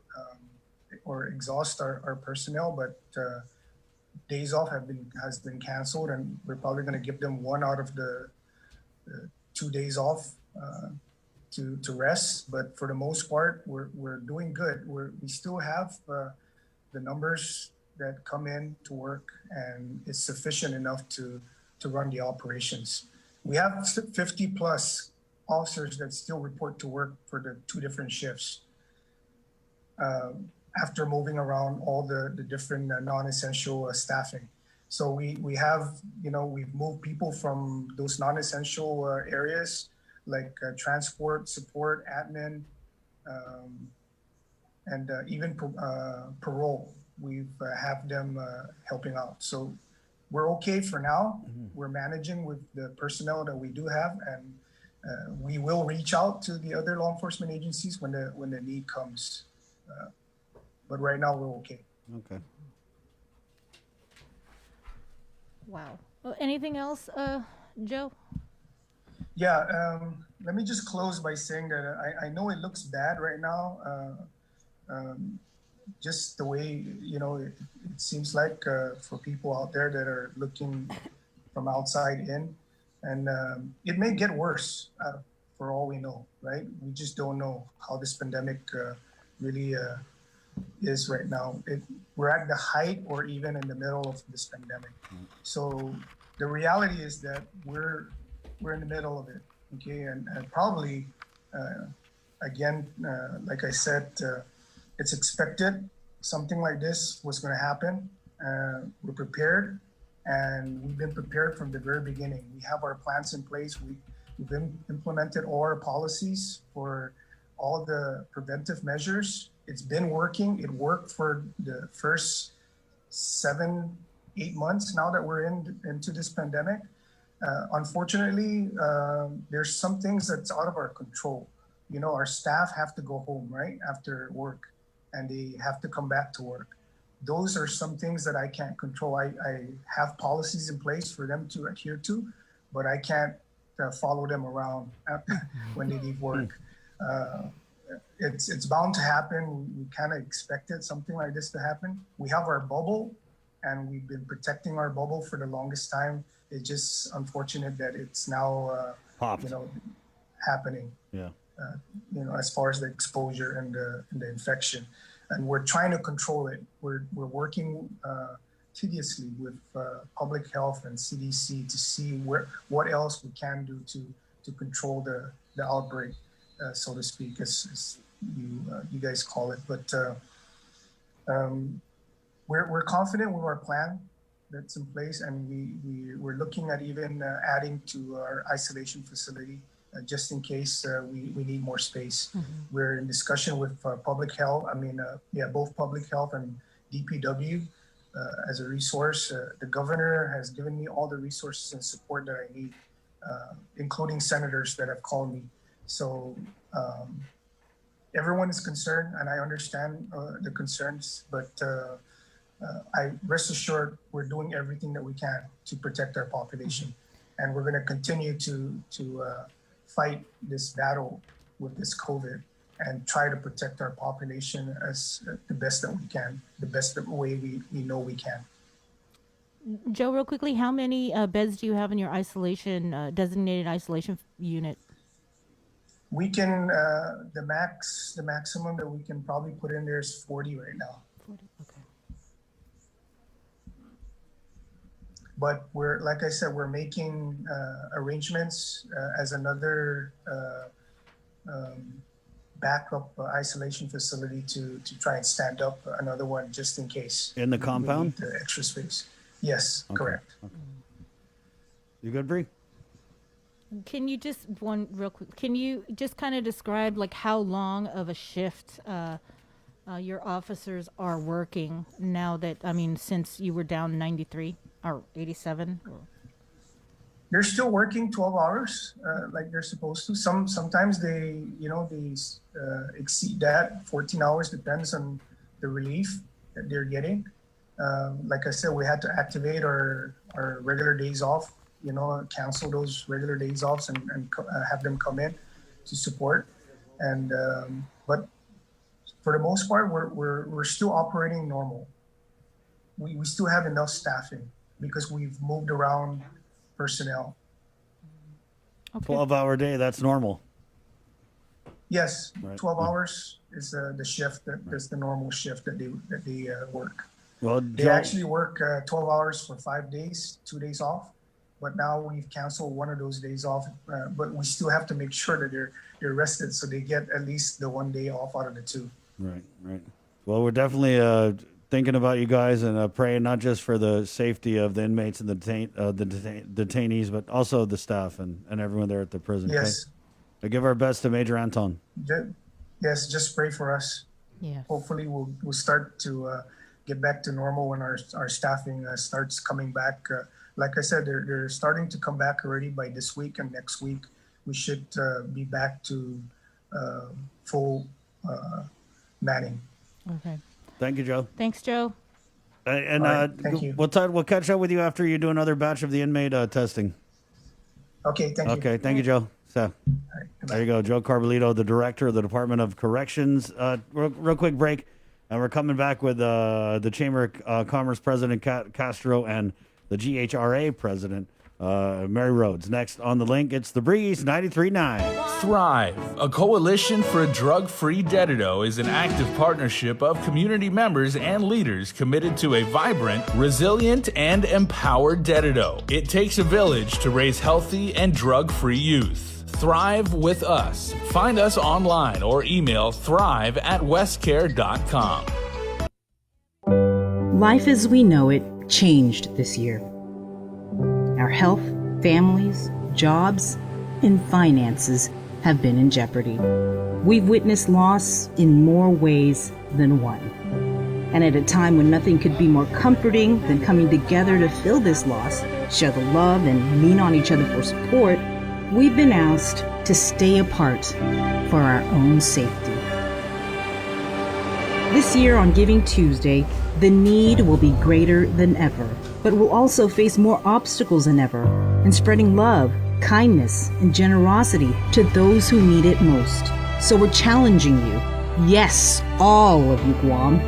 or exhaust our personnel, but days off has been canceled, and we're probably going to give them 1 out of the 2 days off to rest. But for the most part, we're doing good. We still have the numbers that come in to work, and it's sufficient enough to run the operations. We have 50 plus officers that still report to work for the 2 different shifts. After moving around all the different non-essential staffing. So we have, we've moved people from those non-essential areas like transport, support, admin, and even parole. We've have them helping out. So we're okay for now. We're managing with the personnel that we do have, and we will reach out to the other law enforcement agencies when the need comes. But right now we're okay. Okay. Wow. Well, anything else, Joe? Yeah, let me just close by saying that I know it looks bad right now. Just the way, it seems like for people out there that are looking from outside in, and it may get worse for all we know, right? We just don't know how this pandemic really is right now. We're at the height or even in the middle of this pandemic. So the reality is that we're in the middle of it, okay? And probably, again, like I said, it's expected something like this was going to happen. We're prepared, and we've been prepared from the very beginning. We have our plans in place. We've implemented all our policies for all the preventive measures. It's been working. It worked for the first 7-8 months now that we're into this pandemic. Unfortunately, there's some things that's out of our control. Our staff have to go home, right, after work, and they have to come back to work. Those are some things that I can't control. I have policies in place for them to adhere to, but I can't follow them around when they leave work. It's bound to happen. We kind of expected something like this to happen. We have our bubble, and we've been protecting our bubble for the longest time. It's just unfortunate that it's now, happening. Yeah. As far as the exposure and the infection, and we're trying to control it. We're working tediously with public health and CDC to see what else we can do to control the outbreak, so to speak, as you guys call it. But we're confident with our plan that's in place, and we're looking at even adding to our isolation facility just in case we need more space. We're in discussion with public health. Both public health and DPW as a resource. The governor has given me all the resources and support that I need, including senators that have called me. So everyone is concerned, and I understand the concerns, but I rest assured we're doing everything that we can to protect our population, and we're going to continue to fight this battle with this COVID and try to protect our population as the best that we can, the best way we know we can. Joe, real quickly, how many beds do you have in your designated isolation unit? We can, the maximum that we can probably put in there is 40 right now. 40, okay. But like I said, we're making arrangements as another backup isolation facility to try and stand up another one just in case. In the compound? We need the extra space. Yes, okay. Correct. Okay. You good, Bree? Can you just kind of describe like how long of a shift your officers are working now that, since you were down 93 or 87? They're still working 12 hours like they're supposed to. Sometimes they exceed that. 14 hours depends on the relief that they're getting. Like I said, we had to activate our regular days off, cancel those regular days off and have them come in to support. And but for the most part, we're still operating normal. We still have enough staffing because we've moved around personnel. Okay. 12-hour day, that's normal. Yes, right. 12 hours is the shift that's the normal shift that they work. Well, they actually work 12 hours for 5 days, 2 days off. But now we've canceled one of those days off. But we still have to make sure that they're rested, so they get at least the 1 day off out of the 2. Right. Well, we're definitely thinking about you guys and praying not just for the safety of the inmates and the detainees, but also the staff and everyone there at the prison. Yes. Okay? I give our best to Major Anton. Yes, just pray for us. Yeah. Hopefully we'll start to get back to normal when our staffing starts coming back. Like I said, they're starting to come back already by this week and next week. we should be back to full manning. Okay. Thank you, Joe. Thanks, Joe. And All right, thank you. We'll catch up with you after you do another batch of the inmate testing. Okay, thank you. Okay, thank you, Joe. So, there you go, Joe Carbolito, the director of the Department of Corrections. Real quick break, and we're coming back with the Chamber of Commerce President Castro and the GHRA President Mary Rhodes. Next on the link, it's The Breeze 93.9. Thrive, a coalition for a drug-free Dedido, is an active partnership of community members and leaders committed to a vibrant, resilient, and empowered Dedido. It takes a village to raise healthy and drug-free youth. Thrive with us. Find us online or email thrive@westcare.com. Life as we know it changed this year. Our health, families, jobs, and finances have been in jeopardy. We've witnessed loss in more ways than one. And at a time when nothing could be more comforting than coming together to fill this loss, share the love, and lean on each other for support, we've been asked to stay apart for our own safety. This year on Giving Tuesday, the need will be greater than ever, but we'll also face more obstacles than ever in spreading love, kindness, and generosity to those who need it most. So we're challenging you, yes, all of you Guam,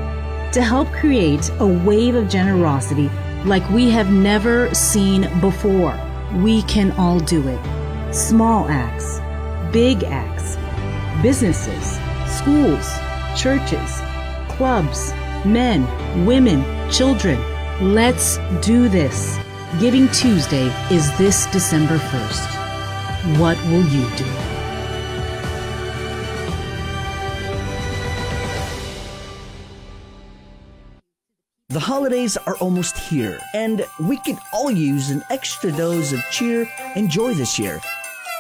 to help create a wave of generosity like we have never seen before. We can all do it. Small acts, big acts, businesses, schools, churches, clubs, men, women, children. Let's do this. Giving Tuesday is this December 1st. What will you do? The holidays are almost here, and we could all use an extra dose of cheer and joy this year.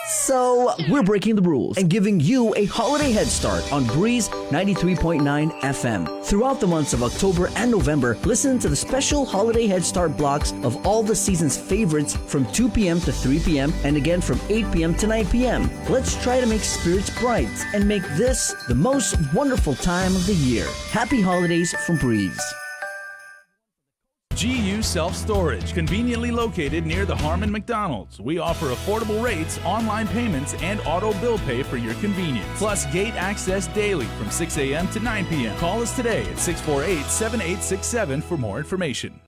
So, we're breaking the rules and giving you a holiday head start on Breeze 93.9 FM. Throughout the months of October and November, listen to the special holiday head start blocks of all the season's favorites from 2 p.m. to 3 p.m. and again from 8 p.m. to 9 p.m. Let's try to make spirits bright and make this the most wonderful time of the year. Happy holidays from Breeze. GU Self-Storage, conveniently located near the Harmon McDonald's. We offer affordable rates, online payments, and auto bill pay for your convenience. Plus gate access daily from 6 a.m. to 9 p.m. Call us today at 648-7867 for more information.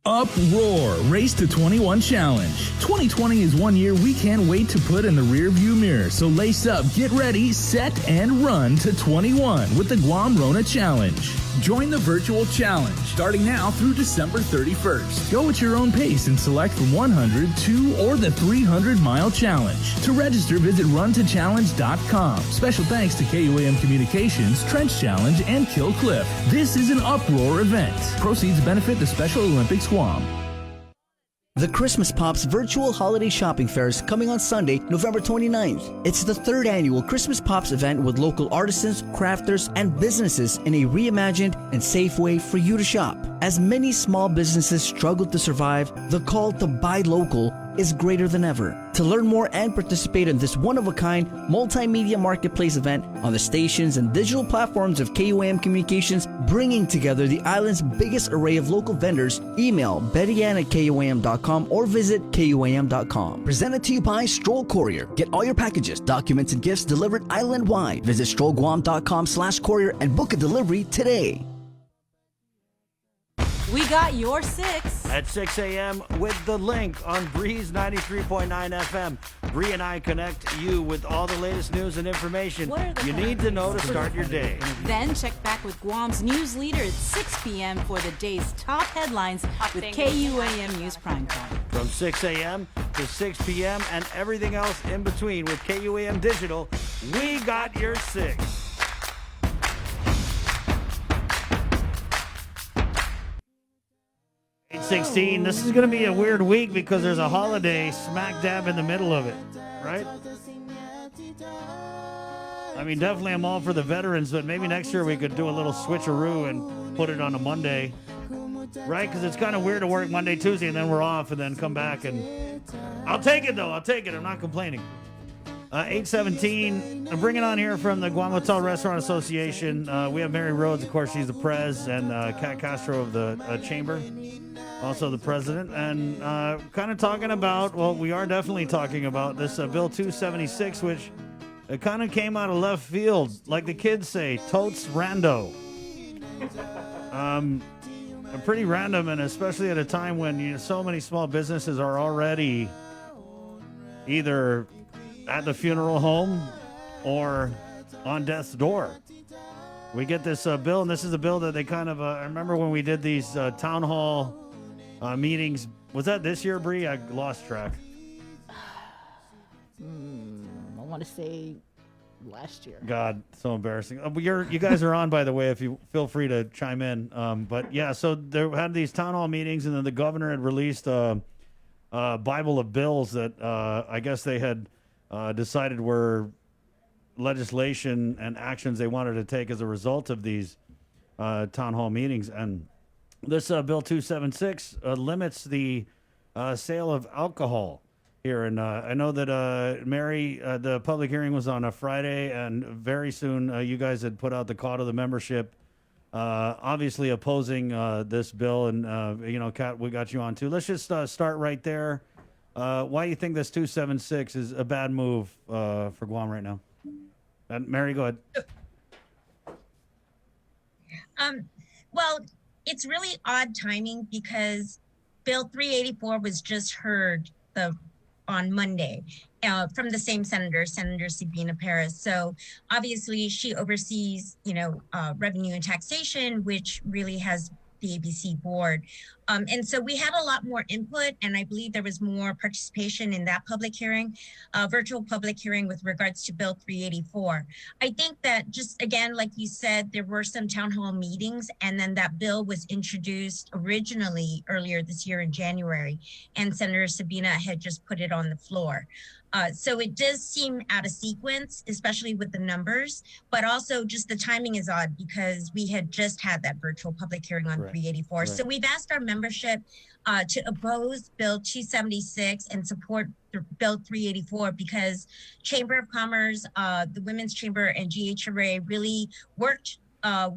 Uproar Race to 21 Challenge. 2020 is one year we can't wait to put in the rearview mirror. So lace up, get ready, set, and run to 21 with the Guam Rona Challenge. Join the virtual challenge starting now through December 31st. Go at your own pace and select from 100, 2, or the 300-mile challenge. To register, visit runtochallenge.com. Special thanks to KUAM Communications, Trench Challenge, and Kill Cliff. This is an Uproar event. Proceeds benefit the Special Olympics Guam. The Christmas Pops virtual holiday shopping fair is coming on Sunday, November 29th. It's the third annual Christmas Pops event with local artisans, crafters, and businesses in a reimagined and safe way for you to shop. As many small businesses struggle to survive, the call to buy local is greater than ever. To learn more and participate in this one-of-a-kind multimedia marketplace event on the stations and digital platforms of KUAM Communications, bringing together the island's biggest array of local vendors, email bettyann@kuam.com or visit kuam.com. Presented to you by Stroll Courier. Get all your packages, documents, and gifts delivered island-wide. Visit strollguam.com/courier and book a delivery today. We got your 6 at 6 a.m. with the link on Breeze 93.9 FM. Bree and I connect you with all the latest news and information you need to know to start your day. Then check back with Guam's news leader at 6 p.m. for the day's top headlines with KUAM News Primetime. From 6 a.m. to 6 p.m. and everything else in between with KUAM Digital, we got your 6. This is going to be a weird week because there's a holiday smack dab in the middle of it, right? I mean, definitely I'm all for the veterans, but maybe next year we could do a little switcheroo and put it on a Monday. right? Because it's kind of weird to work Monday, Tuesday, and then we're off, and then come back. And I'll take it, though. I'll take it. I'm not complaining. 8:17. I'm bringing on here from the Guam Hotel Restaurant Association. We have Mary Rhodes, of course, she's the pres, and Kat Castro of the chamber, also the president, and kind of talking about, well, we are definitely talking about this Bill 276, which it kind of came out of left field, like the kids say, totes rando. Pretty random, and especially at a time when so many small businesses are already either at the funeral home or on death's door. We get this bill, and this is a bill that they kind of, I remember when we did these town hall meetings. Was that this year, Bree? I lost track. I want to say last year. God, so embarrassing. You guys are on, by the way, if you feel free to chime in. But yeah, so they had these town hall meetings, and then the governor had released a Bible of bills that I guess they had decided were legislation and actions they wanted to take as a result of these town hall meetings. And this Bill 276 limits the sale of alcohol here. And I know that, Mary, the public hearing was on a Friday, and very soon you guys had put out the call to the membership, obviously opposing this bill. And, Kat, we got you on too. Let's just start right there. Why do you think this 276 is a bad move for Guam right now? And Mary, go ahead. Well, it's really odd timing because Bill 384 was just heard on Monday from the same senator, Senator Sabina Perez. So obviously she oversees, revenue and taxation, which really has the ABC board. And so we had a lot more input, and I believe there was more participation in that public hearing, virtual public hearing with regards to Bill 384. I think that just, again, like you said, there were some town hall meetings, and then that bill was introduced originally earlier this year in January, and Senator Sabina had just put it on the floor. So it does seem out of sequence, especially with the numbers, but also just the timing is odd because we had just had that virtual public hearing on 384. Right. So we've asked our membership to oppose Bill 276 and support Bill 384 because Chamber of Commerce, the Women's Chamber, and GHRA really worked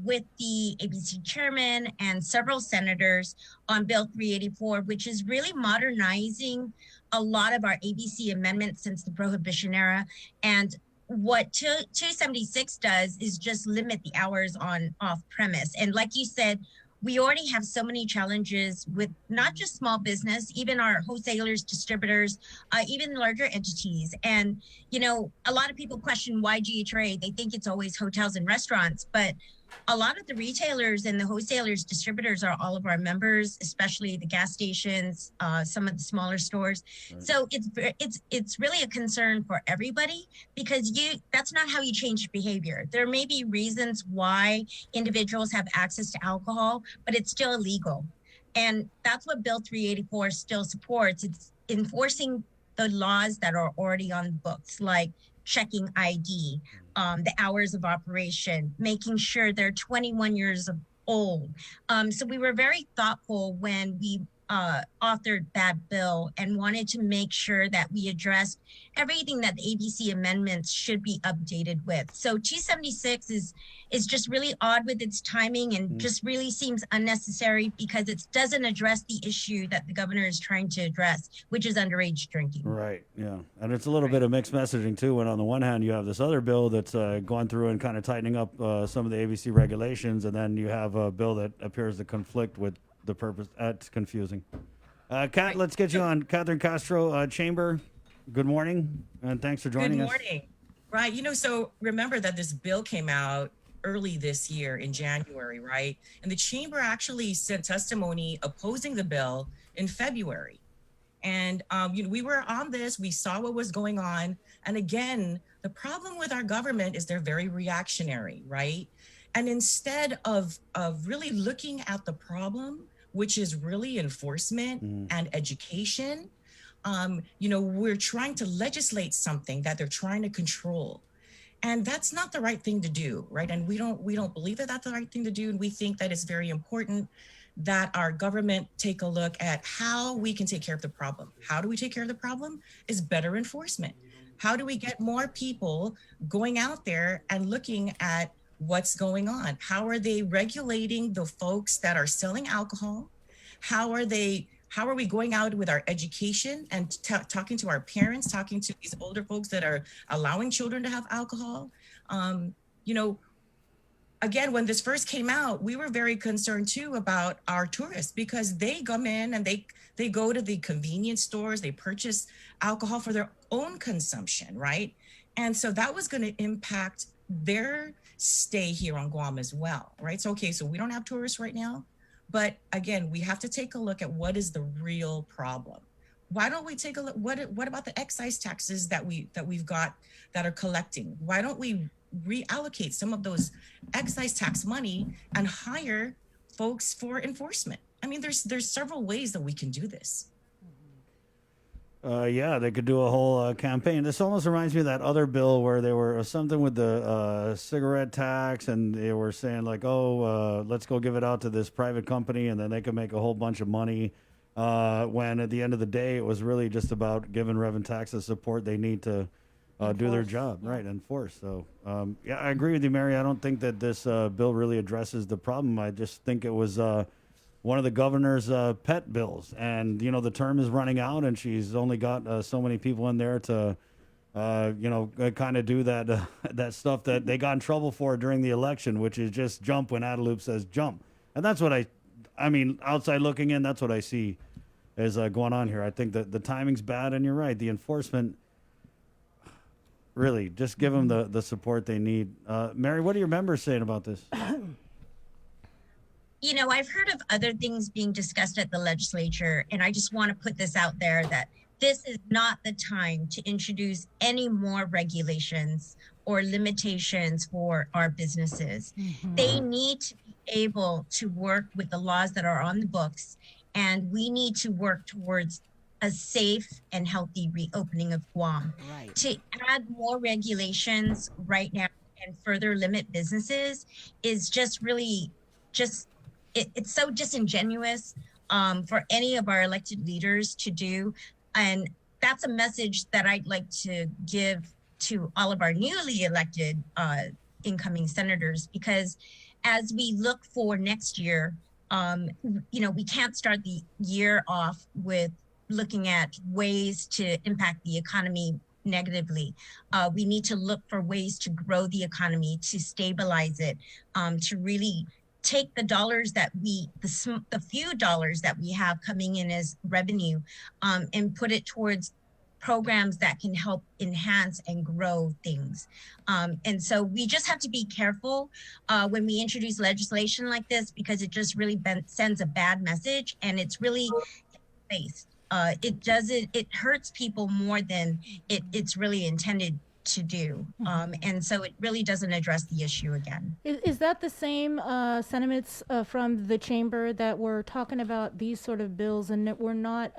with the ABC chairman and several senators on Bill 384, which is really modernizing a lot of our ABC amendments since the Prohibition era. And what 276 does is just limit the hours on off-premise. And like you said, we already have so many challenges with not just small business, even our wholesalers, distributors, even larger entities. And, a lot of people question why GHRA. They think it's always hotels and restaurants, but a lot of the retailers and the wholesalers, distributors are all of our members, especially the gas stations, some of the smaller stores. Right. So it's really a concern for everybody because that's not how you change behavior. There may be reasons why individuals have access to alcohol, but it's still illegal. And that's what Bill 384 still supports. It's enforcing the laws that are already on the books, like checking ID, the hours of operation, making sure they're 21 years old. So we were very thoughtful when we authored that bill and wanted to make sure that we addressed everything that the ABC amendments should be updated with. So 276 is just really odd with its timing and just really seems unnecessary because it doesn't address the issue that the governor is trying to address, which is underage drinking. Right, yeah. And it's a little bit of mixed messaging too, when on the one hand you have this other bill that's gone through and kind of tightening up some of the ABC regulations, and then you have a bill that appears to conflict with the purpose. It's confusing. Kat, let's get you on. Catherine Castro, Chamber, good morning, and thanks for joining us. Good morning. Right, so remember that this bill came out early this year in January, right? And the Chamber actually sent testimony opposing the bill in February. And, we were on this, we saw what was going on. And again, the problem with our government is they're very reactionary, right? And instead of really looking at the problem, which is really enforcement and education, we're trying to legislate something that they're trying to control. And that's not the right thing to do, right? And we don't believe that that's the right thing to do. And we think that it's very important that our government take a look at how we can take care of the problem. How do we take care of the problem? Is better enforcement. How do we get more people going out there and looking at what's going on? How are they regulating the folks that are selling alcohol? How are we going out with our education and talking to our parents, talking to these older folks that are allowing children to have alcohol? Again, when this first came out, we were very concerned too about our tourists, because they come in and they go to the convenience stores, they purchase alcohol for their own consumption, right? And so that was going to impact their stay here on Guam as well, right? So, okay, so we don't have tourists right now, but again, we have to take a look at what is the real problem. Why don't we take a look? What about the excise taxes that we've got that are collecting? Why don't we reallocate some of those excise tax money and hire folks for enforcement? I mean, there's several ways that we can do this. Yeah, they could do a whole campaign. This almost reminds me of that other bill where they were something with the cigarette tax, and they were saying like, let's go give it out to this private company, and then they can make a whole bunch of money. When at the end of the day, it was really just about giving Revenue Tax the support they need to do their job, right, enforce. So, yeah, I agree with you, Mary. I don't think that this bill really addresses the problem. I just think it was one of the governor's pet bills. And, the term is running out, and she's only got so many people in there to, kind of do that that stuff that they got in trouble for during the election, which is just jump when Adelup says jump. And that's what I mean, outside looking in, that's what I see is going on here. I think that the timing's bad, and you're right. The enforcement, really, just give them the support they need. Mary, what are your members saying about this? I've heard of other things being discussed at the legislature, and I just want to put this out there that this is not the time to introduce any more regulations or limitations for our businesses. Mm-hmm. They need to be able to work with the laws that are on the books, and we need to work towards a safe and healthy reopening of Guam. Right. To add more regulations right now and further limit businesses is just really it's so disingenuous for any of our elected leaders to do. And that's a message that I'd like to give to all of our newly elected incoming senators, because as we look for next year, we can't start the year off with looking at ways to impact the economy negatively. We need to look for ways to grow the economy, to stabilize it, to really take the dollars that the few dollars that we have coming in as revenue, and put it towards programs that can help enhance and grow things. And so we just have to be careful when we introduce legislation like this, because it just really sends a bad message, and it's really based. It hurts people more than it's really intended to do. And so it really doesn't address the issue again. Is that the same sentiments from the chamber that we're talking about these sort of bills, and that we're not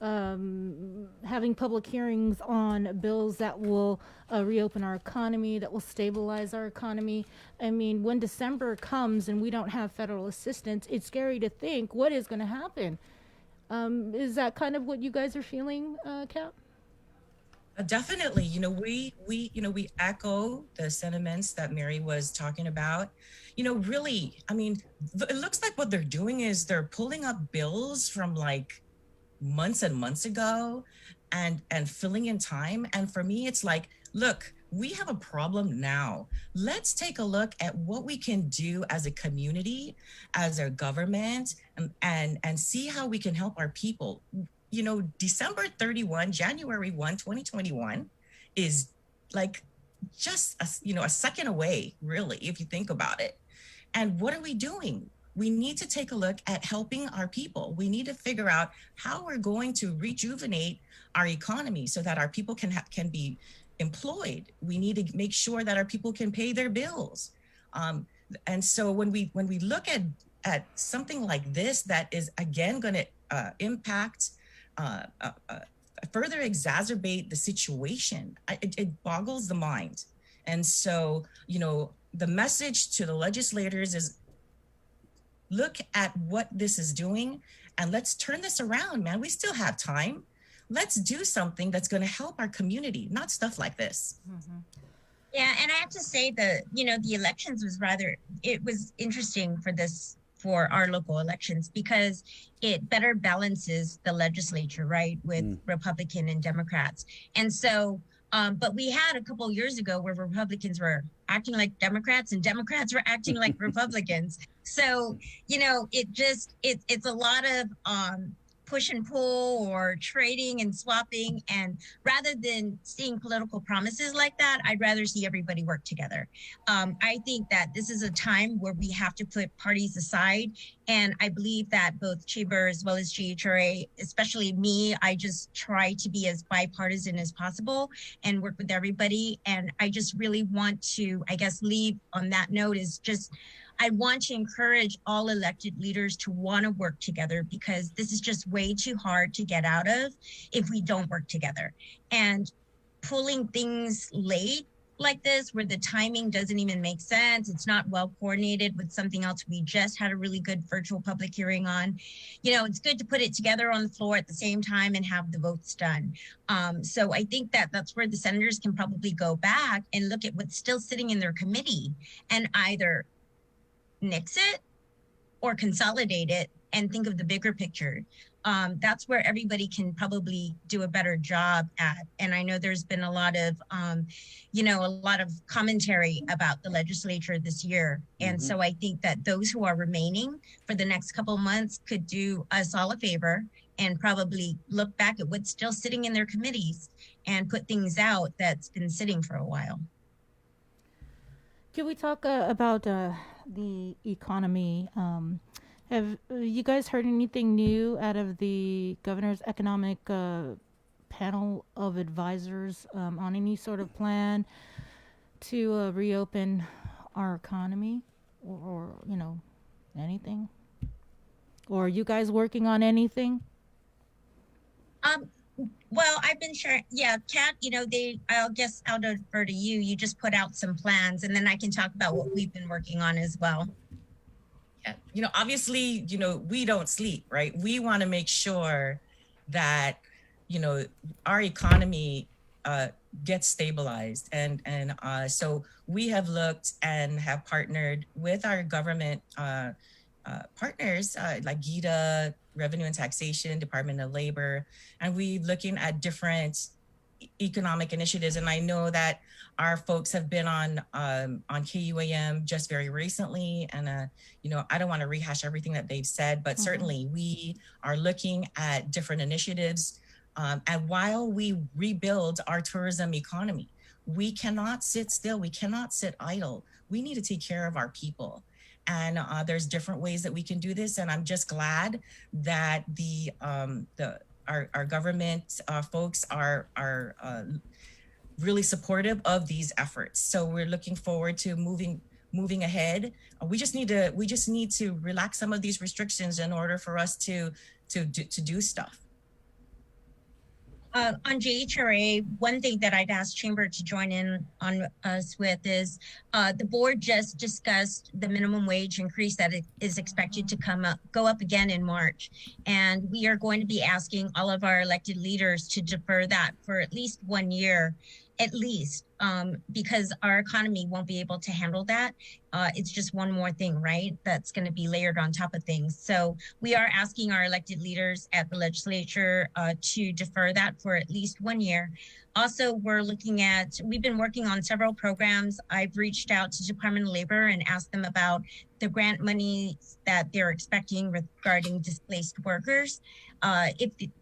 having public hearings on bills that will reopen our economy, that will stabilize our economy? I mean, when December comes and we don't have federal assistance, it's scary to think what is going to happen. Is that kind of what you guys are feeling, Cap? Definitely. We echo the sentiments that Mary was talking about. Really, I mean, it looks like what they're doing is they're pulling up bills from like months and months ago and filling in time. And for me, it's like, look, we have a problem now. Let's take a look at what we can do as a community, as a government, and see how we can help our people. December 31, January 1, 2021 is like just a second away, really, if you think about it. And what are we doing? We need to take a look at helping our people. We need to figure out how we're going to rejuvenate our economy so that our people can be employed. We need to make sure that our people can pay their bills. And so when we look at something like this, that is again going to impact, further exacerbate the situation, it boggles the mind. And so, the message to the legislators is look at what this is doing and let's turn this around, man. We still have time. Let's do something that's going to help our community, not stuff like this. Yeah, and I have to say the elections it was interesting for our local elections because it better balances the legislature, right, with Republican and Democrats. And so, but we had a couple years ago where Republicans were acting like Democrats and Democrats were acting like Republicans. So, it's a lot of push and pull or trading and swapping. And rather than seeing political promises like that, I'd rather see everybody work together. I think that this is a time where we have to put parties aside. And I believe that both Chamber as well as GHRA, especially me, I just try to be as bipartisan as possible and work with everybody. And I just really want to, I guess, leave on that note is just, I want to encourage all elected leaders to want to work together because this is just way too hard to get out of if we don't work together. And pulling things late like this where the timing doesn't even make sense, it's not well coordinated with something else we just had a really good virtual public hearing on. It's good to put it together on the floor at the same time and have the votes done. So I think that that's where the senators can probably go back and look at what's still sitting in their committee and either nix it or consolidate it and think of the bigger picture. That's where everybody can probably do a better job at. And I know there's been a lot of commentary about the legislature this year. And so I think that those who are remaining for the next couple of months could do us all a favor and probably look back at what's still sitting in their committees and put things out that's been sitting for a while. Can we talk about the economy? Have you guys heard anything new out of the governor's economic panel of advisors on any sort of plan to reopen our economy or anything? Or are you guys working on anything? Well, I've been sharing. Yeah, Kat, I'll guess I'll defer to you. You just put out some plans and then I can talk about what we've been working on as well. Yeah, obviously, we don't sleep, right? We want to make sure that, our economy gets stabilized. And so we have looked and have partnered with our government partners like GITA, Revenue and Taxation, Department of Labor, and we're looking at different economic initiatives. And I know that our folks have been on KUAM just very recently. And, I don't want to rehash everything that they've said, but certainly we are looking at different initiatives. And while we rebuild our tourism economy, we cannot sit still. We cannot sit idle. We need to take care of our people. And there's different ways that we can do this. And I'm just glad that our government folks are really supportive of these efforts. So we're looking forward to moving ahead. We just need to relax some of these restrictions in order for us to do stuff. On GHRA, one thing that I'd ask Chamber to join in on us with is the board just discussed the minimum wage increase that is expected to go up again in March. And we are going to be asking all of our elected leaders to defer that for at least 1 year, because our economy won't be able to handle that. It's just one more thing, right? That's going to be layered on top of things. So we are asking our elected leaders at the legislature to defer that for at least 1 year. Also, we've been working on several programs. I've reached out to Department of Labor and asked them about the grant money that they're expecting regarding displaced workers.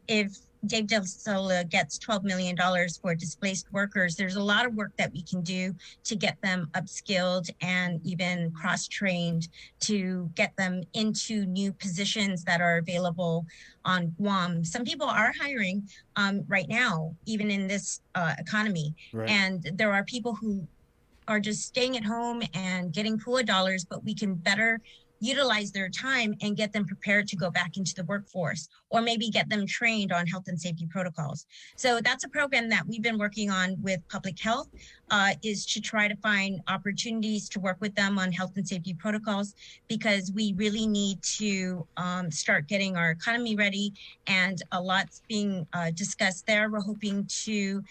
If Dave Del Sola gets $12 million for displaced workers, there's a lot of work that we can do to get them upskilled and even cross-trained to get them into new positions that are available on Guam. Some people are hiring right now, even in this economy. Right. And there are people who are just staying at home and getting PUA dollars, but we can better utilize their time and get them prepared to go back into the workforce, or maybe get them trained on health and safety protocols. So that's a program that we've been working on with public health, is to try to find opportunities to work with them on health and safety protocols, because we really need to start getting our economy ready, and a lot's being discussed there. We're hoping to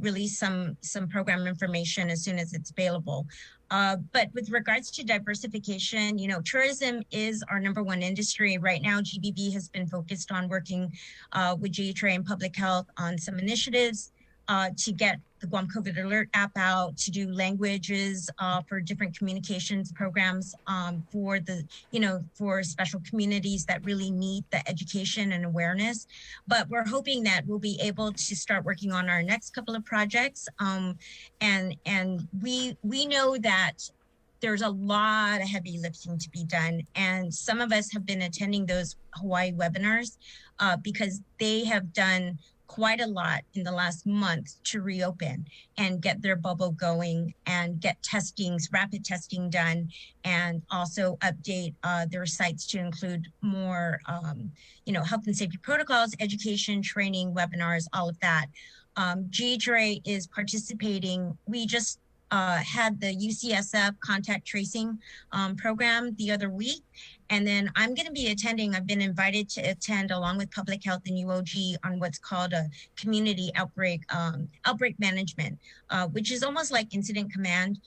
release some program information as soon as it's available. But with regards to diversification, tourism is our number one industry. Right now, GBB has been focused on working with GETRA and public health on some initiatives to get the Guam COVID Alert app out, to do languages for different communications programs for for special communities that really need the education and awareness. But we're hoping that we'll be able to start working on our next couple of projects. And we know that there's a lot of heavy lifting to be done. And some of us have been attending those Hawaii webinars because they have done quite a lot in the last month to reopen and get their bubble going and get rapid testing done, and also update their sites to include more, health and safety protocols, education, training, webinars, all of that. GETRA is participating. We just had the UCSF contact tracing program the other week. And then I'm going to be attending, I've been invited to attend along with public health and UOG on what's called a community outbreak management, which is almost like incident command.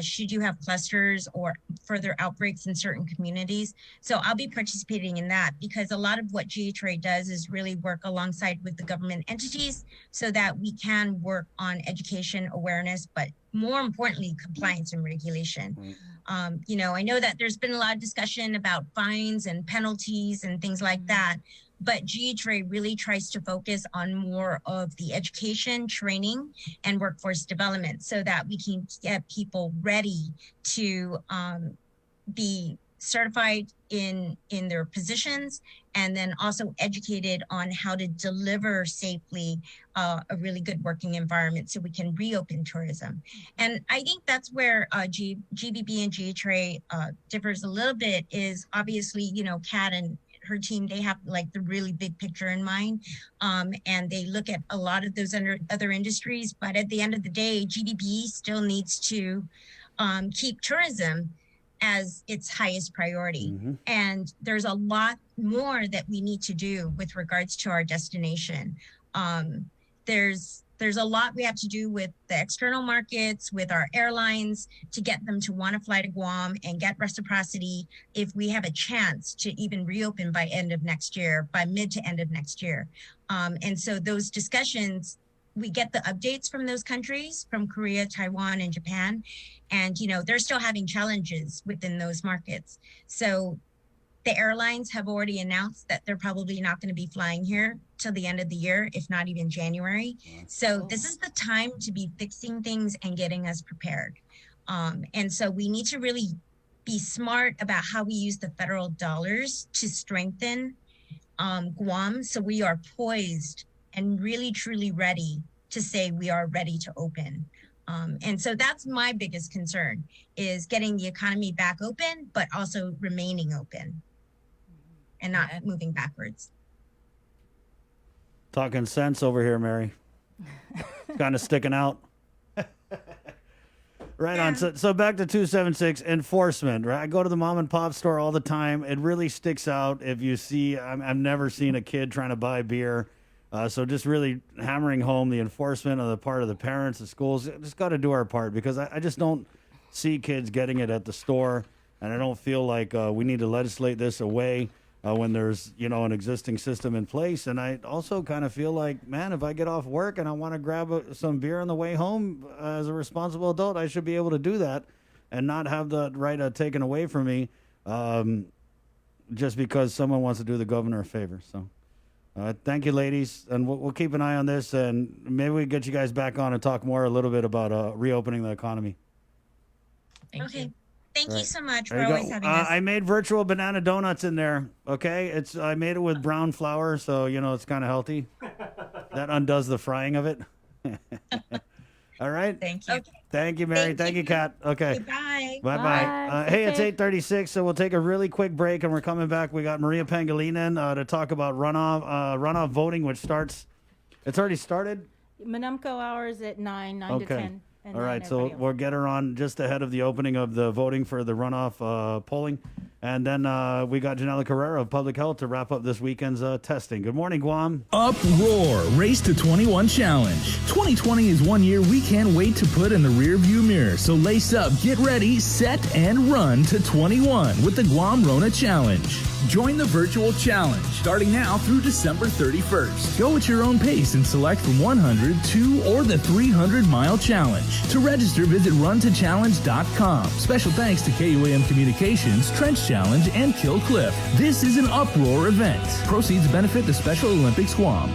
Should you have clusters or further outbreaks in certain communities. So I'll be participating in that, because a lot of what GETRA does is really work alongside with the government entities so that we can work on education, awareness, but more importantly, compliance and regulation. I know that there's been a lot of discussion about fines and penalties and things like that, but GETRA really tries to focus on more of the education, training, and workforce development so that we can get people ready to be certified in their positions, and then also educated on how to deliver safely a really good working environment so we can reopen tourism. And I think that's where GBB and GETRA differs a little bit, is obviously, Kat and her team, they have like the really big picture in mind, and they look at a lot of those other industries. But at the end of the day, GBB still needs to keep tourism as its highest priority. And there's a lot more that we need to do with regards to our destination. There's a lot we have to do with the external markets, with our airlines, to get them to want to fly to Guam and get reciprocity if we have a chance to even reopen by end of next year, by mid to end of next year. And so those discussions, we get the updates from those countries, from Korea, Taiwan, and Japan. And, they're still having challenges within those markets. So the airlines have already announced that they're probably not going to be flying here till the end of the year, if not even January. So this is the time to be fixing things and getting us prepared. And so we need to really be smart about how we use the federal dollars to strengthen Guam, so we are poised and really truly ready to say we are ready to open. And so that's my biggest concern, is getting the economy back open, but also remaining open and not moving backwards. Talking sense over here, Mary. Kind of sticking out. Right on. So back to 276 enforcement. Right, I go to the mom and pop store all the time. It really sticks out if you see. I've never seen a kid trying to buy beer. So just really hammering home the enforcement on the part of the parents, the schools. Just got to do our part, because I just don't see kids getting it at the store, and I don't feel like we need to legislate this away when there's an existing system in place. And I also kind of feel like, man, if I get off work and I want to grab some beer on the way home as a responsible adult, I should be able to do that and not have the right taken away from me just because someone wants to do the governor a favor. So. Thank you, ladies, and we'll keep an eye on this, and maybe we get you guys back on and talk more a little bit about reopening the economy. Thank you so much for There you always go. having us. I made virtual banana donuts in there. Okay, I made it with brown flour, so it's kind of healthy. That undoes the frying of it. All right. Thank you. Thank you, Mary. Thank you, Kat. Okay. Bye. Bye-bye. Hey, it's 8:36, so we'll take a really quick break, and we're coming back. We got Maria Pangilinan to talk about runoff voting, which starts. It's already started. Manumco hours at 9 to 10. And All right, then so everybody we'll get her on just ahead of the opening of the voting for the runoff polling. And then we got Janela Carrera of Public Health to wrap up this weekend's testing. Good morning, Guam. Uproar Race to 21 Challenge. 2020 is 1 year we can't wait to put in the rearview mirror. So lace up, get ready, set, and run to 21 with the Guam Rona Challenge. Join the virtual challenge starting now through December 31st. Go at your own pace and select from 100, 2, or the 300-mile challenge. To register, visit runtochallenge.com. Special thanks to KUAM Communications, Trench Challenge, and Kill Cliff. This is an Uproar event. Proceeds benefit the Special Olympics Guam.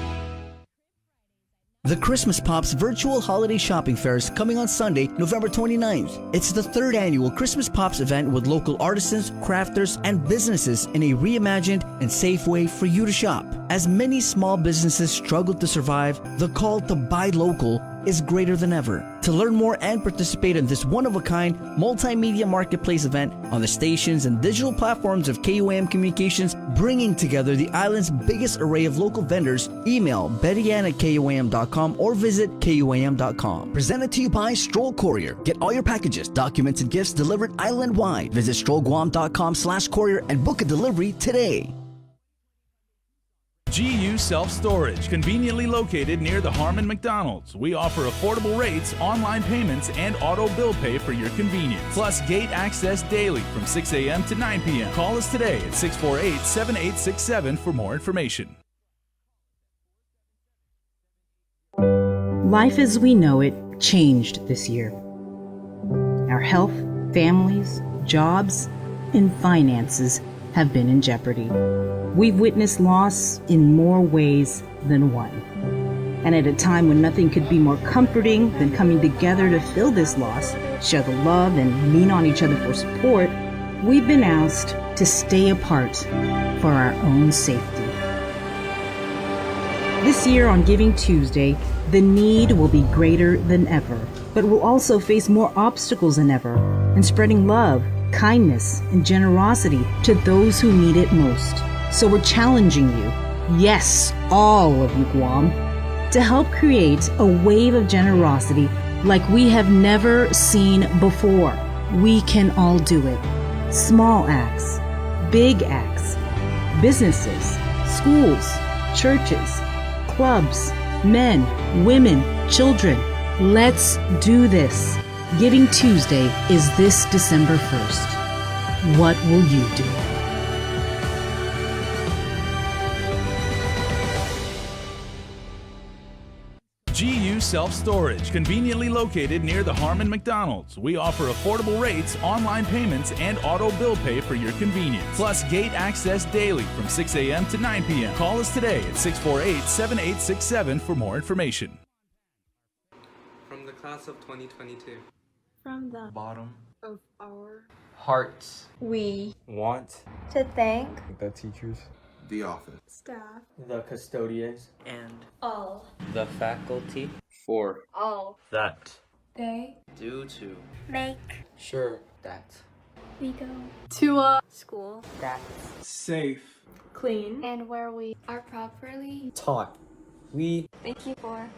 The Christmas Pops virtual holiday shopping fair is coming on Sunday, November 29th. It's the 3rd annual Christmas Pops event with local artisans, crafters, and businesses in a reimagined and safe way for you to shop. As many small businesses struggle to survive, the call to buy local is greater than ever. To learn more and participate in this one-of-a-kind multimedia marketplace event on the stations and digital platforms of KUAM Communications, bringing together the island's biggest array of local vendors, email bettyann@kuam.com or visit kuam.com. Presented to you by Stroll Courier. Get all your packages, documents, and gifts delivered island-wide. Visit strollguam.com/courier and book a delivery today. GU Self-Storage, conveniently located near the Harmon McDonald's. We offer affordable rates, online payments, and auto bill pay for your convenience. Plus gate access daily from 6 a.m. to 9 p.m. Call us today at 648-7867 for more information. Life as we know it changed this year. Our health, families, jobs, and finances have been in jeopardy. We've witnessed loss in more ways than one. And at a time when nothing could be more comforting than coming together to fill this loss, share the love, and lean on each other for support, we've been asked to stay apart for our own safety. This year on Giving Tuesday, the need will be greater than ever, but we'll also face more obstacles than ever in spreading love, kindness, and generosity to those who need it most. So we're challenging you, yes, all of you Guam, to help create a wave of generosity like we have never seen before. We can all do it. Small acts, big acts, businesses, schools, churches, clubs, men, women, children. Let's do this. Giving Tuesday is this December 1st. What will you do? GU Self-Storage, conveniently located near the Harmon McDonald's. We offer affordable rates, online payments, and auto bill pay for your convenience. Plus gate access daily from 6 a.m. to 9 p.m. Call us today at 648-7867 for more information. From the class of 2022. From the bottom of our hearts, we want to thank the teachers, the office, staff, the custodians, and all the faculty for all that they do to make sure that we go to a school that's safe, clean, and where we are properly taught. We thank you for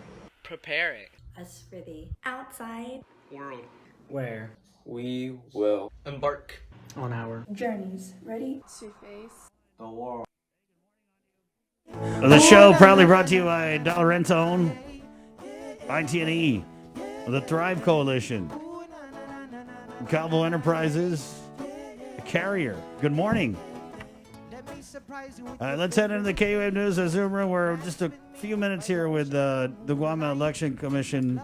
preparing us for the outside world where we will embark on our journeys, ready to face the world. The show proudly brought to you by Del Rentone, ITNE, the Thrive Coalition, Calvo Enterprises, Carrier. Good morning. Let's head into the KUAM News Zoom room. We're just a few minutes here with the Guam Election Commission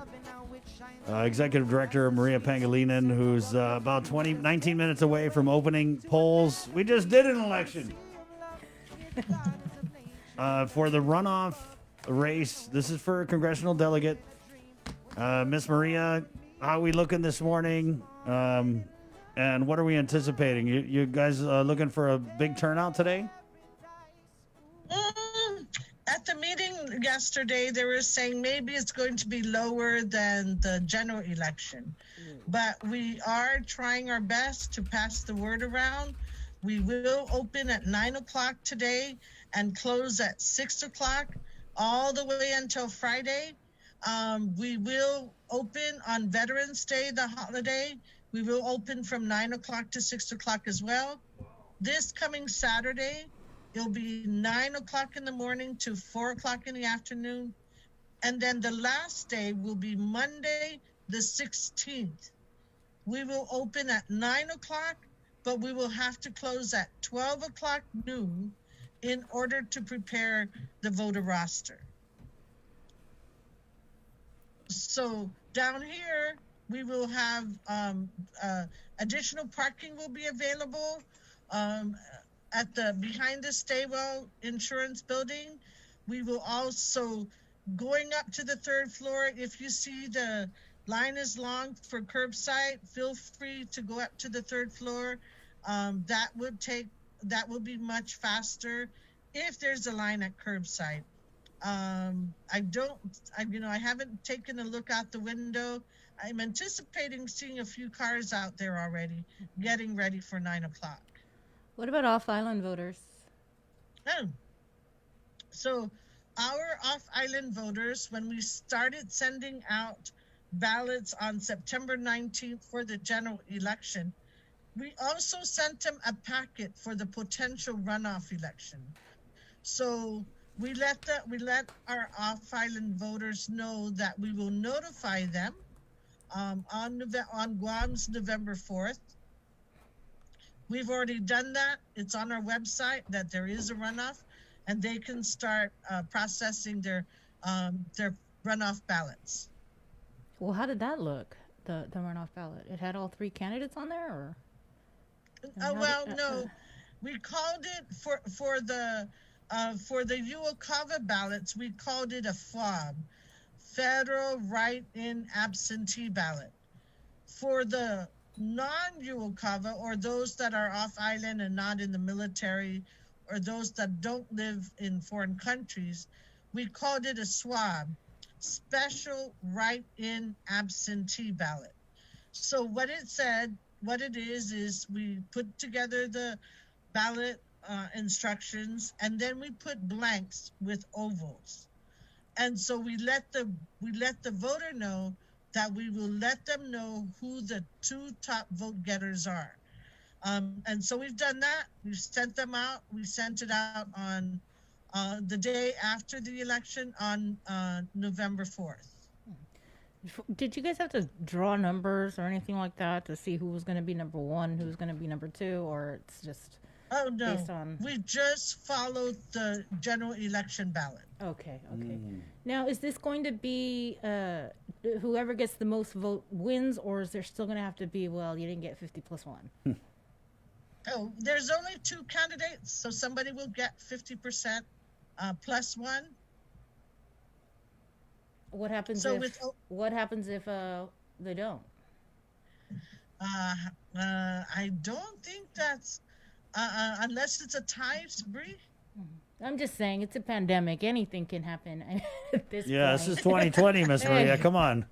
Executive Director Maria Pangilinan, who's about 19 minutes away from opening polls. We just did an election. For the runoff race, this is for a congressional delegate. Miss Maria, how are we looking this morning? And what are we anticipating? You guys looking for a big turnout today? At the meeting yesterday they were saying maybe it's going to be lower than the general election, but we are trying our best to pass the word around. We will open at 9 o'clock today and close at 6 o'clock all the way until Friday. We will open on Veterans Day, the holiday. We will open from 9 o'clock to 6 o'clock as well. This coming Saturday, it'll be 9 o'clock in the morning to 4 o'clock in the afternoon. And then the last day will be Monday, the 16th. We will open at 9 o'clock, but we will have to close at 12 o'clock noon in order to prepare the voter roster. So down here, we will have additional parking will be available at the behind the Staywell Insurance Building. We will also, going up to the 3rd floor, if you see the line is long for curbside, feel free to go up to the 3rd floor. That will be much faster if there's a line at curbside. I haven't taken a look out the window. I'm anticipating seeing a few cars out there already, getting ready for 9 o'clock. What about off-island voters? So our off-island voters, when we started sending out ballots on September 19th for the general election, we also sent them a packet for the potential runoff election. So we let our off-island voters know that we will notify them on Guam's November 4th. We've already done that. It's on our website that there is a runoff, and they can start processing their runoff ballots. Well, how did that look? The runoff ballot. It had all 3 candidates on there, or? No. We called it for the UOCAVA ballots. We called it a FWAB, Federal Write-In Absentee Ballot. For the non-UOCAVA, or those that are off-island and not in the military, or those that don't live in foreign countries, we called it a SWAB, Special Write-In Absentee Ballot. So what it is we put together the ballot instructions, and then we put blanks with ovals. And so we let the voter know that we will let them know who the 2 top vote getters are. And so we've done that. We've sent them out. We sent it out on the day after the election on November 4th. Did you guys have to draw numbers or anything like that to see who was going to be number 1, who was going to be number 2, or it's just based on? We just followed the general election ballot. Okay. Now, is this going to be whoever gets the most vote wins, or is there still going to have to be, well, you didn't get 50 plus 1? There's only 2 candidates, so somebody will get 50% plus 1. What happens if they don't? I don't think that's unless it's a tie, Bree. I'm just saying, it's a pandemic. Anything can happen at this point. This is 2020, Miss Maria. Come on.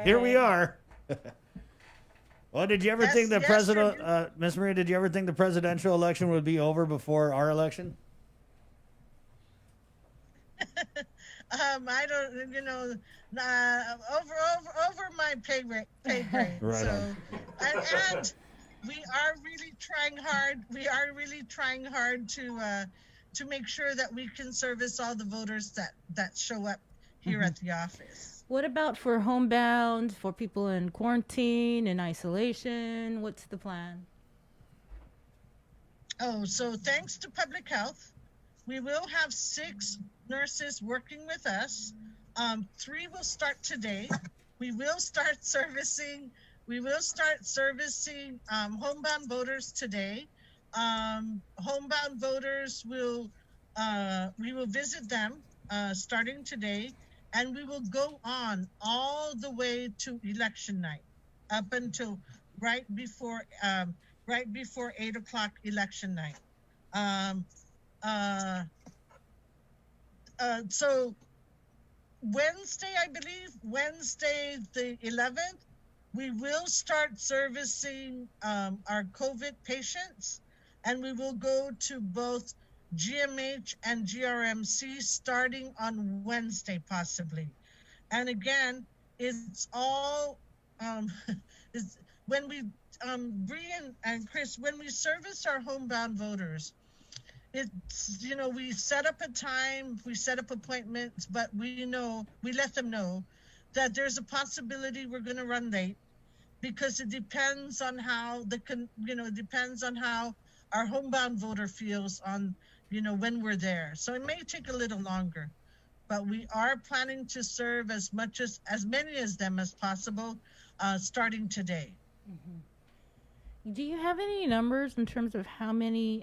Here we are. Well, did you ever think the president, Miss Maria, did you ever think the presidential election would be over before our election? I don't, over my pay grade. Right. So, and we are really trying hard. We are really trying hard to make sure that we can service all the voters that show up here at the office. What about for homebound, for people in quarantine and isolation? What's the plan? So thanks to public health, we will have 6 nurses working with us. 3 will start today. We will start servicing homebound voters today. Homebound voters we will visit them starting today, and we will go on all the way to election night, up until right before 8 o'clock election night. So Wednesday, I believe, Wednesday the 11th, we will start servicing our COVID patients, and we will go to both GMH and GRMC starting on Wednesday, possibly. And again, it's all it's, when we Bree and Chris, when we service our homebound voters, it's, you know, we set up a time, we set up appointments, but we let them know that there's a possibility we're going to run late, because it depends on how it depends on how our homebound voter feels on, when we're there. So it may take a little longer, but we are planning to serve as many of them as possible, starting today. Mm-hmm. Do you have any numbers in terms of how many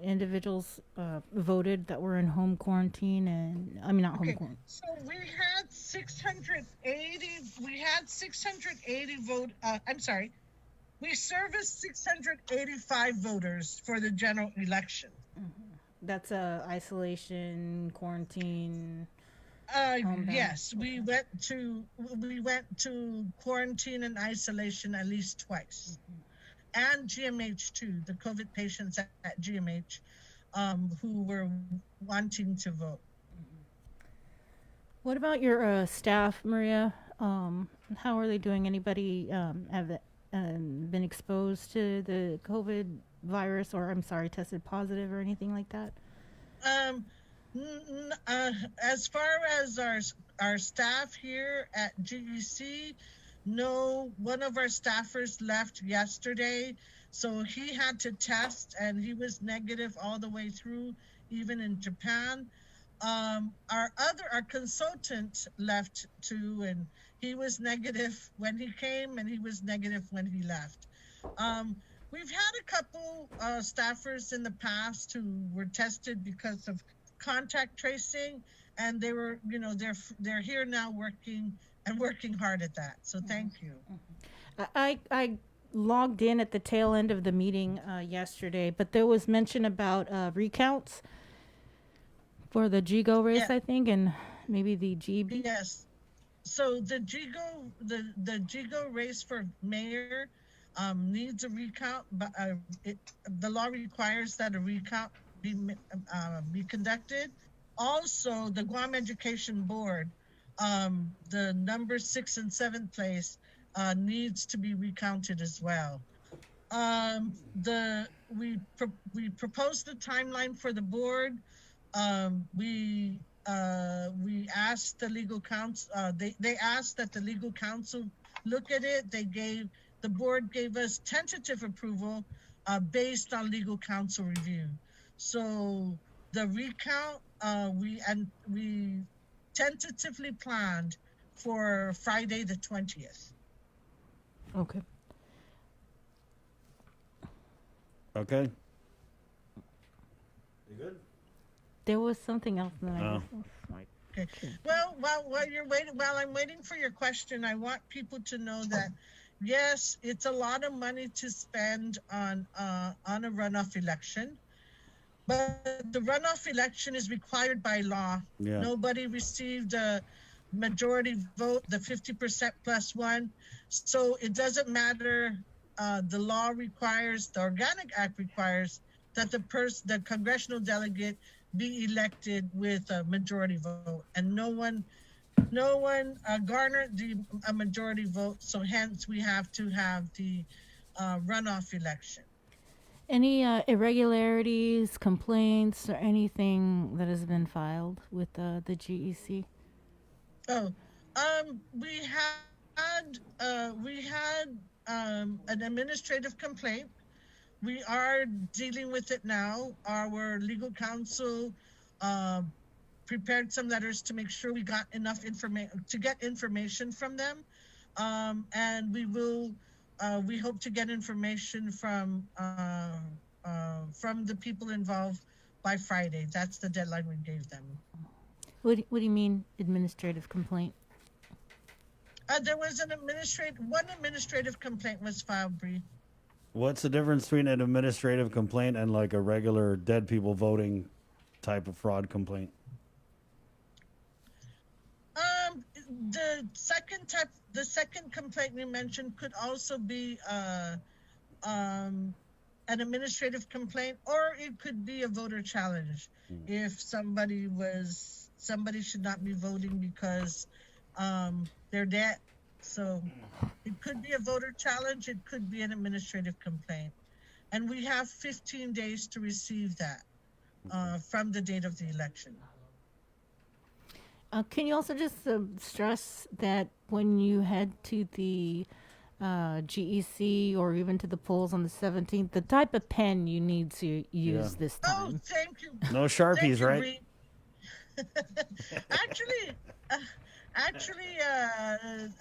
individuals voted that were in home quarantine? And I mean, not home quarantine. So we had 680. We had 680 vote. I'm sorry. We serviced 685 voters for the general election. Mm-hmm. That's isolation, quarantine. Yes, we went to quarantine and isolation at least twice. Mm-hmm. And GMH too, the COVID patients at GMH who were wanting to vote. What about your staff, Maria? How are they doing? Anybody have been exposed to the COVID virus, or tested positive or anything like that? As far as our staff here at GEC, no, one of our staffers left yesterday, so he had to test, and he was negative all the way through, even in Japan. Our consultant left too, and he was negative when he came, and he was negative when he left. We've had a couple staffers in the past who were tested because of contact tracing, and they were, they're here now working hard at that. So thank you. I logged in at the tail end of the meeting yesterday, but there was mention about recounts for the GIGO race, I think, and maybe the GB. Yes. So the GIGO race for mayor needs a recount, but the law requires that a recount be conducted. Also, the Guam Education Board, the number 6 and 7 place needs to be recounted as well. We proposed the timeline for the board. We asked the legal counsel. They asked that the legal counsel look at it. The board gave us tentative approval based on legal counsel review. So the recount we tentatively planned for Friday the 20th. Okay. Okay. You good? There was something else that I was like. Okay. Well, while I'm waiting for your question, I want people to know that yes, it's a lot of money to spend on a runoff election. But the runoff election is required by law. Yeah. Nobody received a majority vote, the 50% plus one. So it doesn't matter. The law requires, the Organic Act requires that the congressional delegate be elected with a majority vote. And no one garnered a majority vote. So hence we have to have the runoff election. Any irregularities, complaints, or anything that has been filed with the GEC? We had an administrative complaint. We are dealing with it now. Our legal counsel prepared some letters to make sure we got enough information from them, and we will. We hope to get information from the people involved by Friday. That's the deadline we gave them. What do you mean administrative complaint? There was one administrative complaint was filed, Bree. What's the difference between an administrative complaint and like a regular dead people voting type of fraud complaint? The second complaint you mentioned could also be an administrative complaint, or it could be a voter challenge. If somebody should not be voting because they're dead. So it could be a voter challenge, it could be an administrative complaint. And we have 15 days to receive that from the date of the election. Can you also just stress that when you head to the GEC or even to the polls on the 17th, the type of pen you need to use this time? Oh, thank you. No Sharpies, right? Reed. Actually,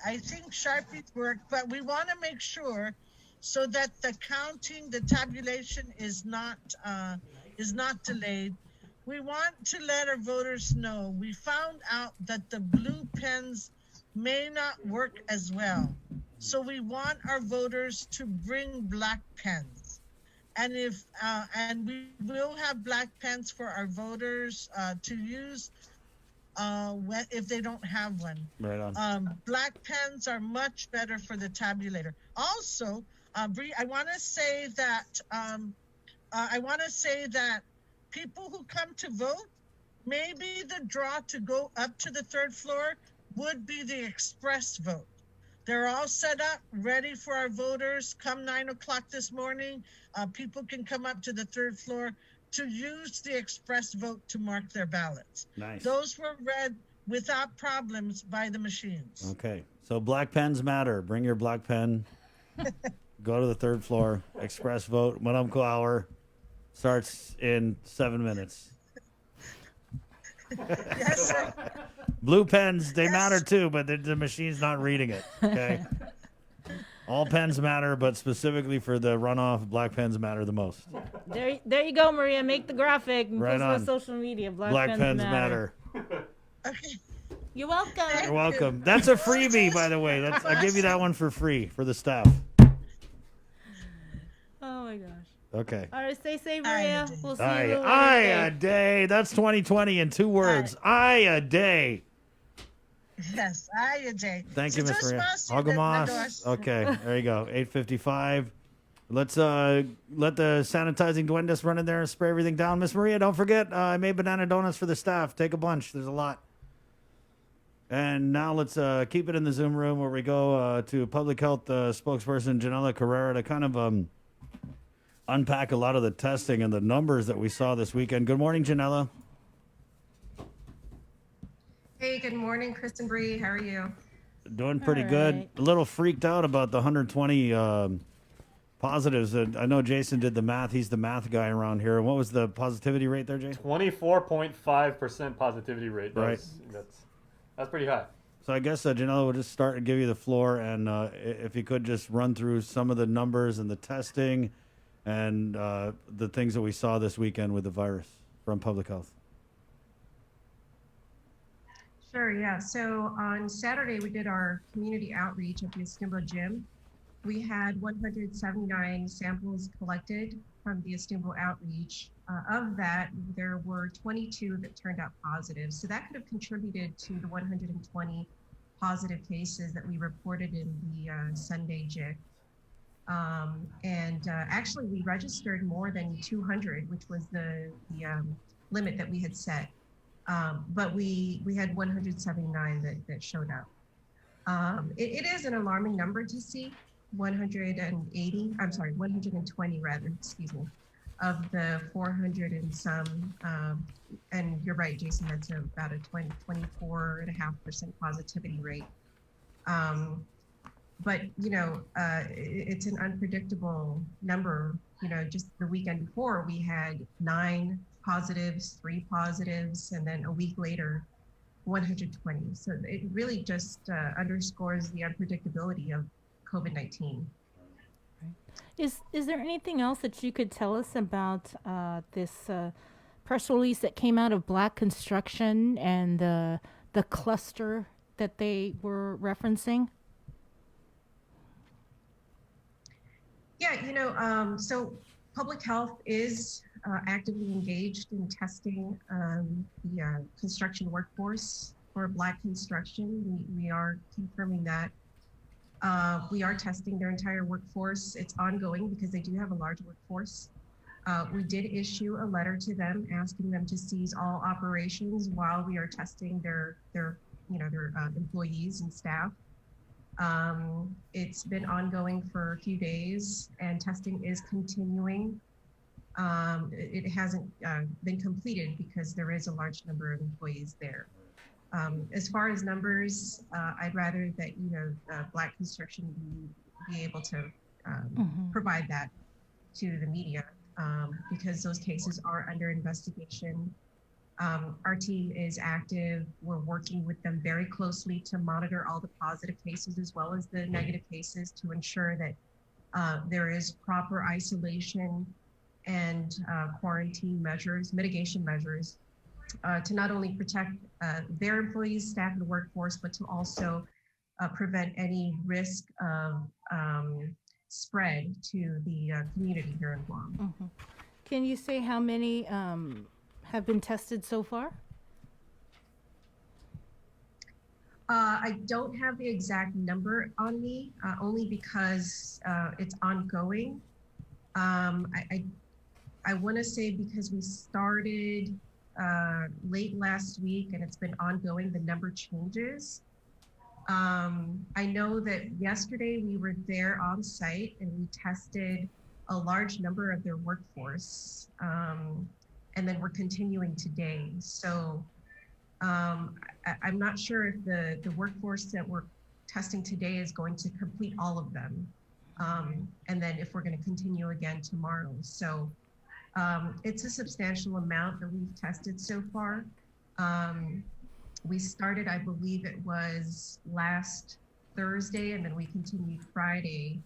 I think Sharpies work, but we want to make sure so that the counting, the tabulation is not delayed. We want to let our voters know we found out that the blue pens may not work as well. So we want our voters to bring black pens. And and we will have black pens for our voters to use if they don't have one. Right on. Black pens are much better for the tabulator. Also, Bree, I want to say that people who come to vote, maybe the draw to go up to the third floor would be the express vote. They're all set up, ready for our voters. Come 9 o'clock this morning, people can come up to the third floor to use the express vote to mark their ballots. Nice. Those were read without problems by the machines. Okay, so black pens matter. Bring your black pen. Go to the third floor. Express vote. Manamco hour starts in 7 minutes. Yes, sir. Blue pens, they matter too, but the machine's not reading it. Okay. All pens matter, but specifically for the runoff, black pens matter the most. There you go, Maria. Make the graphic and Right post it on on. social media. Black Black pens matter. Okay. You're welcome. You're welcome. That's a freebie, by the way. I'll give you that one for free for the staff. Oh my gosh. Okay. All right, stay safe, Maria. We'll see you a Aye, little aye later a day. That's 2020 in 2 words. Aye a day. Yes, aye, Jay. Thank you, Miss Maria. Algamos. Okay, there you go. 8:55. Let's let the sanitizing duendes run in there and spray everything down. Miss Maria, don't forget, I made banana donuts for the staff. Take a bunch. There's a lot. And now let's keep it in the Zoom room where we go to public health spokesperson Janella Carrera to kind of unpack a lot of the testing and the numbers that we saw this weekend. Good morning, Janella. Hey, good morning, Kristen Bree. How are you? Doing pretty good. A little freaked out about the 120 positives. I know Jason did the math. He's the math guy around here. What was the positivity rate there, Jay? 24.5% positivity rate. That's pretty high. So I guess, Janella, we'll just start and give you the floor. And if you could just run through some of the numbers and the testing and the things that we saw this weekend with the virus from public health. Sure, yeah. So on Saturday, we did our community outreach at the Estimbo Gym. We had 179 samples collected from the Estimbo outreach. Of that, there were 22 that turned out positive. So that could have contributed to the 120 positive cases that we reported in the Sunday JIC. Actually, we registered more than 200, which was the limit that we had set. But we had 179 that showed up. It is an alarming number to see 120 rather, excuse me, of the 400 and some. And you're right, Jason, that's about a 24.5% positivity rate. But, it's an unpredictable number. Just the weekend before we had 9 positives, 3 positives, and then a week later, 120. So it really just underscores the unpredictability of COVID-19. Is there anything else that you could tell us about this press release that came out of Black Construction and the cluster that they were referencing? Yeah, so public health is actively engaged in testing the construction workforce for Black construction. We are confirming that. We are testing their entire workforce. It's ongoing because they do have a large workforce. We did issue a letter to them asking them to cease all operations while we are testing their employees and staff. It's been ongoing for a few days and testing is continuing. It hasn't been completed because there is a large number of employees there. As far as numbers, I'd rather that Black construction be able to provide that to the media because those cases are under investigation. Our team is active. We're working with them very closely to monitor all the positive cases as well as the negative cases to ensure that there is proper isolation and quarantine measures, mitigation measures, to not only protect their employees, staff, and the workforce, but to also prevent any risk of spread to the community here in Guam. Can you say how many have been tested so far? I don't have the exact number on me, only because it's ongoing. I want to say because we started late last week and it's been ongoing, the number changes. I know that yesterday we were there on site and we tested a large number of their workforce, and then we're continuing today. So I'm not sure if the workforce that we're testing today is going to complete all of them, and then if we're going to continue again tomorrow. So it's a substantial amount that we've tested so far. We started, I believe it was last Thursday, and then we continued Friday.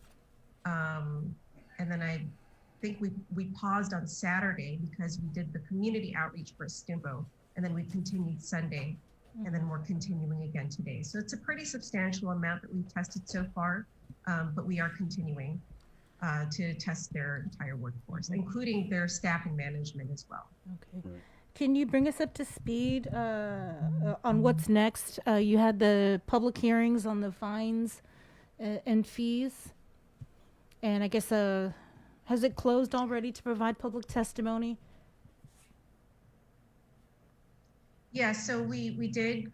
And then I think we paused on Saturday because we did the community outreach for Estimbo, and then we continued Sunday, and then we're continuing again today. So it's a pretty substantial amount that we've tested so far, but we are continuing to test their entire workforce, including their staff and management as well. Okay. Can you bring us up to speed on what's next? You had the public hearings on the fines and fees, and I guess has it closed already to provide public testimony? Yeah, so we did.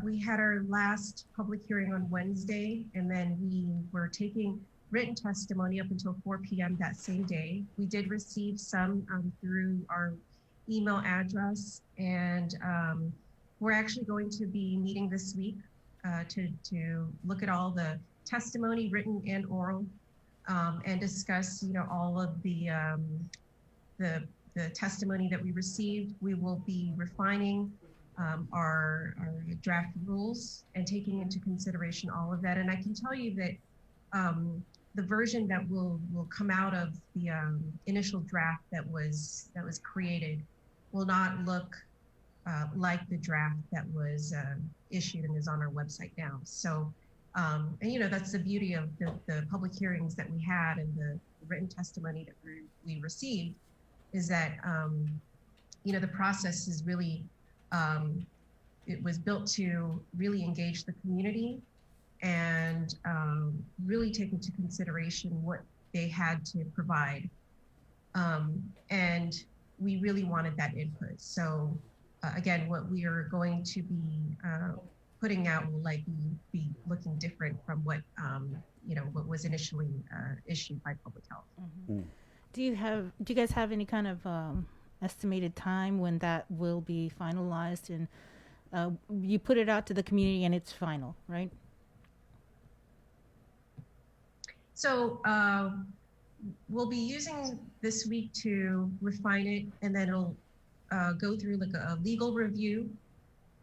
We had our last public hearing on Wednesday, and then we were taking written testimony up until 4 p.m. that same day. We did receive some through our email address, and we're actually going to be meeting this week to look at all the testimony, written and oral, and discuss, all of the testimony that we received. We will be refining our draft rules and taking into consideration all of that. And I can tell you that the version that will come out of the initial draft that was created will not look like the draft that was issued and is on our website now. So, and that's the beauty of the public hearings that we had and the written testimony that we received, is that the process is really it was built to really engage the community and really take into consideration what they had to provide. And we really wanted that input. So again, what we are going to be putting out will likely be looking different from what what was initially issued by Public Health. Mm-hmm. Do you guys have any kind of estimated time when that will be finalized? And you put it out to the community and it's final, right? So we'll be using this week to refine it, and then it'll go through like a legal review.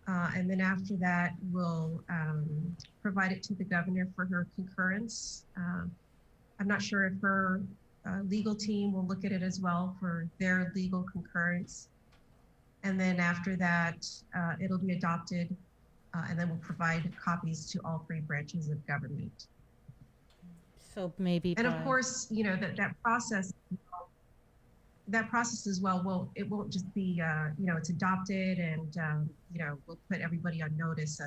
And then after that, we'll provide it to the governor for her concurrence. I'm not sure if her legal team will look at it as well for their legal concurrence. And then after that, it'll be adopted, and then we'll provide copies to all three branches of government. So maybe. And of course, that process that process as well, it won't just be, it's adopted and, we'll put everybody on notice.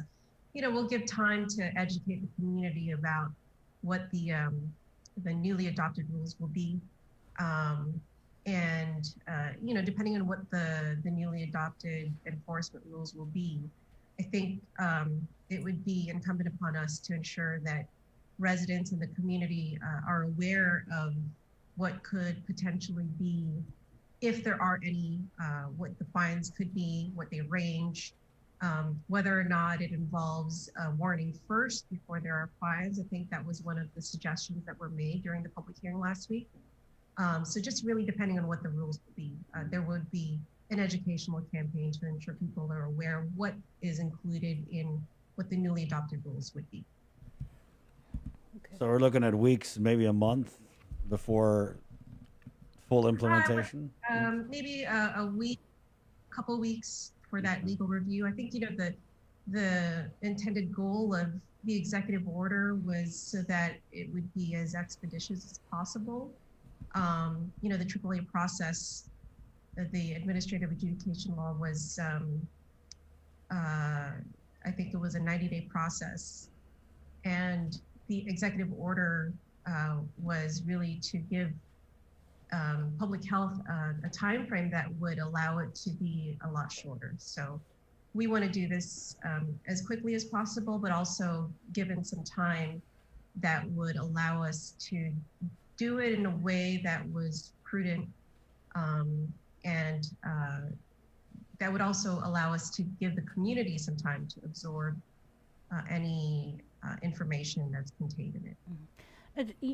We'll give time to educate the community about what the newly adopted rules will be. Depending on what the newly adopted enforcement rules will be, I think it would be incumbent upon us to ensure that residents in the community are aware of what could potentially be, if there are any, what the fines could be, what they range, whether or not it involves warning first before there are fines. I think that was one of the suggestions that were made during the public hearing last week. So just really depending on what the rules will be, there would be an educational campaign to ensure people are aware of what is included in what the newly adopted rules would be. So we're looking at weeks, maybe a month before full implementation? Maybe a week, couple weeks for that legal review. I think, the intended goal of the executive order was so that it would be as expeditious as possible. The AAA process, the administrative adjudication law was, I think it was a 90-day process. And the executive order was really to give public health a time frame that would allow it to be a lot shorter. So we want to do this as quickly as possible, but also given some time that would allow us to do it in a way that was prudent, and that would also allow us to give the community some time to absorb any information that's contained in it.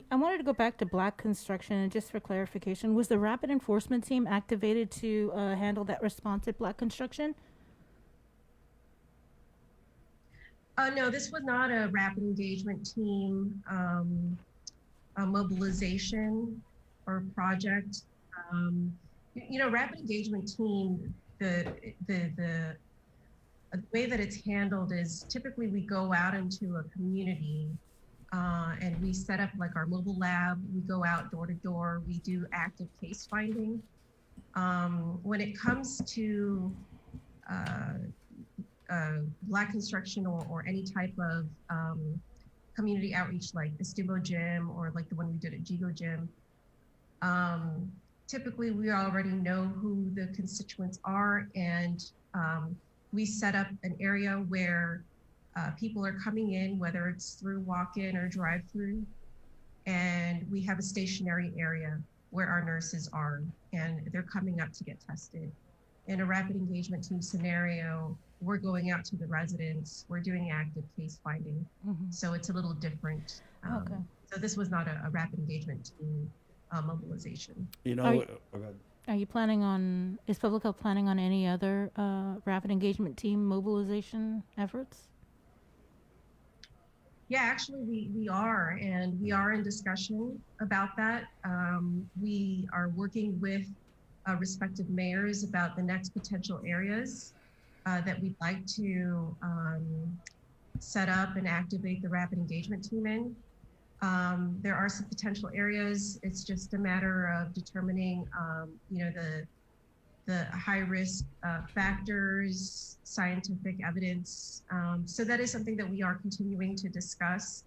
I wanted to go back to Black Construction, and just for clarification, was the Rapid Enforcement Team activated to handle that response at Black Construction? No, this was not a rapid engagement team a mobilization or project. Rapid engagement team, the way that it's handled is typically we go out into a community and we set up like our mobile lab. We go out door to door. We do active case finding. When it comes to Black construction or any type of community outreach like Estimbo Gym or like the one we did at Jigo Gym, typically we already know who the constituents are, and we set up an area where people are coming in, whether it's through walk-in or drive-through, and we have a stationary area where our nurses are, and they're coming up to get tested. In a rapid engagement team scenario, we're going out to the residents, we're doing active case finding. So it's a little different. Okay. So this was not a rapid engagement team mobilization. Are you planning on, is Public Health planning on any other rapid engagement team mobilization efforts? Yeah, actually we are, and we are in discussion about that. We are working with respective mayors about the next potential areas that we'd like to set up and activate the rapid engagement team in. There are some potential areas. It's just a matter of determining, the high risk factors, scientific evidence. So that is something that we are continuing to discuss.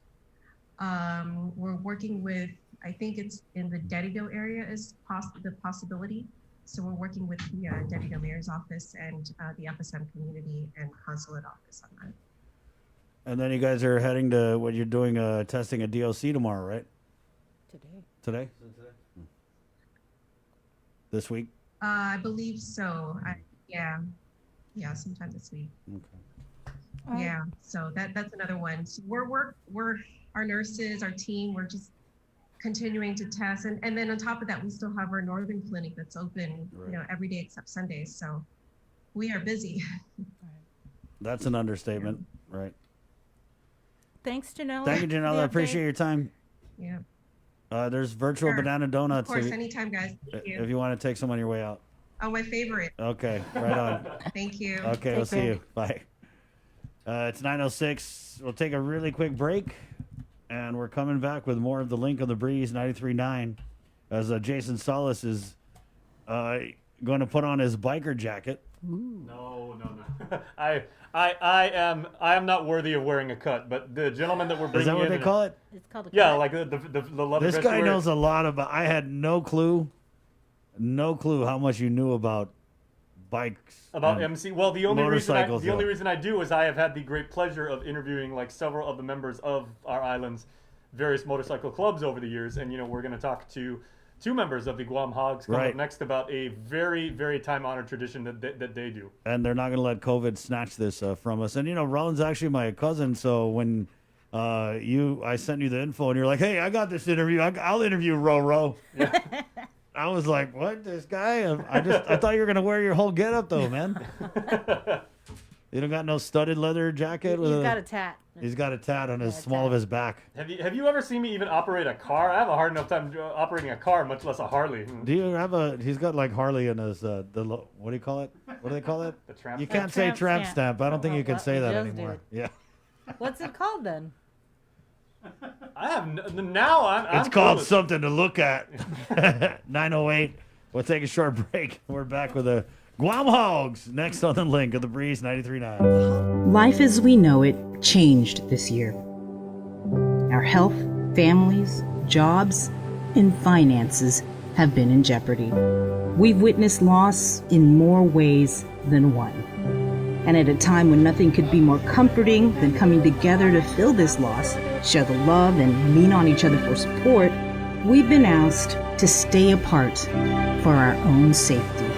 We're working with, I think it's in the Dedido area is the possibility. So we're working with the Dedido Mayor's Office and the FSM community and consulate office on that. And then you guys are heading to what you're doing, testing a DOC tomorrow, right? Today? This week? I believe so. Yeah, sometime this week. Okay. Yeah, so that's another one. So we're our nurses, our team, we're just continuing to test, and then on top of that, we still have our northern clinic that's open, every day except Sundays. So we are busy. That's an understatement, right? Thanks, Janella. Thank you, Janella. I appreciate your time. Yeah. There's virtual Sure. banana donuts. Of course, anytime, guys. Thank you. If you want to take some on your way out. Oh, my favorite. Okay, right on. Thank you. Okay, we'll see you. Bye. It's 9:06. We'll take a really quick break, and we're coming back with more of the Link of the Breeze 93.9 as Jason Solis is going to put on his biker jacket. No. I am not worthy of wearing a cut, but the gentleman that we're bringing Is that what in they call it? It's called a Yeah, cut. like the leather This vest guy you wear. knows a lot about. I had no clue how much you knew about bikes. About and MC. Well, the only motorcycles. reason I do is I have had the great pleasure of interviewing like several of the members of our island's various motorcycle clubs over the years, and we're going to talk to two members of the Guam Hogs coming up next about a very, very time-honored tradition that they do. And they're not going to let COVID snatch this from us. And Roland's actually my cousin, so when I sent you the info, and you're like, "Hey, I got this interview. I'll interview Ro." Yeah. I was like, "What? This guy?" I thought you were gonna wear your whole getup though, man. You don't got no studded leather jacket. He's got a tat. He's got a tat on his small of his back. Have you ever seen me even operate a car? I have a hard enough time operating a car, much less a Harley. Do you have a? He's got like Harley in his what do you call it? What do they call it? The tramp. You can't say tramp stamp. I don't think you can say that anymore. Yeah. What's it called then? I have now. I'm It's called something to look at. 9:08. We'll take a short break. We're back with the Guam Hogs next on the Link of the Breeze 93.9. Life as we know it changed this year. Our health, families, jobs, and finances have been in jeopardy. We've witnessed loss in more ways than one. And at a time when nothing could be more comforting than coming together to fill this loss, share the love, and lean on each other for support, we've been asked to stay apart for our own safety.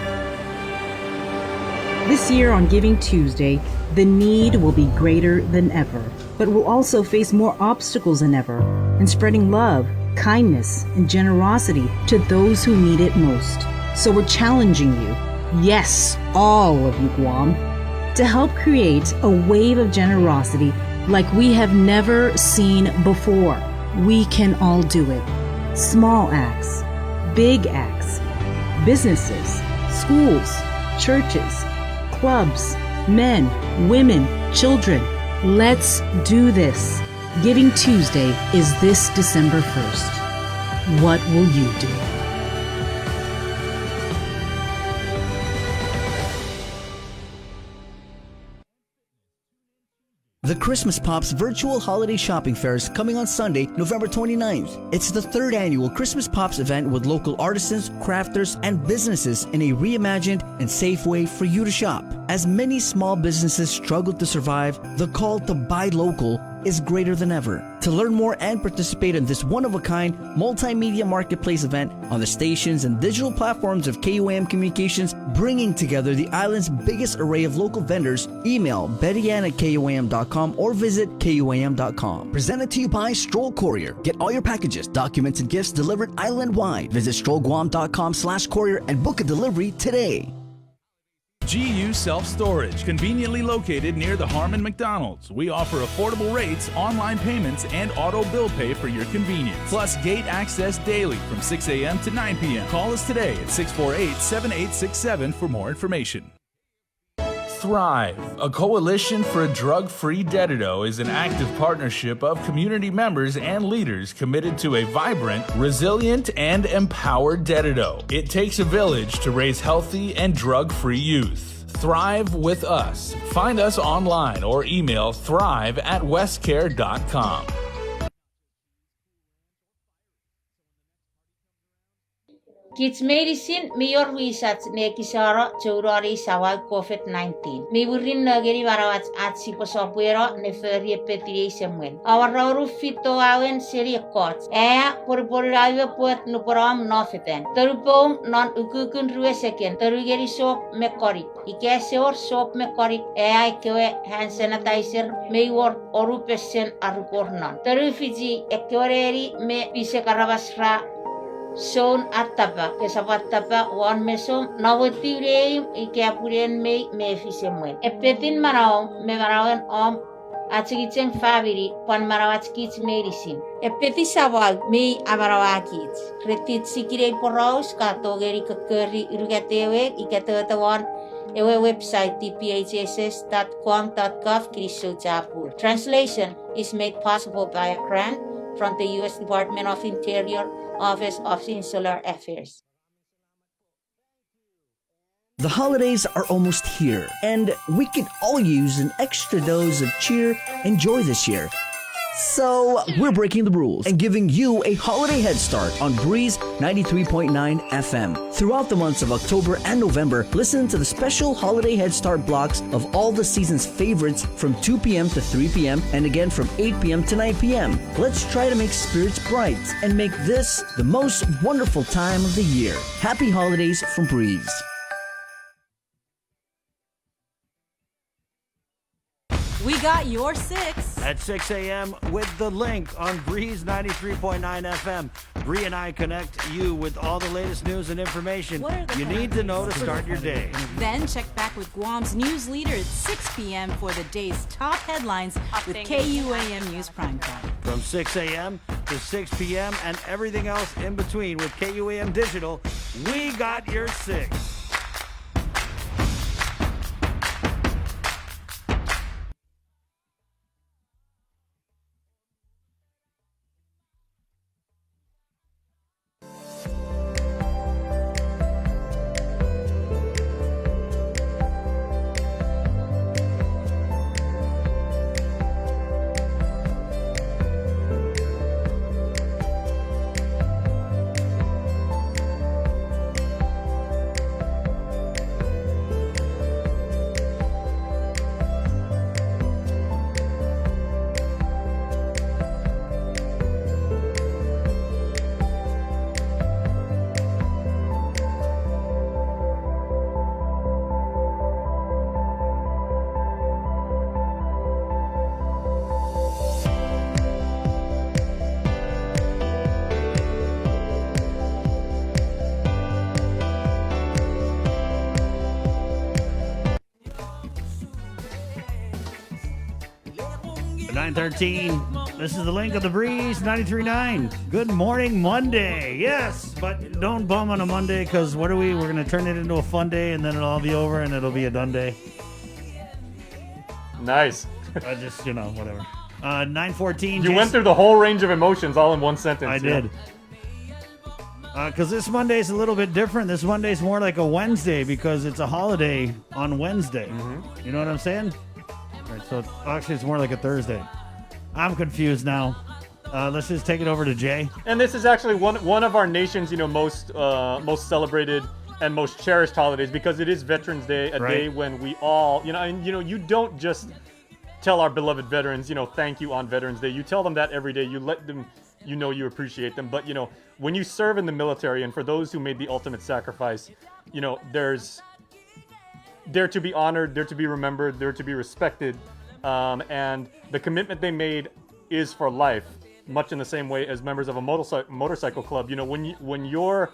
This year on Giving Tuesday, the need will be greater than ever, but we'll also face more obstacles than ever in spreading love, kindness, and generosity to those who need it most. So we're challenging you, yes, all of you Guam, to help create a wave of generosity like we have never seen before. We can all do it. Small acts, big acts, businesses, schools, churches, clubs, men, women, children. Let's do this. Giving Tuesday is this December 1st. What will you do? The Christmas Pops virtual holiday shopping fair is coming on Sunday, November 29th. It's the third annual Christmas Pops event with local artisans, crafters, and businesses in a reimagined and safe way for you to shop. As many small businesses struggle to survive, the call to buy local is greater than ever. To learn more and participate in this one-of-a-kind multimedia marketplace event on the stations and digital platforms of KUAM Communications, bringing together the island's biggest array of local vendors, email bettyann@kuam.com or visit kuam.com. Presented to you by Stroll Courier. Get all your packages, documents, and gifts delivered island-wide. Visit strollguam.com/courier and book a delivery today. GU Self-Storage, conveniently located near the Harmon McDonald's. We offer affordable rates, online payments, and auto bill pay for your convenience. Plus gate access daily from 6 a.m. to 9 p.m. Call us today at 648-7867 for more information. Thrive, a coalition for a drug-free Dedido, is an active partnership of community members and leaders committed to a vibrant, resilient, and empowered Dedido. It takes a village to raise healthy and drug-free youth. Thrive with us. Find us online or email thrive@westcare.com. Kids medicine mayor research ne kisara chaurari sawal COVID-19. Me burin nageri warawat at si posopwero ne ferie petire semwen. Awarauru fito awen seri kots. Porporive puet nuporam nofeten. Terupom non ukukun rueseken. Terugeri soap mekorik. Ikeseor soap mekorik. Kewe hand sanitizer me wor orupesen arukornan. Terufiji ekoreri me pise karavasra Son atapa, que sapatapa, one mesom, navotireim, ikeapuren me fisemwen. Epetin marao, me marawen atsigitseng faviri, pan marawatskits medicine. Epeti sawal, me amarawakits. Retit sikire poraus, katogeri kakeri irgatewe, iketawan, ewe website tphss.guam.gov/Japur. Translation is made possible by a grant from the U.S. Department of Interior, Office of Insular Affairs. The holidays are almost here, and we could all use an extra dose of cheer and joy this year. So, we're breaking the rules and giving you a holiday head start on Breeze 93.9 FM. Throughout the months of October and November, listen to the special holiday head start blocks of all the season's favorites from 2 p.m. to 3 p.m. and again from 8 p.m. to 9 p.m. Let's try to make spirits bright and make this the most wonderful time of the year. Happy holidays from Breeze. We got your 6. At 6 a.m. with The Link on Breeze 93.9 FM. Bree and I connect you with all the latest news and information you need to know to start your day. Then check back with Guam's news leader at 6 p.m. for the day's top headlines with KUAM News Primetime. From 6 a.m. to 6 p.m. and everything else in between with KUAM Digital, we got your 6. This is The Link of the Breeze 93.9. Good morning, Monday. Yes, but don't bum on a Monday because what are we? We're going to turn it into a fun day and then it'll all be over and it'll be a done day. Nice. Just, whatever. 9:14. You went through the whole range of emotions all in one sentence. I did. Because this Monday's a little bit different. This Monday's more like a Wednesday because it's a holiday on Wednesday. Mm-hmm. You know what I'm saying? All right, so actually it's more like a Thursday. I'm confused now. Let's just take it over to Jay. And this is actually one of our nation's, most celebrated and most cherished holidays because it is Veterans Day, a day when we all, you don't just tell our beloved veterans, thank you on Veterans Day. You tell them that every day. You let them, you appreciate them. But, when you serve in the military, and for those who made the ultimate sacrifice, there's they're to be honored, they're to be remembered, they're to be respected. And the commitment they made is for life, much in the same way as members of a motorcycle club. When you're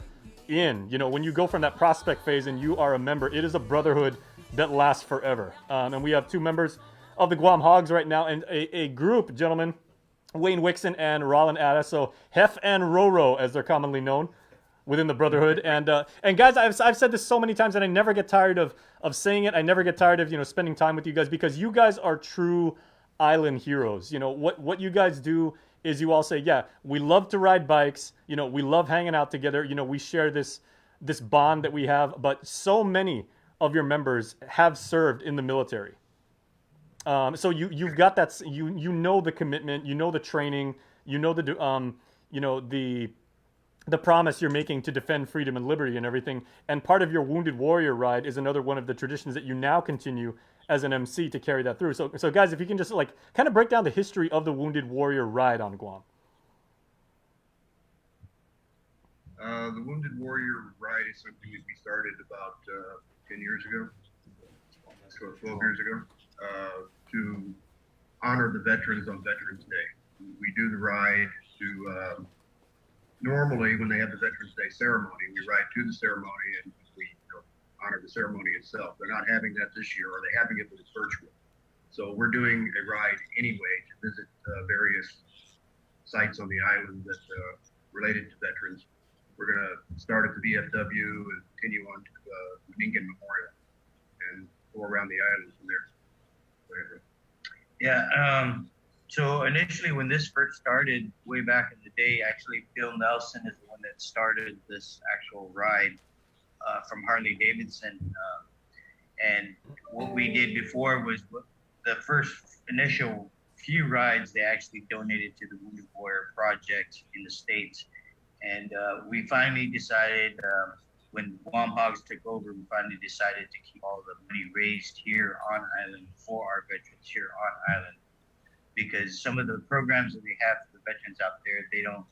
in, when you go from that prospect phase and you are a member, it is a brotherhood that lasts forever. And we have 2 members of the Guam Hogs right now, and a group, gentlemen, Wayne Wixon and Roland Addis, so Hef and Roro, as they're commonly known within the brotherhood. And guys, I've said this so many times, and I never get tired of saying it. I never get tired of spending time with you guys, because you guys are true island heroes. What you guys do is you all say, yeah, we love to ride bikes. We love hanging out together. We share this bond that we have. But so many of your members have served in the military. So you've got that. You know the commitment. You know the training. You know the promise you're making to defend freedom and liberty and everything. And part of your Wounded Warrior ride is another one of the traditions that you now continue as an MC to carry that through. So guys, if you can just kind of break down the history of the Wounded Warrior ride on Guam. The Wounded Warrior ride is something that we started about 10 years ago, so 12 years ago, to honor the veterans on Veterans Day. We do the ride to, normally when they have the Veterans Day ceremony, we ride to the ceremony and we honor the ceremony itself. They're not having that this year, or they're having it, but it's virtual. So we're doing a ride anyway to visit various sites on the island that related to veterans. We're going to start at the VFW and continue on to Meningan Memorial and go around the island from there. Yeah, so initially when this first started way back in the day, actually Bill Nelson is the one that started this actual ride. from Harley Davidson. And what we did before was the first initial few rides they actually donated to the Wounded Warrior Project in the States. And we finally decided, when Guam Hogs took over, we finally decided to keep all the money raised here on island for our veterans here on island. Because some of the programs that we have for the veterans out there, they don't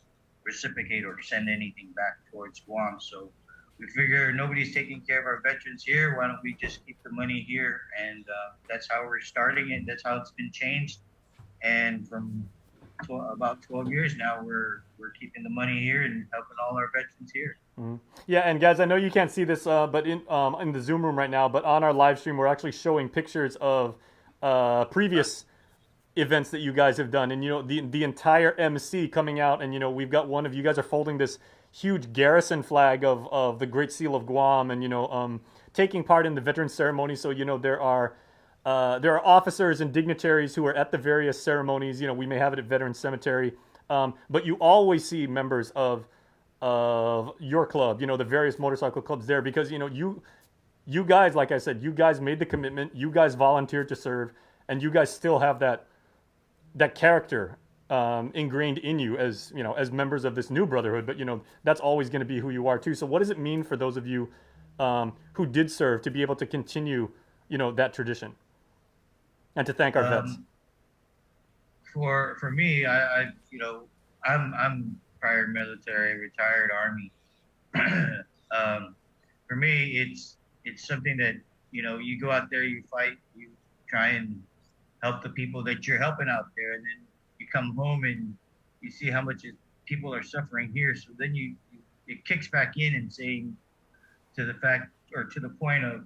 reciprocate or send anything back towards Guam. So we figure nobody's taking care of our veterans here. Why don't we just keep the money here? And that's how we're starting it. That's how it's been changed. And from about 12 years now, we're keeping the money here and helping all our veterans here. Mm-hmm. Yeah, and guys, I know you can't see this, but in the Zoom room right now, but on our live stream, we're actually showing pictures of previous events that you guys have done, and the entire MC coming out, and we've got one of you guys are folding this huge garrison flag of the Great Seal of Guam, and taking part in the veteran ceremony. So there are officers and dignitaries who are at the various ceremonies. We may have it at Veterans Cemetery, but you always see members of your club, the various motorcycle clubs there, because you guys, like I said, you guys made the commitment, you guys volunteered to serve, and you guys still have that character ingrained in you as members of this new brotherhood. But that's always going to be who you are too. So what does it mean for those of you who did serve to be able to continue that tradition and to thank our vets? For me, I'm prior military, retired Army. For me, it's something that you go out there, you fight, you try and help the people that you're helping out there, and then you come home and you see how much people are suffering here. So then it kicks back in and saying to the fact, or to the point of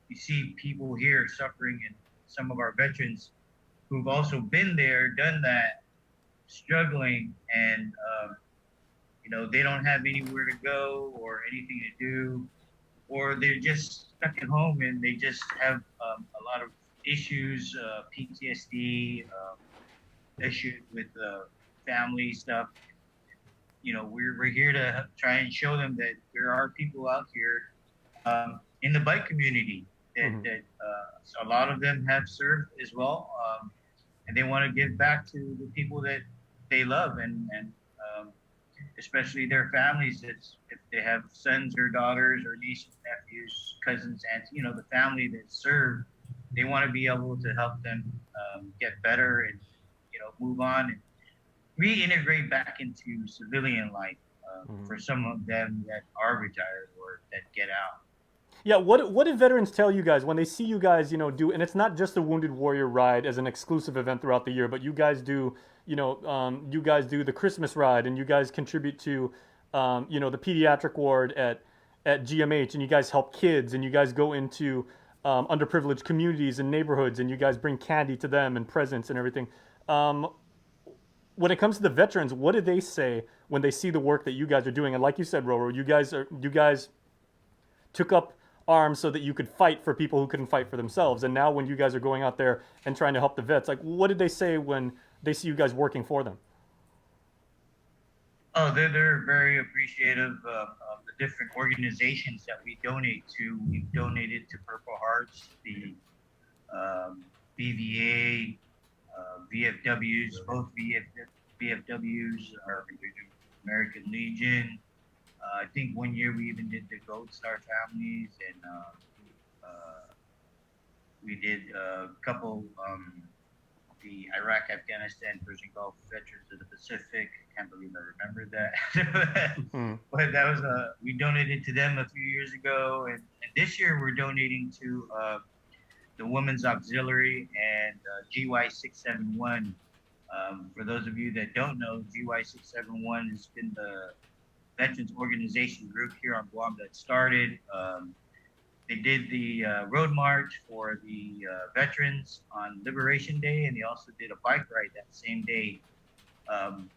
you see people here suffering, and some of our veterans who've also been there, done that, struggling, and they don't have anywhere to go or anything to do, or they're just stuck at home and they just have a lot of issues, PTSD, issues with family stuff. We're here to try and show them that there are people out here in the bike community that a lot of them have served as well, and they want to give back to the people that they love, and especially their families. If they have sons or daughters or nieces, nephews, cousins, aunts, the family that serve, they want to be able to help them get better and move on and reintegrate back into civilian life for some of them that are retired or that get out. Yeah, what do veterans tell you guys when they see you guys, do, and it's not just the Wounded Warrior Ride as an exclusive event throughout the year, but you guys do, you guys do the Christmas ride, and you guys contribute to, the pediatric ward at GMH, and you guys help kids, and you guys go into underprivileged communities and neighborhoods, and you guys bring candy to them and presents and everything. When it comes to the veterans, what do they say when they see the work that you guys are doing? And like you said, Roro, you guys took up arms so that you could fight for people who couldn't fight for themselves. And now when you guys are going out there and trying to help the vets, what did they say when they see you guys working for them? Oh, they're very appreciative of the different organizations that we donate to. We've donated to Purple Hearts, the BVA, VFWs, both VFWs are American Legion. I think one year we even did the Gold Star families, and we did a couple, the Iraq, Afghanistan, Persian Gulf Veterans of the Pacific. Can't believe I remembered that. But that was we donated to them a few years ago, and this year we're donating to the Women's Auxiliary and GY671. For those of you that don't know, GY671 has been the veterans organization group here on Guam that started. They did the road march for the veterans on Liberation Day, and they also did a bike ride that same day. And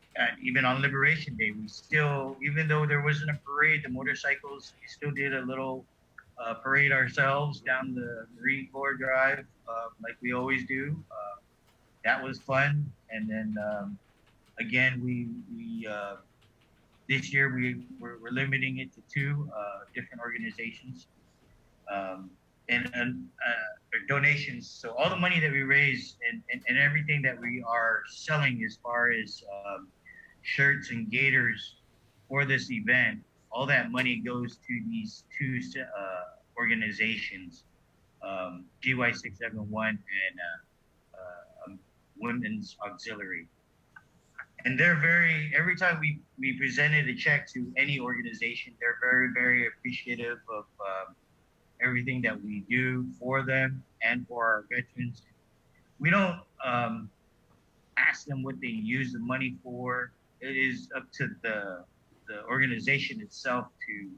even on Liberation Day, we still, even though there wasn't a parade, the motorcycles, we still did a little parade ourselves down the Marine Corps Drive, like we always do. That was fun. And then again, we This year we're limiting it to two different organizations, and donations. So all the money that we raise and everything that we are selling as far as shirts and gaiters for this event, all that money goes to these two organizations, GY671 and Women's Auxiliary. And they're every time we presented a check to any organization, they're very, very appreciative of everything that we do for them and for our veterans. We don't ask them what they use the money for. It is up to the organization itself to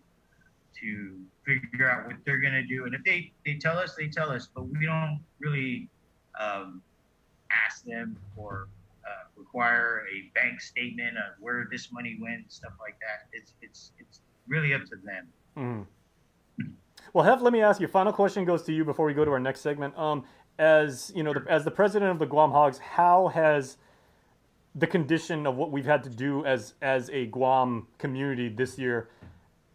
figure out what they're gonna do. And if they tell us, they tell us, but we don't really ask them or require a bank statement of where this money went, stuff like that. It's really up to them. Mm. Well, Hef, let me ask you. Final question goes to you before we go to our next segment. As you know, as the president of the Guam Hogs, how has the condition of what we've had to do as a Guam community this year,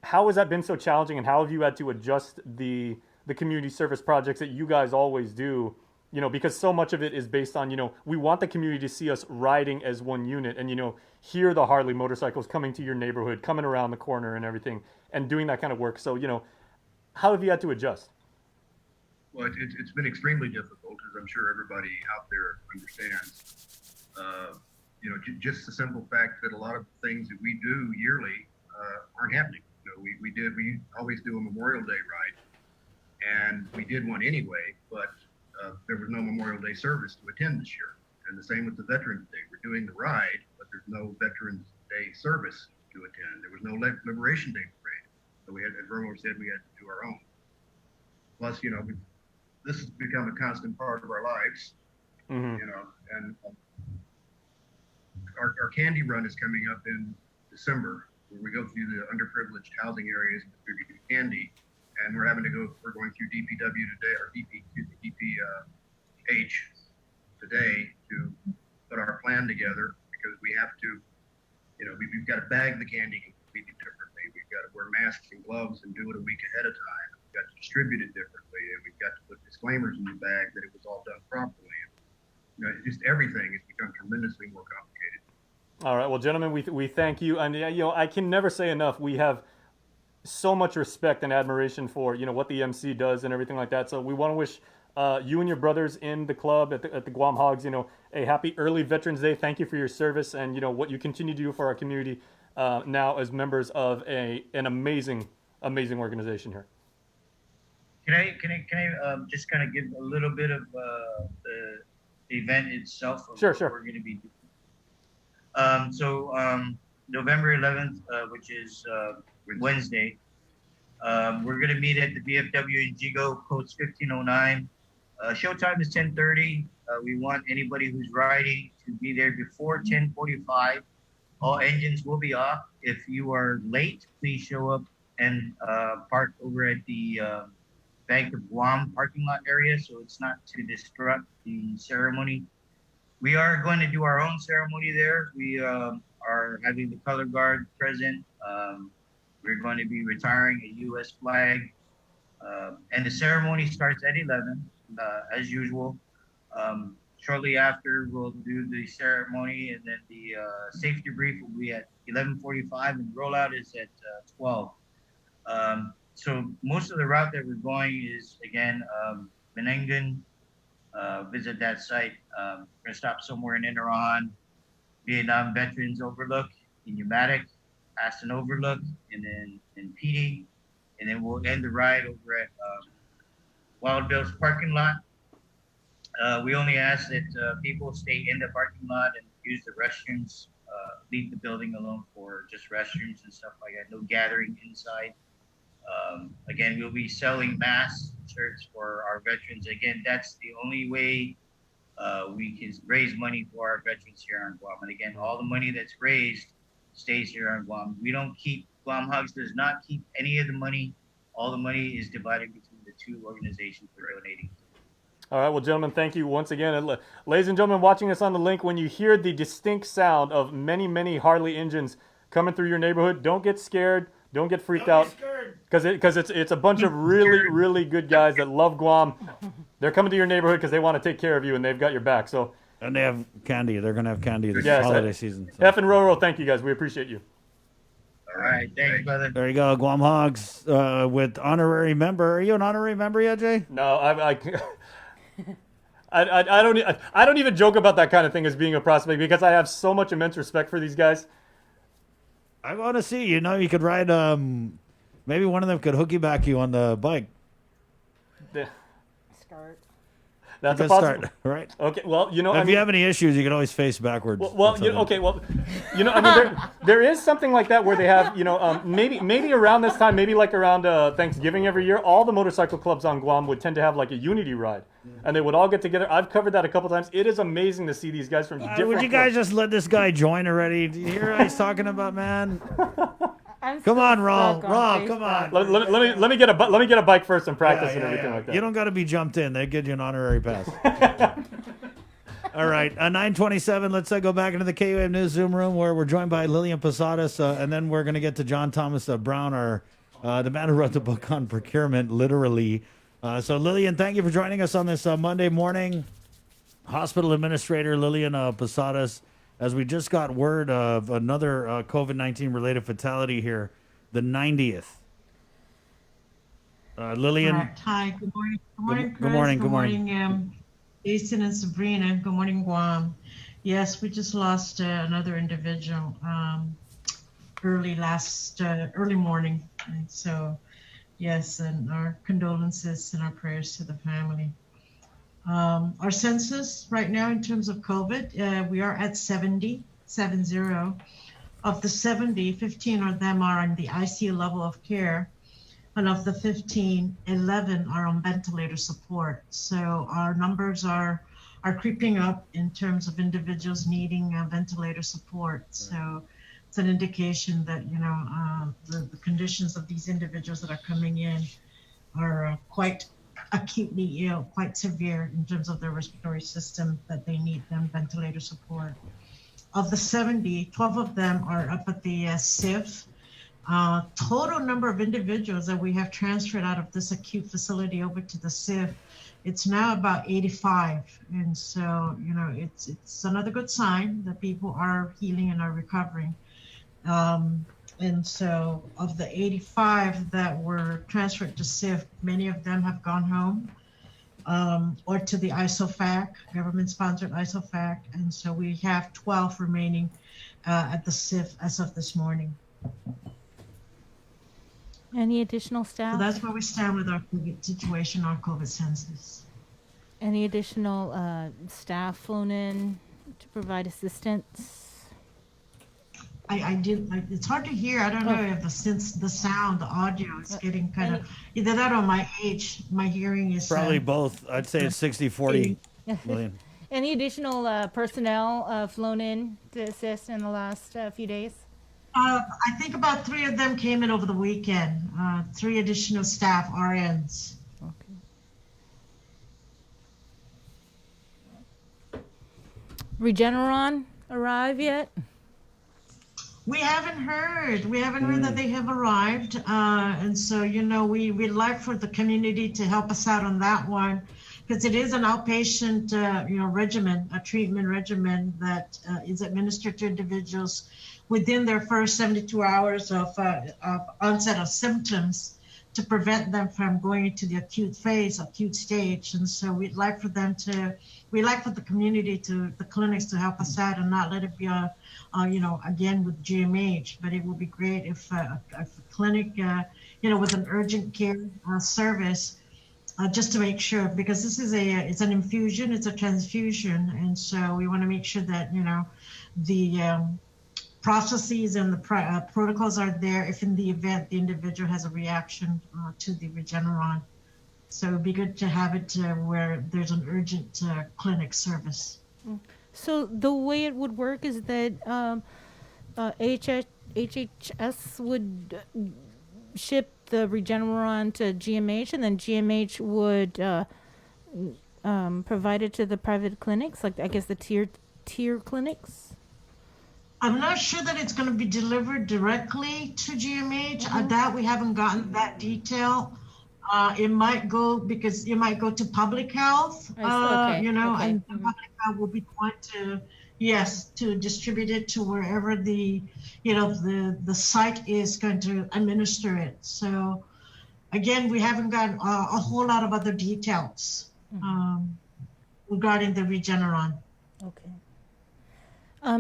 how has that been so challenging, and how have you had to adjust the community service projects that you guys always do? You know, because so much of it is based on, you know, we want the community to see us riding as one unit and, you know, hear the Harley motorcycles coming to your neighborhood, coming around the corner and everything, and doing that kind of work. So, you know, how have you had to adjust? Well, it's been extremely difficult, as I'm sure everybody out there understands. You know, just the simple fact that a lot of things that we do yearly aren't happening. You know, we always do a Memorial Day ride, and we did one anyway, but there was no Memorial Day service to attend this year. And the same with the Veterans Day. We're doing the ride, but there's no Veterans Day service to attend. There was no Liberation Day parade. So we had, as Vermo said, we had to do our own. Plus, you know, this has become a constant part of our lives, you know, and our candy run is coming up in December, where we go through the underprivileged housing areas and distribute candy. And we're going through DPW today, or DPH today, to put our plan together, because we have to, you know, we've got to bag the candy completely differently. We've got to wear masks and gloves and do it a week ahead of time. We've got to distribute it differently, and we've got to put disclaimers in the bag that it was all done properly. And, you know, just everything has become tremendously more complicated. All right, well, gentlemen, we thank you, and you know, I can never say enough. We have so much respect and admiration for, you know, what the MC does and everything like that. So we want to wish you and your brothers in the club at the Guam Hogs, you know, a happy early Veterans Day. Thank you for your service and, you know, what you continue to do for our community now as members of an amazing organization here. Can I just kind of give a little bit of the event itself? Of Sure. What we're going to be doing. So November 11th, which is Wednesday, we're going to meet at the VFW in Jigo, Coast 1509. Showtime is 10:30. We want anybody who's riding to be there before 10:45. All engines will be off. If you are late, please show up and park over at the Bank of Guam parking lot area, so it's not to disrupt the ceremony. We are going to do our own ceremony there. We are having the color guard present. We're going to be retiring a U.S. flag. And the ceremony starts at 11, as usual. Shortly after, we'll do the ceremony, and then the safety brief will be at 11:45, and rollout is at 12. So most of the route that we're going is, again, Benengan, visit that site. We're going to stop somewhere in Inaran, Vietnam Veterans Overlook, in Umatic, Aston Overlook, and then in PD. And then we'll end the ride over at Wild Bill's parking lot. We only ask that people stay in the parking lot and use the restrooms, leave the building alone for just restrooms and stuff like that. No gathering inside. Again, we'll be selling masks, shirts for our veterans. Again, that's the only way we can raise money for our veterans here on Guam. And again, all the money that's raised stays here on Guam. We don't keep, Guam Hogs does not keep any of the money. All the money is divided between the two organizations we're donating to. All right, well, gentlemen, thank you once again. And ladies and gentlemen watching us on the link, when you hear the distinct sound of many, many Harley engines coming through your neighborhood. Don't get scared. Don't get freaked out. Because it's a bunch of really, really good guys that love Guam. They're coming to your neighborhood because they want to take care of you and they've got your back. So. And they have candy. They're going to have candy this Yes, holiday season. So. F and Roro, thank you guys. We appreciate you. All right, thanks, brother. There you go, Guam Hogs with honorary member. Are you an honorary member yet, Jay? No, I don't even joke about that kind of thing as being a prospect because I have so much immense respect for these guys. I want to see. You know, you could ride. Maybe one of them could hooky back you on the bike. Start. That's a a possible. start, right? Okay. Well, you know, If you have any issues, you can always face backwards. Well, I mean, there is something like that where they have, maybe around this time, maybe like around Thanksgiving every year, all the motorcycle clubs on Guam would tend to have like a unity ride, and they would all get together. I've covered that a couple times. It is amazing to see these guys from different. Would you guys just let this guy join already? Do you hear what he's talking about, man? Come on, Raw, come on. Let me get a bike first and practice and everything like that. You don't got to be jumped in. They give you an honorary pass. All right, 9:27. Let's go back into the KUAM News Zoom room where we're joined by Lillian Posadas, and then we're going to get to John Thomas Brown, the man who wrote the book on procurement, literally. So, Lillian, thank you for joining us on this Monday morning. Hospital Administrator Lillian Posadas, as we just got word of another COVID-19 related fatality here, the 90th. Lillian. Correct. Hi, good morning. Good morning, Chris. Good morning. Good morning, Jason and Sabrina. Good morning, Guam. Yes, we just lost another individual early morning. And so, yes, and our condolences and our prayers to the family. Our census right now in terms of COVID, we are at 70. Of the 70, 15 of them are on the ICU level of care. And of the 15, 11 are on ventilator support. So our numbers are creeping up in terms of individuals needing ventilator support. So it's an indication that, the conditions of these individuals that are coming in are quite acutely ill, quite severe in terms of their respiratory system, that they need them ventilator support. Of the 70, 12 of them are up at the CIF. Total number of individuals that we have transferred out of this acute facility over to the CIF, it's now about 85. And so, it's another good sign that people are healing and are recovering. And so of the 85 that were transferred to CIF, many of them have gone home or to the ISOFAC, government-sponsored ISOFAC. And so we have 12 remaining at the CIF as of this morning. Any additional staff? So that's where we stand with our COVID situation, our COVID census. Any additional staff flown in to provide assistance? I did. It's hard to hear. I don't know if the sound, the audio is getting kind of either that or my age. My hearing is Probably both. I'd say it's 60-40. Lillian. Any additional personnel flown in to assist in the last few days? I think about 3 of them came in over the weekend. 3 additional staff, RNs. Regeneron arrive yet? We haven't heard. We haven't heard that they have arrived. And so, we'd like for the community to help us out on that one, because it is an outpatient, regimen, a treatment regimen that is administered to individuals within their first 72 hours of onset of symptoms to prevent them from going into the acute stage. And so we'd like for the community the clinics to help us out and not let it be again with GMH, but it would be great if a clinic, with an urgent care service, just to make sure, because this is it's an infusion, it's a transfusion. And so we want to make sure that, the processes and the protocols are there if in the event the individual has a reaction to the Regeneron. So it'd be good to have it where there's an urgent clinic service. So the way it would work is that HHS would ship the Regeneron to GMH, and then GMH would provide it to the private clinics, like I guess the tier clinics. I'm not sure that it's going to be delivered directly to GMH. That we haven't gotten that detail. It might go because it might go to public health, Okay. and public health will be the one to distribute it to wherever the site is going to administer it. So again, we haven't gotten a whole lot of other details regarding the Regeneron. Okay.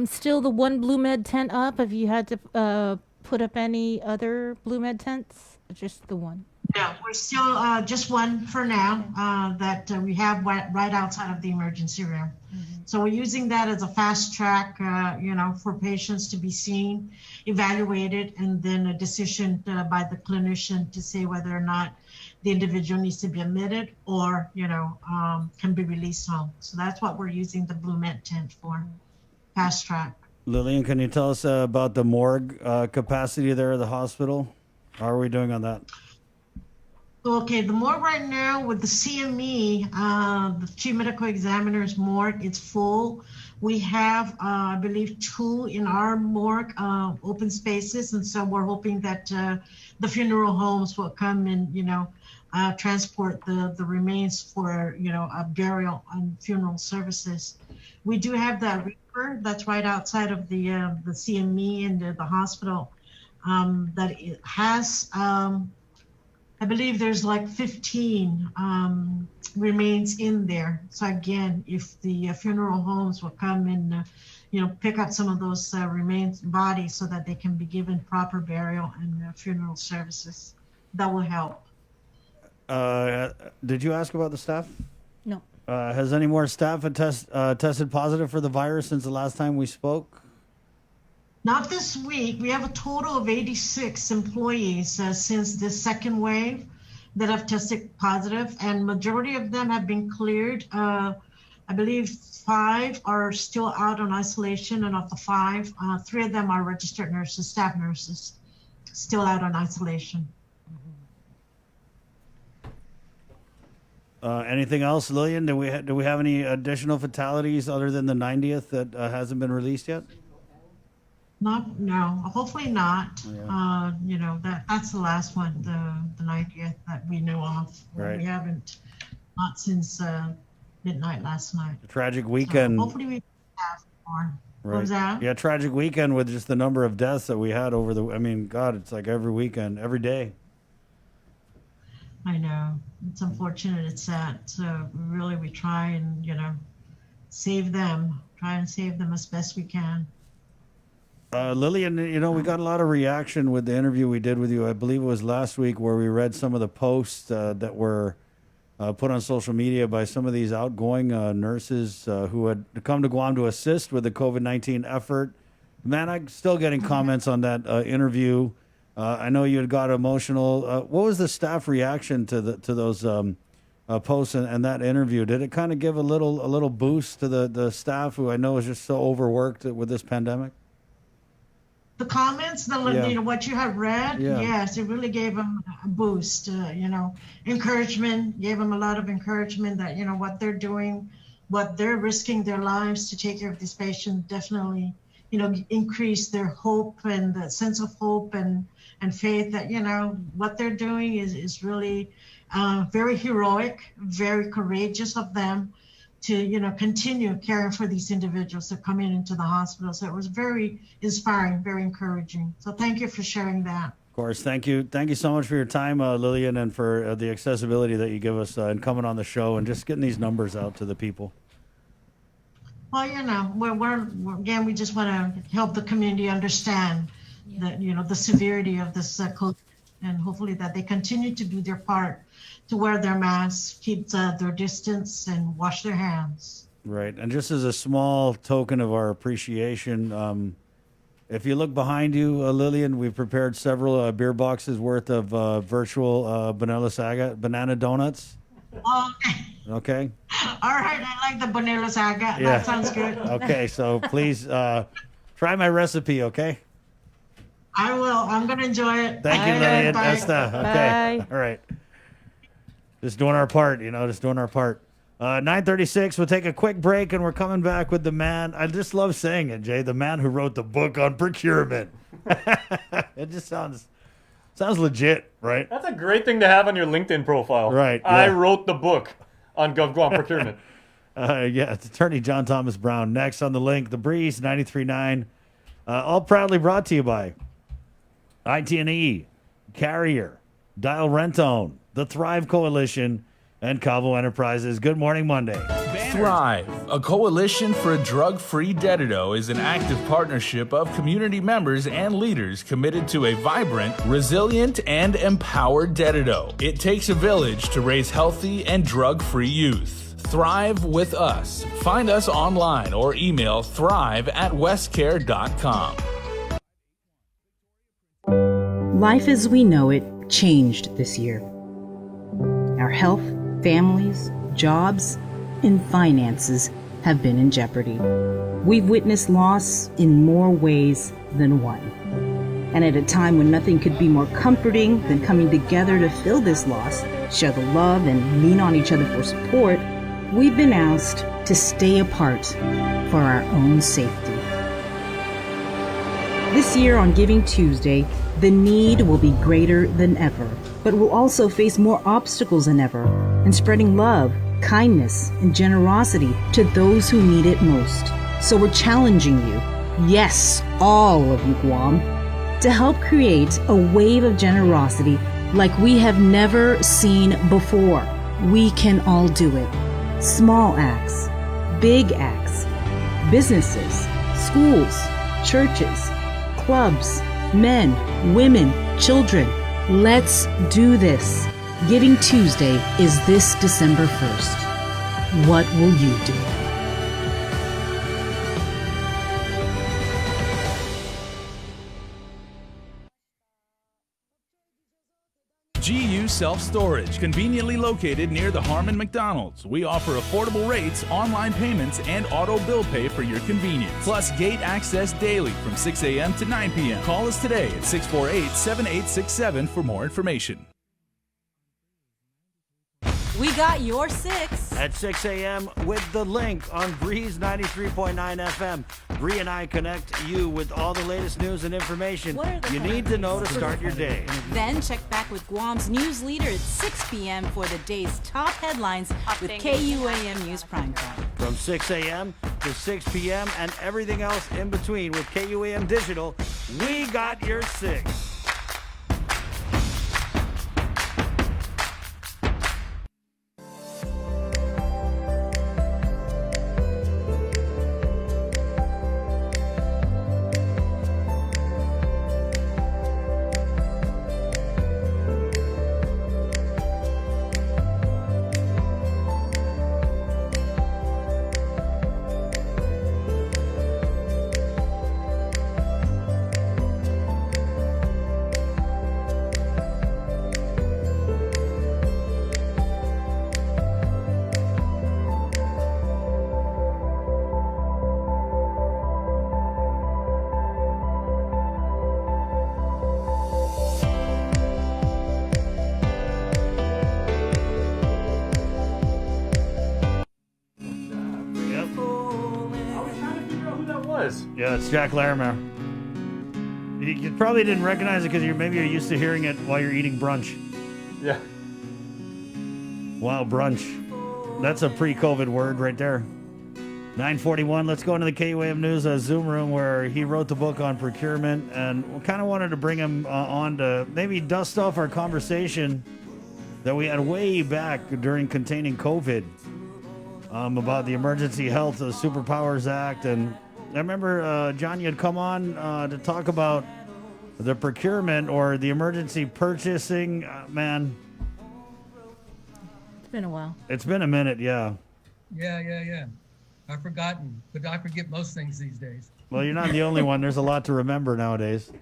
Still the one Blue Med tent up? Have you had to put up any other Blue Med tents? Or just the one? No, we're still just one for now that we have right outside of the emergency room. So we're using that as a fast track, for patients to be seen, evaluated, and then a decision by the clinician to say whether or not the individual needs to be admitted or, can be released home. So that's what we're using the Blue Med tent for, fast track. Lillian, can you tell us about the morgue capacity there at the hospital? How are we doing on that? Okay, the morgue right now with the CME, the Chief Medical Examiner's morgue, it's full. We have, I believe, 2 in our morgue, open spaces, and so we're hoping that the funeral homes will come and, transport the remains for, a burial and funeral services. We do have that Reaper that's right outside of the CME and the hospital that it has. I believe there's like 15 remains in there. So again, if the funeral homes will come and, pick up some of those remains bodies so that they can be given proper burial and funeral services, that will help. Did you ask about the staff? No. Has any more staff tested positive for the virus since the last time we spoke? Not this week. We have a total of 86 employees since the second wave that have tested positive, and majority of them have been cleared. I believe 5 are still out on isolation, and of the 5, 3 of them are registered nurses, staff nurses, still out on isolation. Anything else, Lillian? Do we have any additional fatalities other than the 90th that hasn't been released yet? No, hopefully not. Yeah. That's the last one, the 90th that we know of. Right. We haven't, not since midnight last night. A tragic weekend. So hopefully we have more. Right. What was that? Yeah, tragic weekend with just the number of deaths that we had over God, it's like every weekend, every day. I know. It's unfortunate. It's sad. So really we try and, save them. Try and save them as best we can. Lillian, we got a lot of reaction with the interview we did with you. I believe it was last week where we read some of the posts that were put on social media by some of these outgoing nurses who had come to Guam to assist with the COVID-19 effort. Man, I'm still getting comments on that interview. I know you had got emotional. What was the staff reaction to those posts and that interview? Did it kind of give a little boost to the staff who I know is just so overworked with this pandemic? The comments, what you have read, yes, it really gave them a boost, encouragement, gave them a lot of encouragement that, what they're doing, what they're risking their lives to take care of these patients definitely, increase their hope and the sense of hope and faith that, what they're doing is really very heroic, very courageous of them to, continue caring for these individuals that come into the hospital. So it was very inspiring, very encouraging. So thank you for sharing that. Of course. Thank you. Thank you so much for your time, Lillian, and for the accessibility that you give us and coming on the show and just getting these numbers out to the people. Well, we're we just want to help the community understand that, the severity of this COVID, and hopefully that they continue to do their part to wear their masks, keep their distance, and wash their hands. Right. And just as a small token of our appreciation, if you look behind you, Lillian, we've prepared several beer boxes worth of virtual banana donuts. Okay. All right. I like the Bonilla Saga. Yeah. That sounds good. Okay. So please try my recipe, okay? I will. I'm going to enjoy it. Thank you, Lillian. Bye. Okay. Bye. All right. Just doing our part, just doing our part. 9:36. We'll take a quick break, and we're coming back with the man. I just love saying it, Jay. The man who wrote the book on procurement. It just sounds legit, right? That's a great thing to have on your LinkedIn profile. Right. I yeah. wrote the book on GovGuam procurement. Yeah, it's Attorney John Thomas Brown. Next on the link, The Breeze 93.9. All proudly brought to you by IT&E, Carrier, Dial Rentone, the Thrive Coalition, and Cavo Enterprises. Good morning, Monday. Thrive, a coalition for a drug-free Dedido, is an active partnership of community members and leaders committed to a vibrant, resilient, and empowered Dedido. It takes a village to raise healthy and drug-free youth. Thrive with us. Find us online or email thrive@westcare.com. Life as we know it changed this year. Our health, families, jobs, and finances have been in jeopardy. We've witnessed loss in more ways than one. And at a time when nothing could be more comforting than coming together to fill this loss, share the love, and lean on each other for support, we've been asked to stay apart for our own safety. This year on Giving Tuesday, the need will be greater than ever, but we'll also face more obstacles than ever in spreading love, kindness, and generosity to those who need it most. So we're challenging you, yes, all of you Guam, to help create a wave of generosity like we have never seen before. We can all do it. Small acts, big acts, businesses, schools, churches, clubs, men, women, children. Let's do this. Giving Tuesday is this December 1st. What will you do? GU Self-Storage, conveniently located near the Harmon McDonald's. We offer affordable rates, online payments, and auto bill pay for your convenience. Plus gate access daily from 6 a.m. to 9 p.m. Call us today at 648-7867 for more information. We got your 6. At 6 a.m. with the link on Breeze 93.9 FM. Bree and I connect you with all the latest news and information you need to know to start your day. Then check back with Guam's news leader at 6 p.m. for the day's top headlines with KUAM News Primetime. From 6 a.m. to 6 p.m. and everything else in between with KUAM Digital, we got your 6. Yeah, it's Jack Larimer. You probably didn't recognize it because maybe you're used to hearing it while you're eating brunch. Yeah. Wow, brunch. That's a pre-COVID word right there. 9:41. Let's go into the KUAM News Zoom room where he wrote the book on procurement, and we kind of wanted to bring him on to maybe dust off our conversation that we had way back during containing COVID about the Emergency Health Superpowers Act. And I remember, John, you had come on to talk about the procurement or the emergency purchasing. Man, It's been a while. it's been a minute, yeah. Yeah. I've forgotten, but I forget most things these days. Well, you're not the only one. There's a lot to remember nowadays.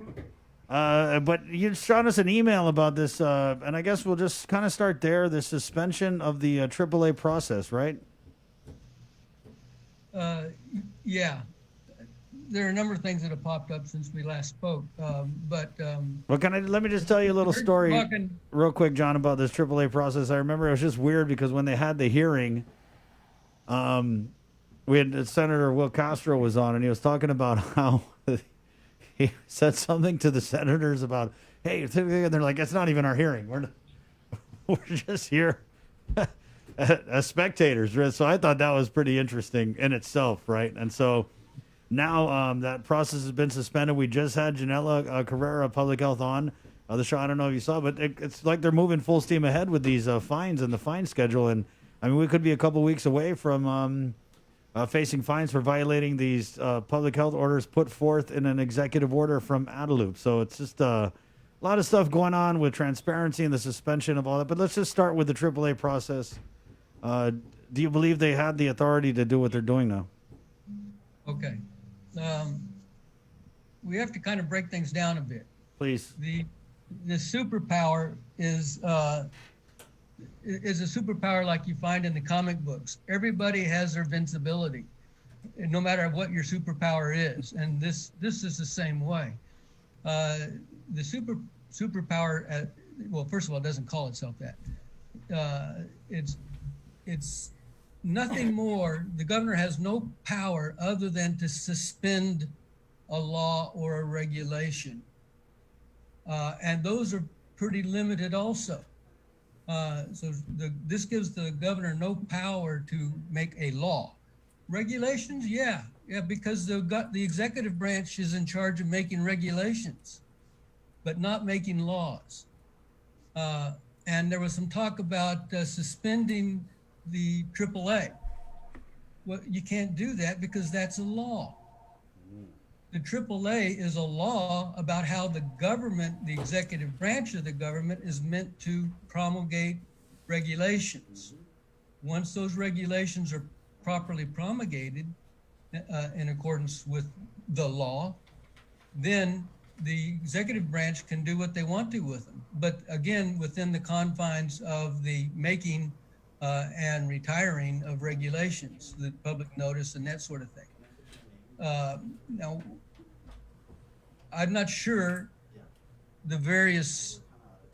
But you shot us an email about this, and I guess we'll just kind of start there, the suspension of the AAA process, right? Yeah. There are a number of things that have popped up since we last spoke, but Well, let me just tell you a little story talking- real quick, John, about this AAA process. I remember it was just weird because when they had the hearing, We had Senator Will Castro was on, and he was talking about how he said something to the senators about, hey, and they're like, it's not even our hearing. We're just here as spectators. So I thought that was pretty interesting in itself, right? And so now that process has been suspended. We just had Janella Carrera, Public Health, on the show. I don't know if you saw, but it's like they're moving full steam ahead with these fines and the fine schedule. And I mean, we could be a couple weeks away from facing fines for violating these public health orders put forth in an executive order from Adelup. So it's just a lot of stuff going on with transparency and the suspension of all that. But let's just start with the AAA process. Do you believe they had the authority to do what they're doing now? Okay. We have to kind of break things down a bit. Please. The superpower is a superpower like you find in the comic books. Everybody has their invincibility, no matter what your superpower is, and this is the same way. The superpower, well, first of all, it doesn't call itself that. It's nothing more. The governor has no power other than to suspend a law or a regulation, and those are pretty limited also. So this gives the governor no power to make a law. Regulations, yeah, because the executive branch is in charge of making regulations, but not making laws. And there was some talk about suspending the AAA. Well, you can't do that because that's a law. The AAA is a law about how the government, the executive branch of the government, is meant to promulgate regulations. Once those regulations are properly promulgated in accordance with the law, then the executive branch can do what they want to with them. But again, within the confines of the making and retiring of regulations, the public notice and that sort of thing. Now, I'm not sure the various,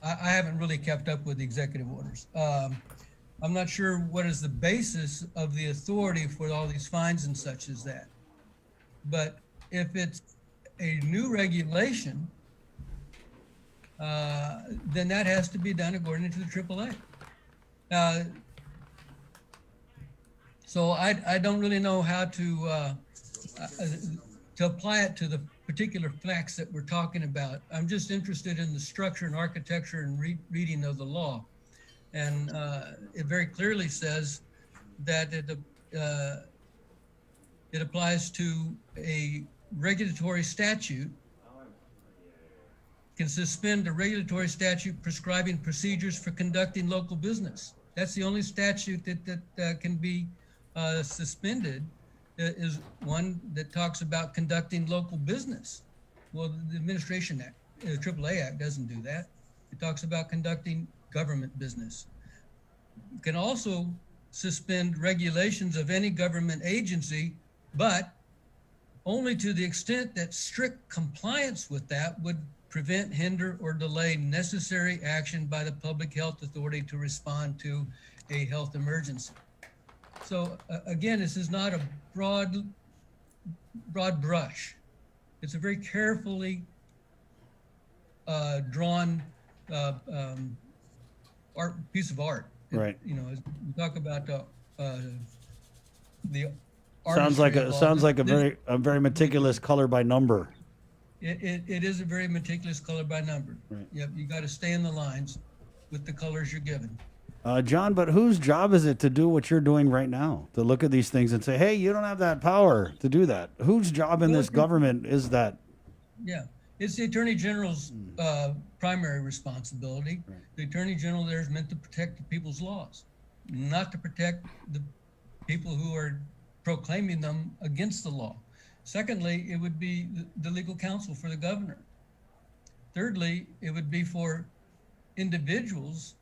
I haven't really kept up with the executive orders. I'm not sure what is the basis of the authority for all these fines and such as that. But if it's a new regulation, then that has to be done according to the AAA. So I don't really know how to apply it to the particular facts that we're talking about. I'm just interested in the structure and architecture and reading of the law. And it very clearly says that it applies to a regulatory statute, can suspend a regulatory statute prescribing procedures for conducting local business. That's the only statute that can be suspended, is one that talks about conducting local business. Well, the Administration Act, the AAA Act doesn't do that. It talks about conducting government business. You can also suspend regulations of any government agency, but only to the extent that strict compliance with that would prevent, hinder, or delay necessary action by the public health authority to respond to a health emergency. So again, this is not a broad brush. It's a very carefully drawn piece of art. Right. You know, as we talk about the Sounds like a very meticulous color by number. It is a very meticulous color by number. Right. Yep, you got to stay in the lines with the colors you're given. John, but whose job is it to do what you're doing right now? To look at these things and say, hey, you don't have that power to do that. Whose job in this government is that? Yeah, it's the Attorney General's primary responsibility. Right. The Attorney General there is meant to protect the people's laws, not to protect the people who are proclaiming them against the law. Secondly, it would be the legal counsel for the governor. Thirdly, it would be for individuals,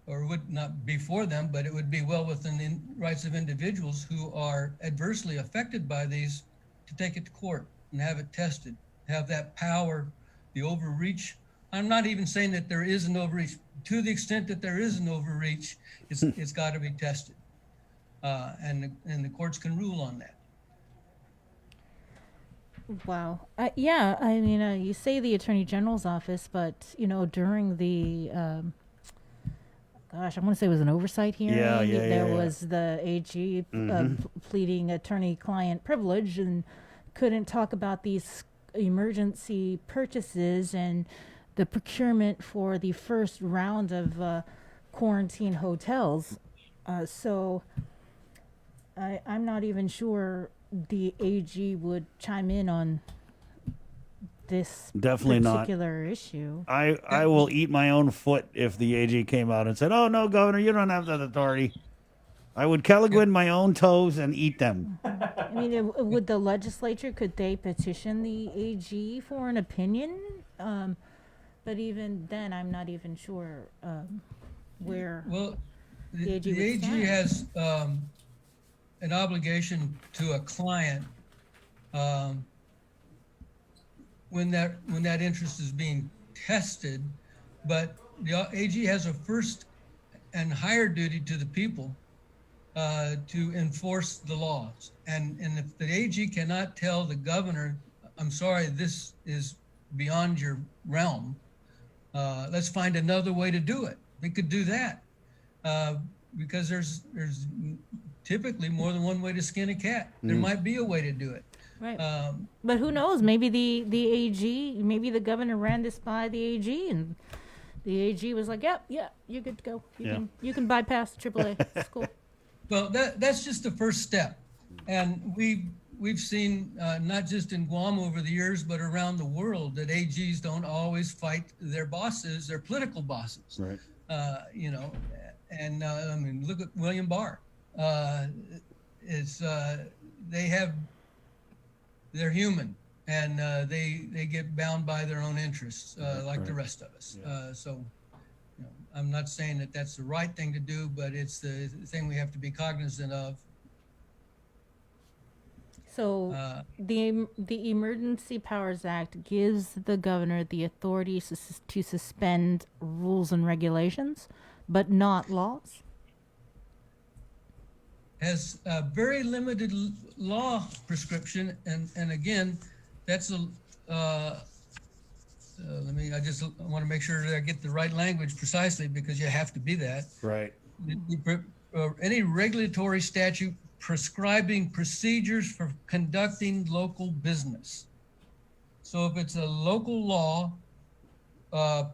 or would not be for them, but it would be well within the rights of individuals who are adversely affected by these, to take it to court and have it tested, have that power, the overreach. I'm not even saying that there is an overreach. To the extent that there is an overreach, it's got to be tested. and the courts can rule on that. Wow. Yeah, I mean, you say the Attorney General's office, but, during the, gosh, I want to say it was an oversight hearing. There was the AG pleading attorney-client privilege and couldn't talk about these emergency purchases and the procurement for the first round of quarantine hotels. So I'm not even sure the AG would chime in on this particular issue. I will eat my own foot if the AG came out and said, "Oh no, Governor, you don't have that authority." I would Caligwin my own toes and eat them. I mean, would the legislature, could they petition the AG for an opinion? But even then, I'm not even sure where. Well, the AG has an obligation to a client when that interest is being tested, but the AG has a first and higher duty to the people to enforce the laws. And if the AG cannot tell the governor, "I'm sorry, this is beyond your realm, let's find another way to do it," they could do that, because there's typically more than one way to skin a cat. There might be a way to do it. Right. But who knows? Maybe the AG, maybe the governor ran this by the AG, and the AG was like, "Yep, yeah, you're good to go. You can bypass AAA. It's cool." Well, that's just the first step, and we've seen not just in Guam over the years, but around the world, that AGs don't always fight their bosses, their political bosses. Right. And I mean, look at William Barr. They're human, and they get bound by their own interests, like the rest of us. So, I'm not saying that that's the right thing to do, but it's the thing we have to be cognizant of. So the Emergency Powers Act gives the governor the authority to suspend rules and regulations, but not laws? Has a very limited law prescription, and again, that's I just want to make sure that I get the right language precisely, because you have to be that. Right. Any regulatory statute prescribing procedures for conducting local business. So if it's a local law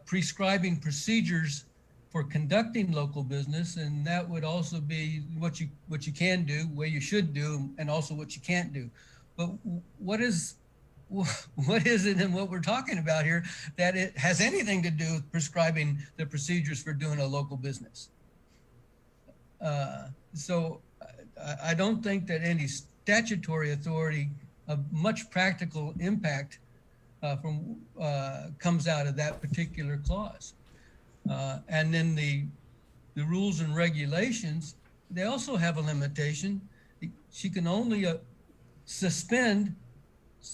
prescribing procedures for conducting local business, and that would also be what you can do, what you should do, and also what you can't do. But what is it in what we're talking about here that it has anything to do with prescribing the procedures for doing a local business? So I don't think that any statutory authority of much practical impact comes out of that particular clause. And then the rules and regulations, they also have a limitation. She can only suspend.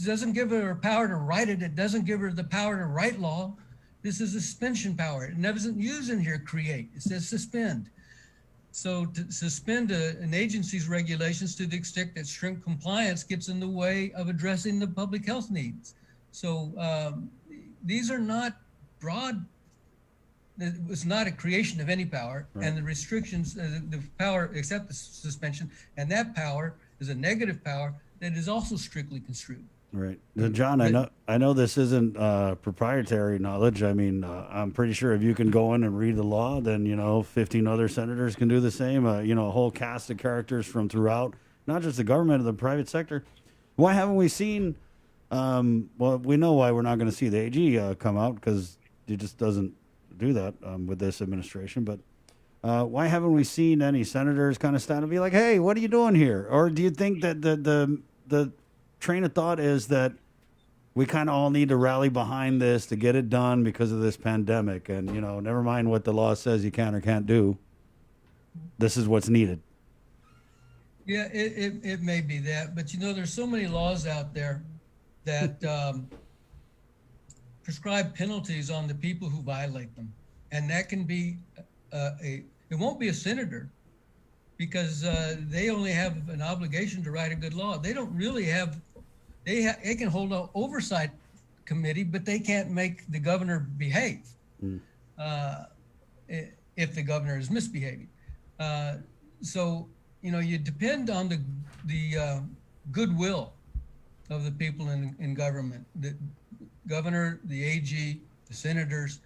It doesn't give her power to write it. It doesn't give her the power to write law. This is a suspension power. It doesn't use in here create. It says suspend. So to suspend an agency's regulations to the extent that strict compliance gets in the way of addressing the public health needs. So these are not broad. It's not a creation of any power, right. And the restrictions, the power except the suspension, and that power is a negative power that is also strictly construed. Right. Now, John, I know this isn't proprietary knowledge. I mean, I'm pretty sure if you can go in and read the law, then, 15 other senators can do the same. A whole cast of characters from throughout, not just the government, of the private sector. Why haven't we seen, well, we know why we're not going to see the AG come out, because it just doesn't do that with this administration. But why haven't we seen any senators kind of stand and be like, hey, what are you doing here? Or do you think that the train of thought is that we kind of all need to rally behind this to get it done because of this pandemic, and never mind what the law says you can or can't do, this is what's needed? Yeah, it may be that, but there's so many laws out there that prescribe penalties on the people who violate them, and that can be it won't be a senator because they only have an obligation to write a good law. They don't really have, they can hold an oversight committee, but they can't make the governor behave if the governor is misbehaving. So, you know, you depend on the goodwill of the people in government, the governor, the AG, the senators,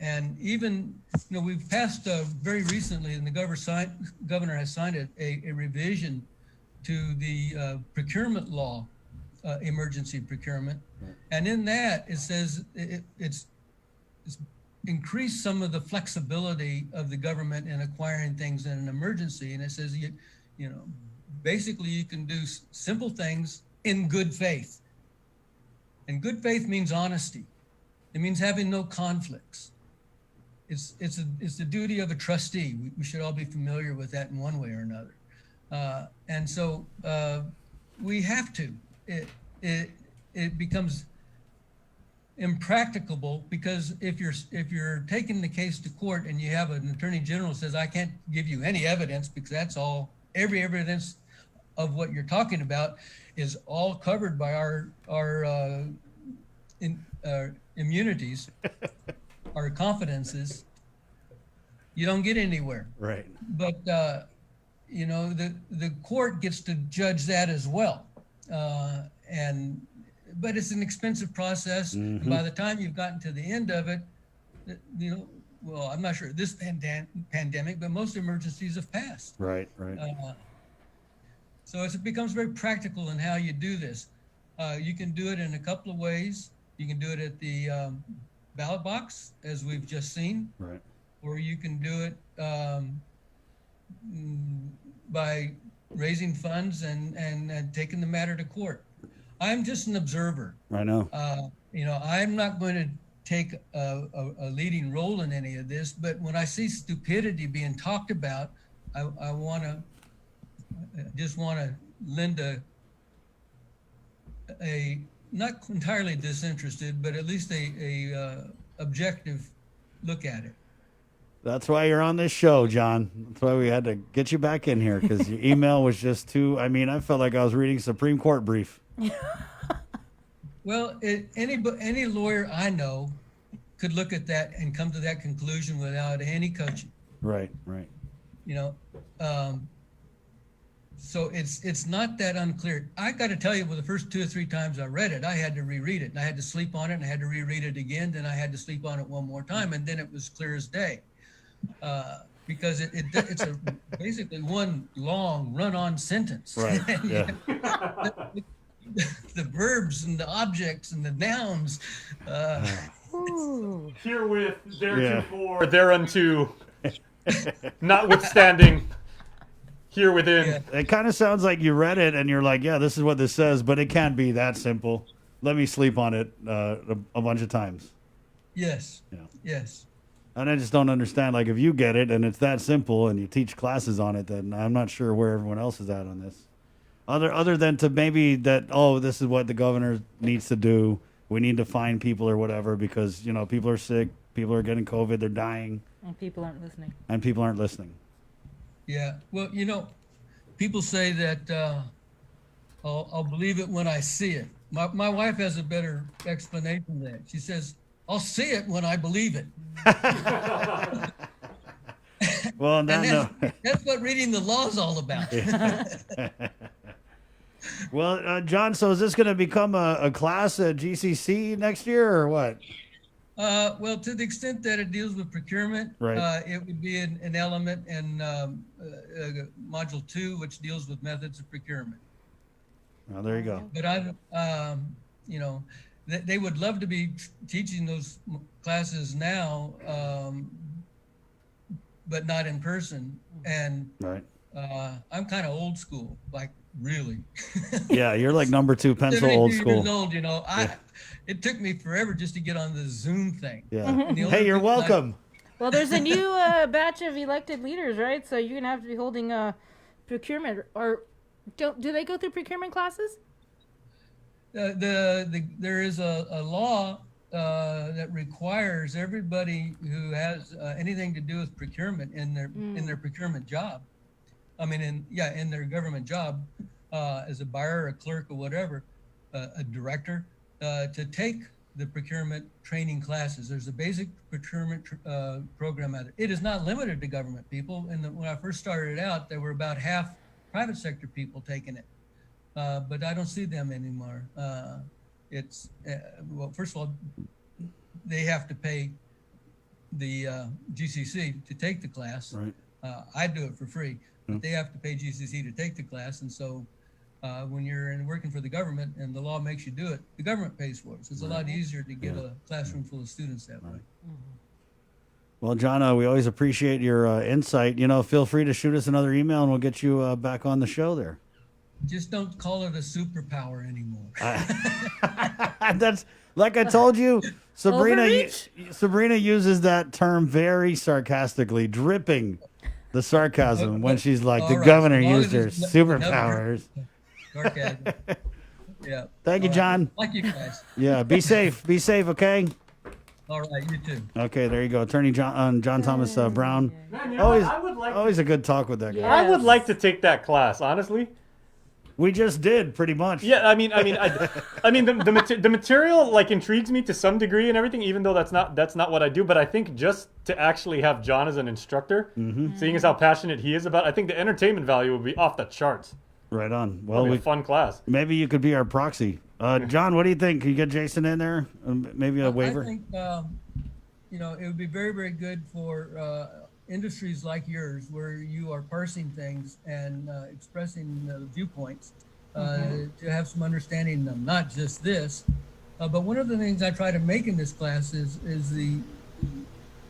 and even, you know, we've passed very recently, and the governor has signed a revision to the procurement law, emergency procurement. And in that, it says it's increased some of the flexibility of the government in acquiring things in an emergency. And it says, you know, basically you can do simple things in good faith. And good faith means honesty. It means having no conflicts. It's the duty of a trustee. We should all be familiar with that in one way or another. And so we have to. It becomes impracticable, because if you're taking the case to court and you have an attorney general who says, I can't give you any evidence because that's all, every evidence of what you're talking about is all covered by our immunities, our confidences, you don't get anywhere. Right. But you know, the court gets to judge that as well. But it's an expensive process. Mm-hmm. And by the time you've gotten to the end of it, you know, well, I'm not sure this pandemic, but most emergencies have passed. Right, right. So it becomes very practical in how you do this. You can do it in a couple of ways. You can do it at the ballot box, as we've just seen. Right. Or you can do it by raising funds and taking the matter to court. I'm just an observer. I know. You know, I'm not going to take a leading role in any of this, but when I see stupidity being talked about, I just want to lend a not entirely disinterested, but at least a objective look at it. That's why you're on this show, John. That's why we had to get you back in here, because your email was just too, I mean, I felt like I was reading Supreme Court brief. Well, any lawyer I know could look at that and come to that conclusion without any coaching. Right, right. You know, so it's not that unclear. I got to tell you, well, the first 2 or 3 times I read it, I had to reread it, and I had to sleep on it, and I had to reread it again, then I had to sleep on it one more time, and then it was clear as day. Because it's basically one long run-on sentence. Right. Yeah. The verbs and the objects and the nouns. Herewith, theretofore, thereunto, notwithstanding, here within. Yeah. It kind of sounds like you read it and you're like, yeah, this is what this says, but it can't be that simple. Let me sleep on it a bunch of times. Yes. Yeah. Yes. And I just don't understand, like, if you get it and it's that simple and you teach classes on it, then I'm not sure where everyone else is at on this. Other than to maybe that, oh, this is what the governor needs to do. We need to find people or whatever because, you know, people are sick, people are getting COVID, they're dying. And people aren't listening. Yeah. Well, you know, people say that I'll believe it when I see it. My wife has a better explanation than that. She says, I'll see it when I believe it. Well, that's what reading the law is all about. Well, John, so is this going to become a class at GCC next year or what? Well, to the extent that it deals with procurement, right. It would be an element in Module 2, which deals with methods of procurement. Oh, there you go. But you know, they would love to be teaching those classes now, but not in person. And right. I'm kind of old school, like really. Yeah, you're like number 2 pencil old school. Years old, you know. It took me forever just to get on the Zoom thing. Yeah. Hey, you're welcome. Well, there's a new batch of elected leaders, right? So you're gonna have to be holding procurement, or do they go through procurement classes? There is a law that requires everybody who has anything to do with procurement in their procurement job I mean, in their government job, as a buyer, a clerk, or whatever, a director, to take the procurement training classes. There's a basic procurement program out there. It is not limited to government people. And when I first started out, there were about half private sector people taking it, but I don't see them anymore. It's well, first of all, they have to pay the GCC to take the class. Right. I do it for free, but they have to pay GCC to take the class, and so. When you're working for the government and the law makes you do it, the government pays for it. So it's a lot easier to get a classroom full of students that way. Well, John, we always appreciate your insight. You know, feel free to shoot us another email and we'll get you back on the show there. Just don't call it a superpower anymore. That's like I told you, Sabrina uses that term very sarcastically, dripping the sarcasm when she's like, the governor used her superpowers. Yeah. Thank you, John. Like you guys. Yeah, be safe. Be safe, okay? All right, you too. Okay, there you go. Attorney John Thomas Brown. Always a good talk with that guy. I would like to take that class, honestly. We just did, pretty much. Yeah, I mean, the material like intrigues me to some degree and everything, even though that's not what I do. But I think just to actually have John as an instructor, seeing as how passionate he is about, I think the entertainment value would be off the charts. Right on. Well, a fun class. Maybe you could be our proxy. John, what do you think? Can you get Jason in there? Maybe a waiver? I think, it would be very, very good for industries like yours, where you are parsing things and expressing viewpoints, to have some understanding of them, not just this. But one of the things I try to make in this class is the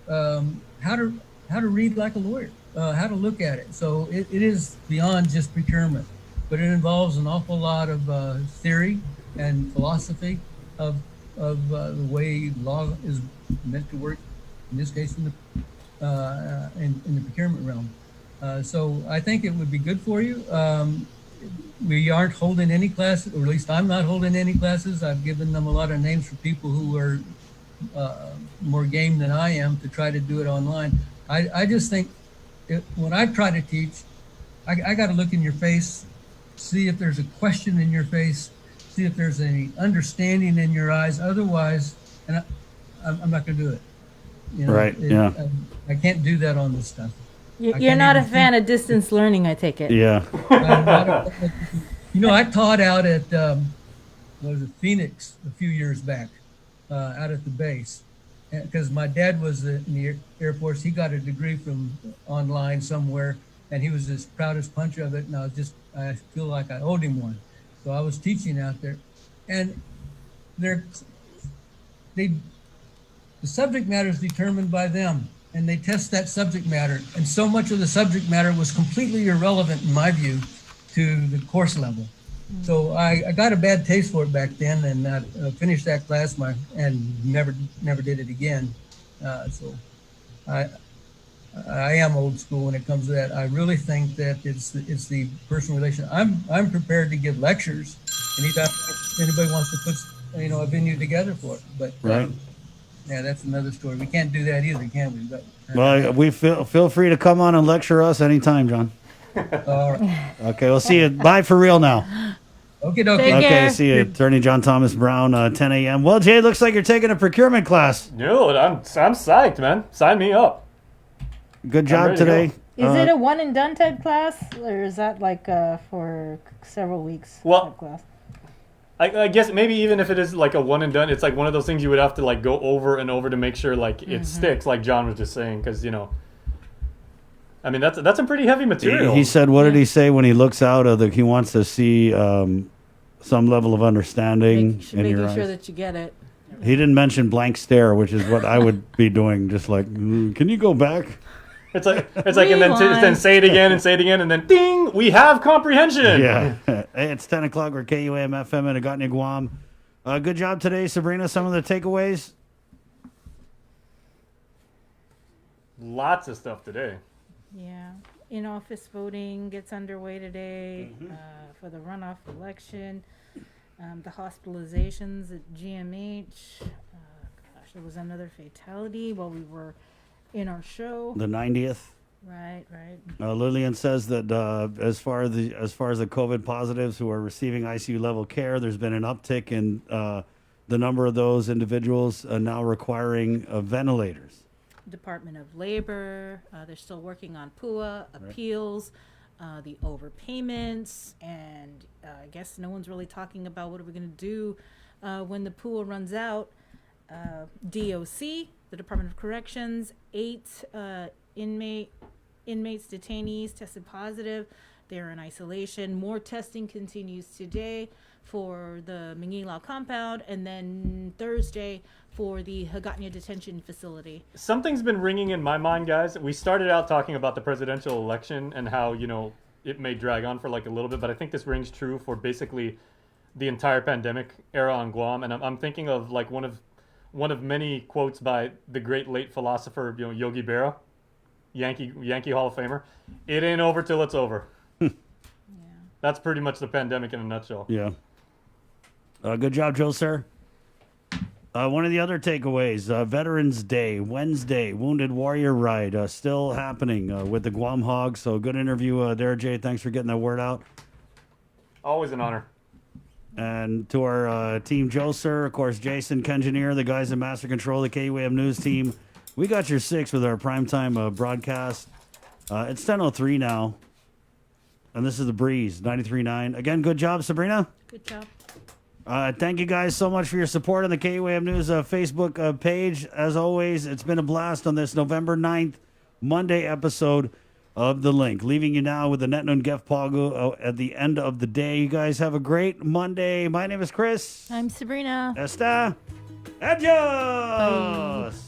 how to read like a lawyer, how to look at it. So it is beyond just procurement, but it involves an awful lot of theory and philosophy of the way law is meant to work. In this case, in the procurement realm. So I think it would be good for you. We aren't holding any classes, or at least I'm not holding any classes. I've given them a lot of names for people who are more game than I am to try to do it online. I just think when I try to teach, I got to look in your face, see if there's a question in your face, see if there's any understanding in your eyes. Otherwise, and I'm not going to do it. You know, right. Yeah. I can't do that on this stuff. You're not a fan of distance learning, I take it. Yeah. I taught out at Phoenix a few years back, out at the base, because my dad was in the Air Force. He got a degree from online somewhere, and he was as proud as punch of it. And I feel like I owed him one, so I was teaching out there, and the subject matter is determined by them, and they test that subject matter. And so much of the subject matter was completely irrelevant, in my view, to the course level. So I got a bad taste for it back then, and I finished that class and never did it again. So I am old school when it comes to that. I really think that it's the personal relation. I'm prepared to give lectures anytime anybody wants to put a venue together for it. But right. Yeah, that's another story. We can't do that either, can we? But, well, we feel free to come on and lecture us anytime, John. All right. Okay, we'll see you. Bye for real now. Okay, see you, Attorney John Thomas Brown, 10 a.m. Well, Jay, looks like you're taking a procurement class. Dude, I'm psyched, man. Sign me up. Good job today. Is it a one and done type class, or is that like for several weeks? Well, type class? I guess maybe even if it is like a one and done, it's like one of those things you would have to like go over and over to make sure like it sticks, like John was just saying, because I mean that's a pretty heavy material. He said, what did he say when he looks out of he wants to see some level of understanding in your eyes. Making sure that you get it. He didn't mention blank stare, which is what I would be doing. Just like, can you go back? It's like and then say it again and then ding, we have comprehension. Yeah. Hey, it's 10 o'clock. We're KUAM FM in Agotni, Guam. Good job today, Sabrina. Some of the takeaways? Lots of stuff today. Yeah. In-office voting gets underway today for the runoff election. The hospitalizations at GMH. There was another fatality while we were in our show. The 90th. Right, right. Lillian says that as far as the COVID positives who are receiving ICU level care, there's been an uptick in the number of those individuals now requiring ventilators. Department of Labor, they're still working on PUA, appeals, the overpayments, and I guess no one's really talking about what are we going to do when the PUA runs out. DOC, the Department of Corrections, 8 inmates, detainees tested positive. They're in isolation. More testing continues today for the Mangilaw compound, and then Thursday for the Hagåtña detention facility. Something's been ringing in my mind, guys. We started out talking about the presidential election and how, you know, it may drag on for like a little bit, but I think this rings true for basically the entire pandemic era on Guam. And I'm thinking of like one of many quotes by the great late philosopher, you know, Yogi Berra, Yankee Hall of Famer. It ain't over till it's over. That's pretty much the pandemic in a nutshell. Yeah. Good job, Joe, sir. One of the other takeaways, Veterans Day, Wednesday, Wounded Warrior Ride, still happening with the Guam Hogs. So good interview there, Jay. Thanks for getting that word out. Always an honor. And to our team, Joe, sir, of course, Jason, Kengineer, the guys in Master Control, the KUAM News team. We got your 6 with our primetime broadcast. It's 10:03 now. And this is The Breeze, 93.9. Again, good job, Sabrina. Good job. Thank you guys so much for your support on the KUAM News Facebook page. As always, it's been a blast on this November 9th, Monday episode of The Link. Leaving you now with the Netnun Gef Pagu at the end of the day. You guys have a great Monday. My name is Chris. I'm Sabrina. Esta. Adios.